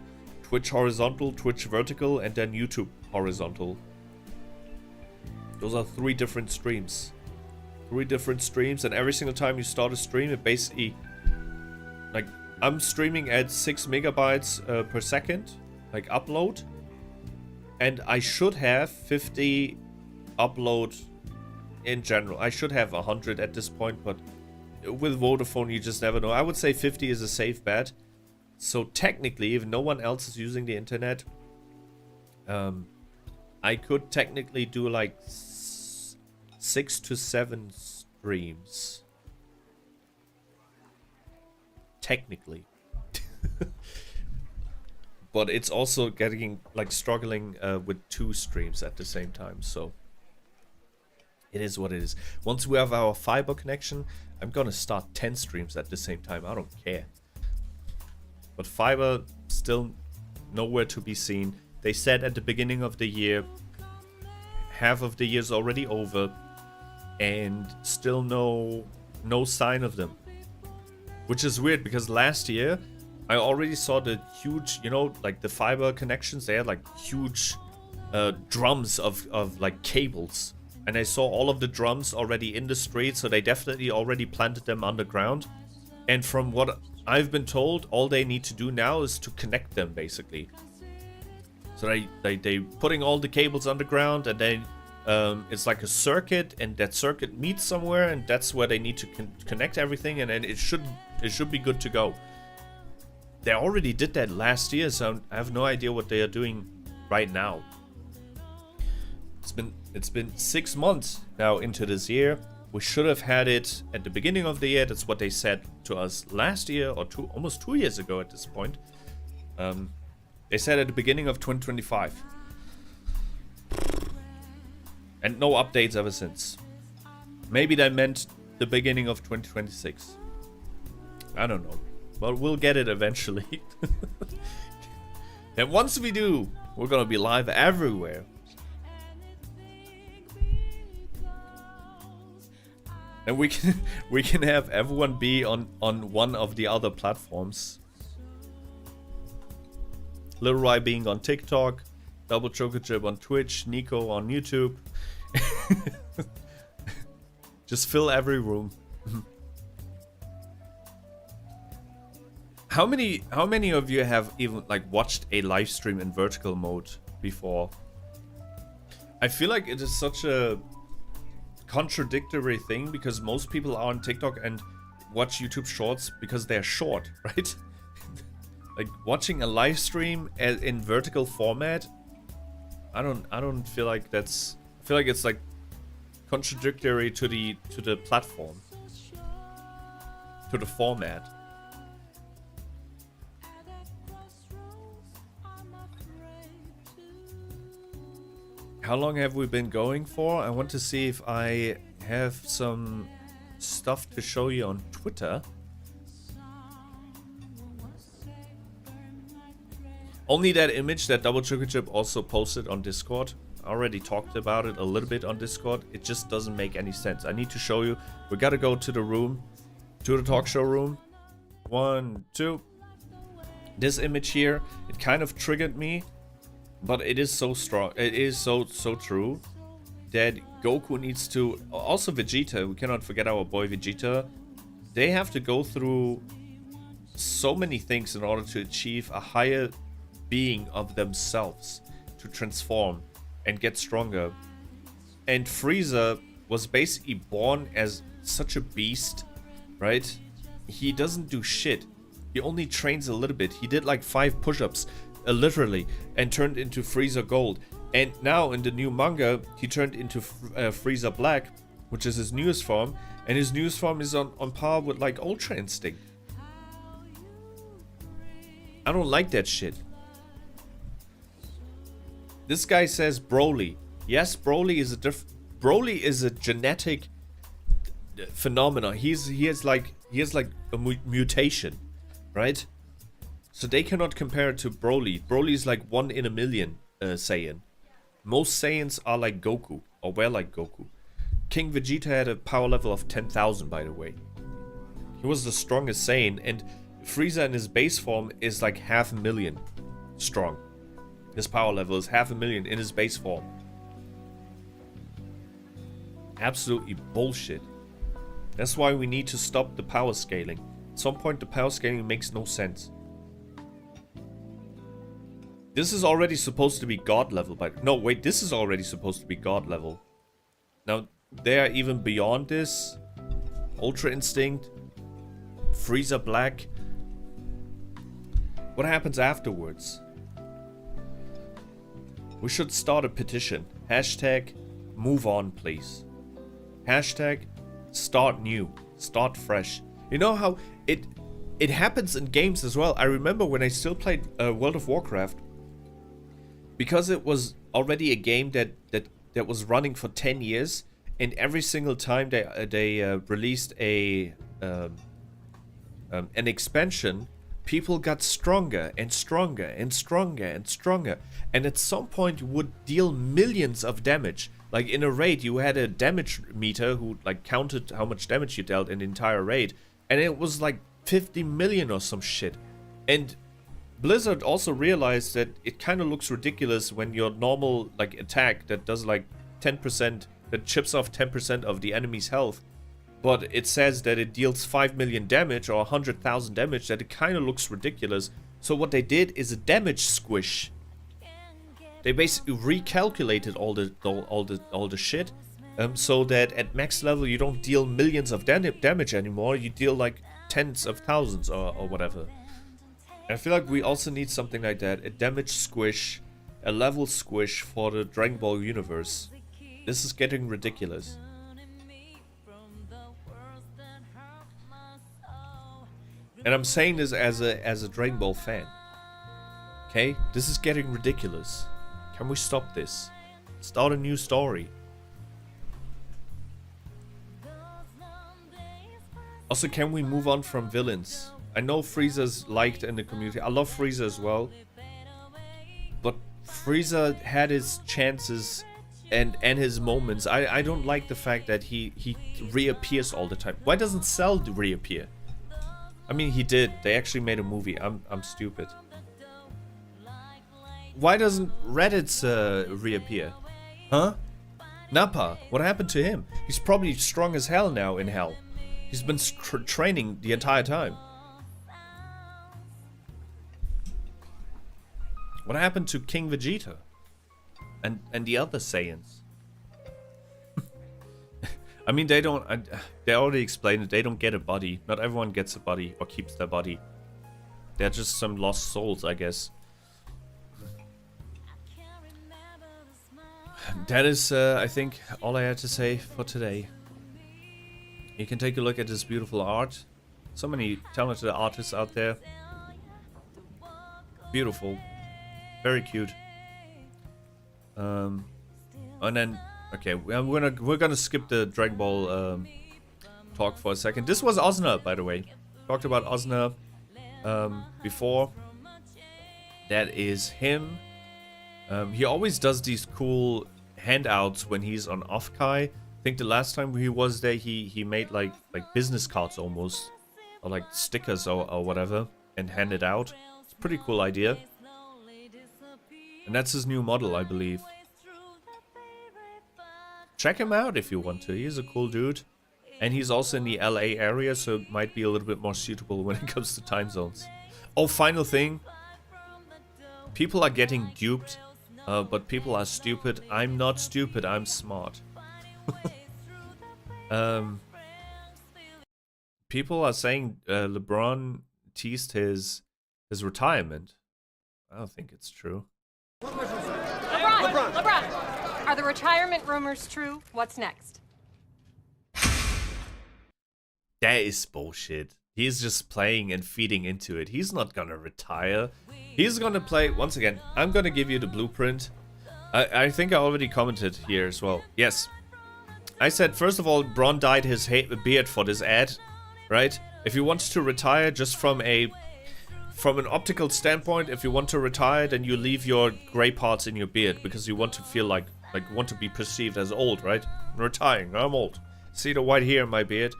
Twitch horizontal, Twitch vertical, and then YouTube horizontal. Those are 3 different streams. 3 different streams, and every single time you start a stream, it basically... Like, I'm streaming at 6 megabytes per second, like upload. And I should have 50 upload in general. I should have 100 at this point, but with Vodafone you just never know. I would say 50 is a safe bet. So technically, if no one else is using the internet, I could technically do like 6 to 7 streams. Technically. But it's also getting like struggling with 2 streams at the same time, so it is what it is. Once we have our fiber connection, I'm gonna start 10 streams at the same time. I don't care. But fiber still nowhere to be seen. They said at the beginning of the year, half of the year's already over, and still no sign of them. Which is weird, because last year I already saw the huge, you know, like the fiber connections. They had like huge drums of like cables. And I saw all of the drums already in the street, so they definitely already planted them underground. And from what I've been told, all they need to do now is to connect them, basically. So they putting all the cables underground, and then it's like a circuit, and that circuit meets somewhere, and that's where they need to connect everything, and then it should be good to go. They already did that last year, so I have no idea what they are doing right now. It's been 6 months now into this year. We should have had it at the beginning of the year. That's what they said to us last year, or almost 2 years ago at this point. They said at the beginning of 2025. And no updates ever since. Maybe they meant the beginning of 2026. I don't know. But we'll get it eventually. And once we do, we're gonna be live everywhere. And we can have everyone be on one of the other platforms. Little Rai being on TikTok, Double Chocochip on Twitch, Nico on YouTube. Just fill every room. How many of you have even like watched a live stream in vertical mode before? I feel like it is such a contradictory thing, because most people are on TikTok and watch YouTube shorts because they're short, right? Like watching a live stream in vertical format, I don't feel like that's, I feel like it's like contradictory to the platform, to the format. How long have we been going for? I want to see if I have some stuff to show you on Twitter. Only that image that Double Chocochip also posted on Discord. I already talked about it a little bit on Discord. It just doesn't make any sense. I need to show you. We gotta go to the room, to the talk show room. 1, 2. This image here, it kind of triggered me, but it is so strong. It is so true that Goku needs to, also Vegeta, we cannot forget our boy Vegeta. They have to go through so many things in order to achieve a higher being of themselves, to transform and get stronger. And Frieza was basically born as such a beast, right? He doesn't do shit. He only trains a little bit. He did like 5 push-ups, literally, and turned into Frieza Gold. And now in the new manga, he turned into Frieza Black, which is his newest form. And his newest form is on par with like Ultra Instinct. I don't like that shit. This guy says Broly. Yes, Broly is a genetic phenomenon. He has like a mutation, right? So they cannot compare it to Broly. Broly is like 1 in a million Saiyan. Most Saiyans are like Goku, or were like Goku. King Vegeta had a power level of 10,000, by the way. He was the strongest Saiyan, and Frieza in his base form is like 500,000 strong. His power level is 500,000 in his base form. Absolutely bullshit. That's why we need to stop the power scaling. At some point the power scaling makes no sense. This is already supposed to be God level, but no, wait, this is already supposed to be God level. Now, they are even beyond this. Ultra Instinct, Frieza Black. What happens afterwards? We should start a petition. Hashtag move on, please. Hashtag start new. Start fresh. You know how it happens in games as well. I remember when I still played World of Warcraft. Because it was already a game that was running for 10 years. And every single time they released an expansion, people got stronger and stronger and stronger and stronger. And at some point you would deal millions of damage. Like in a raid, you had a damage meter who like counted how much damage you dealt in the entire raid. And it was like 50 million or some shit. And Blizzard also realized that it kind of looks ridiculous when your normal like attack that does like 10%, that chips off 10% of the enemy's health, but it says that it deals 5 million damage or 100,000 damage, that it kind of looks ridiculous. So what they did is a damage squish. They basically recalculated all the shit, so that at max level you don't deal millions of damage anymore. You deal like tens of thousands or whatever. I feel like we also need something like that, a damage squish, a level squish for the Dragon Ball universe. This is getting ridiculous. And I'm saying this as a Dragon Ball fan. Okay? This is getting ridiculous. Can we stop this? Start a new story. Also, can we move on from villains? I know Frieza's liked in the community. I love Frieza as well. But Frieza had his chances and his moments. I don't like the fact that he reappears all the time. Why doesn't Cell reappear? I mean, he did. They actually made a movie. I'm stupid. Why doesn't Reddit's reappear? Huh? Nappa, what happened to him? He's probably strong as hell now in hell. He's been training the entire time. What happened to King Vegeta? And the other Saiyans? I mean, they don't... they already explained it. They don't get a body. Not everyone gets a body or keeps their body. They're just some lost souls, I guess. That is, I think, all I had to say for today. You can take a look at this beautiful art. So many talented artists out there. Beautiful. Very cute. And then, okay, we're gonna skip the Dragon Ball talk for a second. This was Ozna, by the way. Talked about Ozna before. That is him. He always does these cool handouts when he's on Offkai. I think the last time he was there, he made like business cards almost, or like stickers or whatever, and handed out. It's a pretty cool idea. And that's his new model, I believe. Check him out if you want to. He's a cool dude. And he's also in the LA area, so it might be a little bit more suitable when it comes to time zones. Oh, final thing. People are getting duped, but people are stupid. I'm not stupid, I'm smart. People are saying LeBron teased his retirement. I don't think it's true. LeBron! Are the retirement rumors true? What's next? That is bullshit. He's just playing and feeding into it. He's not gonna retire. He's gonna play... Once again, I'm gonna give you the blueprint. I think I already commented here as well. Yes. I said, first of all, Bron dyed his beard for this ad, right? If you want to retire just from an optical standpoint, if you want to retire, then you leave your gray parts in your beard because you want to feel like want to be perceived as old, right? I'm retiring, I'm old. See the white hair in my beard?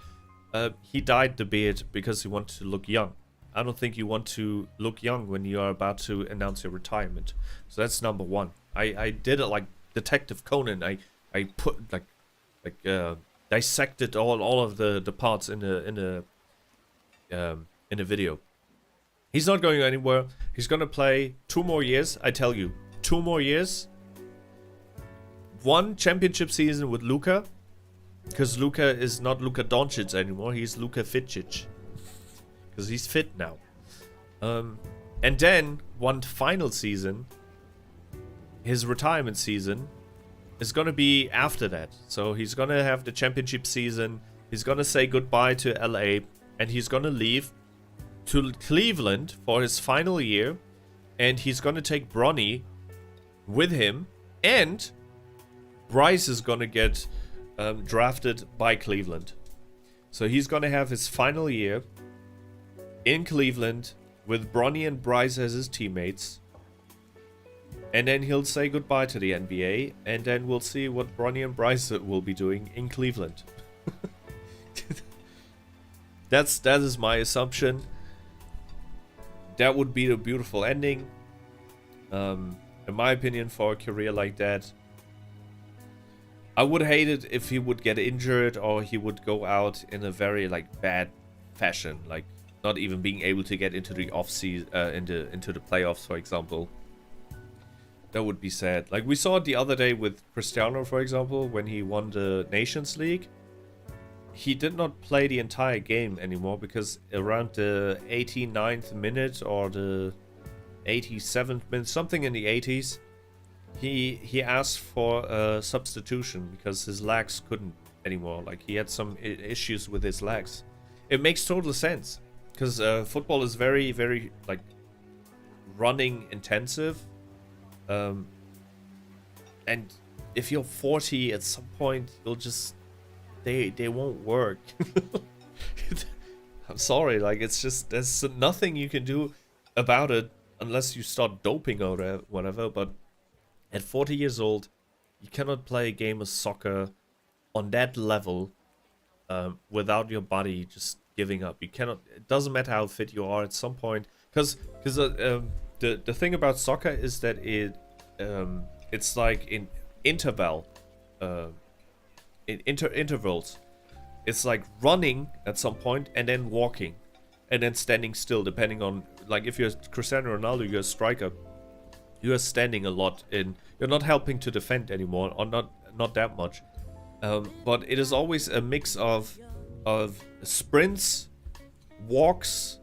He dyed the beard because he wanted to look young. I don't think you want to look young when you are about to announce your retirement. So that's number one. I did it like Detective Conan. I put dissected all of the parts in the video. He's not going anywhere. He's gonna play 2 more years. I tell you, 2 more years. 1 championship season with Luka, because Luka is not Luka Doncic anymore. He's Luka Fitchic, because he's fit now. And then 1 final season. His retirement season is gonna be after that. So he's gonna have the championship season. He's gonna say goodbye to LA, and he's gonna leave to Cleveland for his final year, and he's gonna take Bronny with him, and Bryce is gonna get drafted by Cleveland. So he's gonna have his final year in Cleveland with Bronny and Bryce as his teammates, and then he'll say goodbye to the NBA, and then we'll see what Bronny and Bryce will be doing in Cleveland. That is my assumption. That would be a beautiful ending, in my opinion, for a career like that. I would hate it if he would get injured or he would go out in a very bad fashion, like not even being able to get into the off season, into the playoffs, for example. That would be sad. Like we saw it the other day with Cristiano, for example, when he won the Nations League. He did not play the entire game anymore because around the 89th minute or the 87th minute, something in the 80s, he asked for a substitution because his legs couldn't anymore. Like he had some issues with his legs. It makes total sense because football is very, very running intensive. And if you're 40, at some point you'll just they won't work. I'm sorry, it's just there's nothing you can do about it unless you start doping or whatever. But at 40 years old, you cannot play a game of soccer on that level without your body just giving up. You cannot. It doesn't matter how fit you are at some point, because the thing about soccer is that it's like in intervals. It's like running at some point and then walking and then standing still, depending on if you're Cristiano Ronaldo, you're a striker, you are standing a lot and you're not helping to defend anymore, or not that much. But it is always a mix of sprints, walks,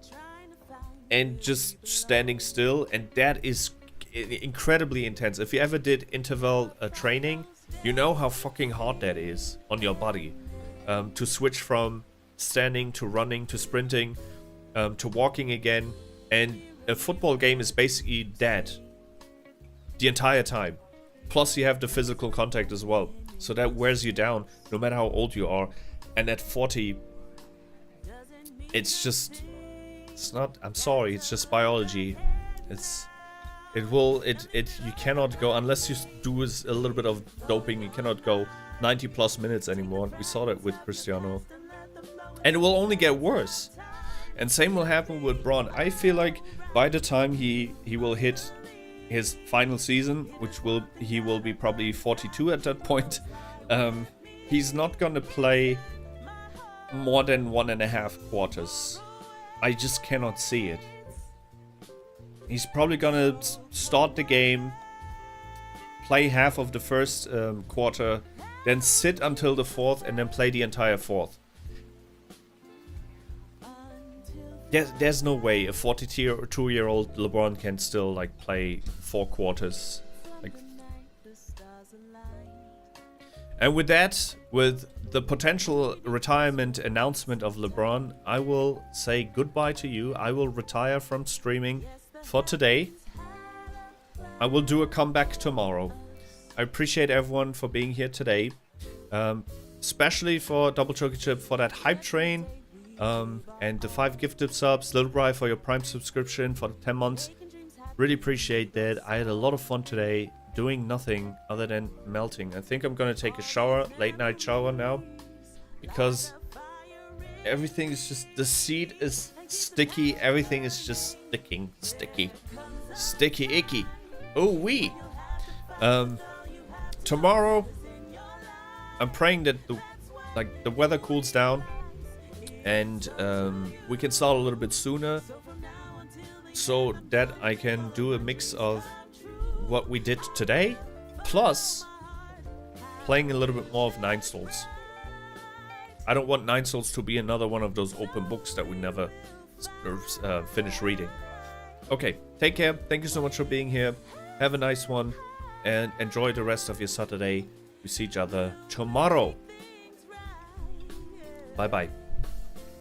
and just standing still, and that is incredibly intense. If you ever did interval training, you know how fucking hard that is on your body, to switch from standing to running to sprinting to walking again. And a football game is basically dead the entire time. Plus you have the physical contact as well, so that wears you down no matter how old you are. And at 40, it's not, I'm sorry, it's just biology. You cannot go, unless you do a little bit of doping, you cannot go 90 plus minutes anymore. We saw that with Cristiano. And it will only get worse. And same will happen with Bron. I feel like by the time he will hit his final season, which he will be probably 42 at that point, he's not gonna play more than 1.5 quarters. I just cannot see it. He's probably gonna start the game, play half of the first quarter, then sit until the fourth, and then play the entire fourth. There's no way a 42-year-old LeBron can still like play 4 quarters. Like, and with that, with the potential retirement announcement of LeBron, I will say goodbye to you. I will retire from streaming for today. I will do a comeback tomorrow. I appreciate everyone for being here today, especially for Double Chocolate Chip for that hype train. And the 5 gifted subs, Little Bri for your Prime subscription for the 10 months. Really appreciate that. I had a lot of fun today doing nothing other than melting. I think I'm gonna take a shower, late night shower now, because everything is just, the seat is sticky, everything is just sticky, icky. Oh wee. Tomorrow, I'm praying that the weather cools down. And we can start a little bit sooner, so that I can do a mix of what we did today, plus playing a little bit more of 9 Souls. I don't want 9 Souls to be another one of those open books that we never finish reading. Okay, take care. Thank you so much for being here. Have a nice one, and enjoy the rest of your Saturday. We see each other tomorrow. Bye-bye.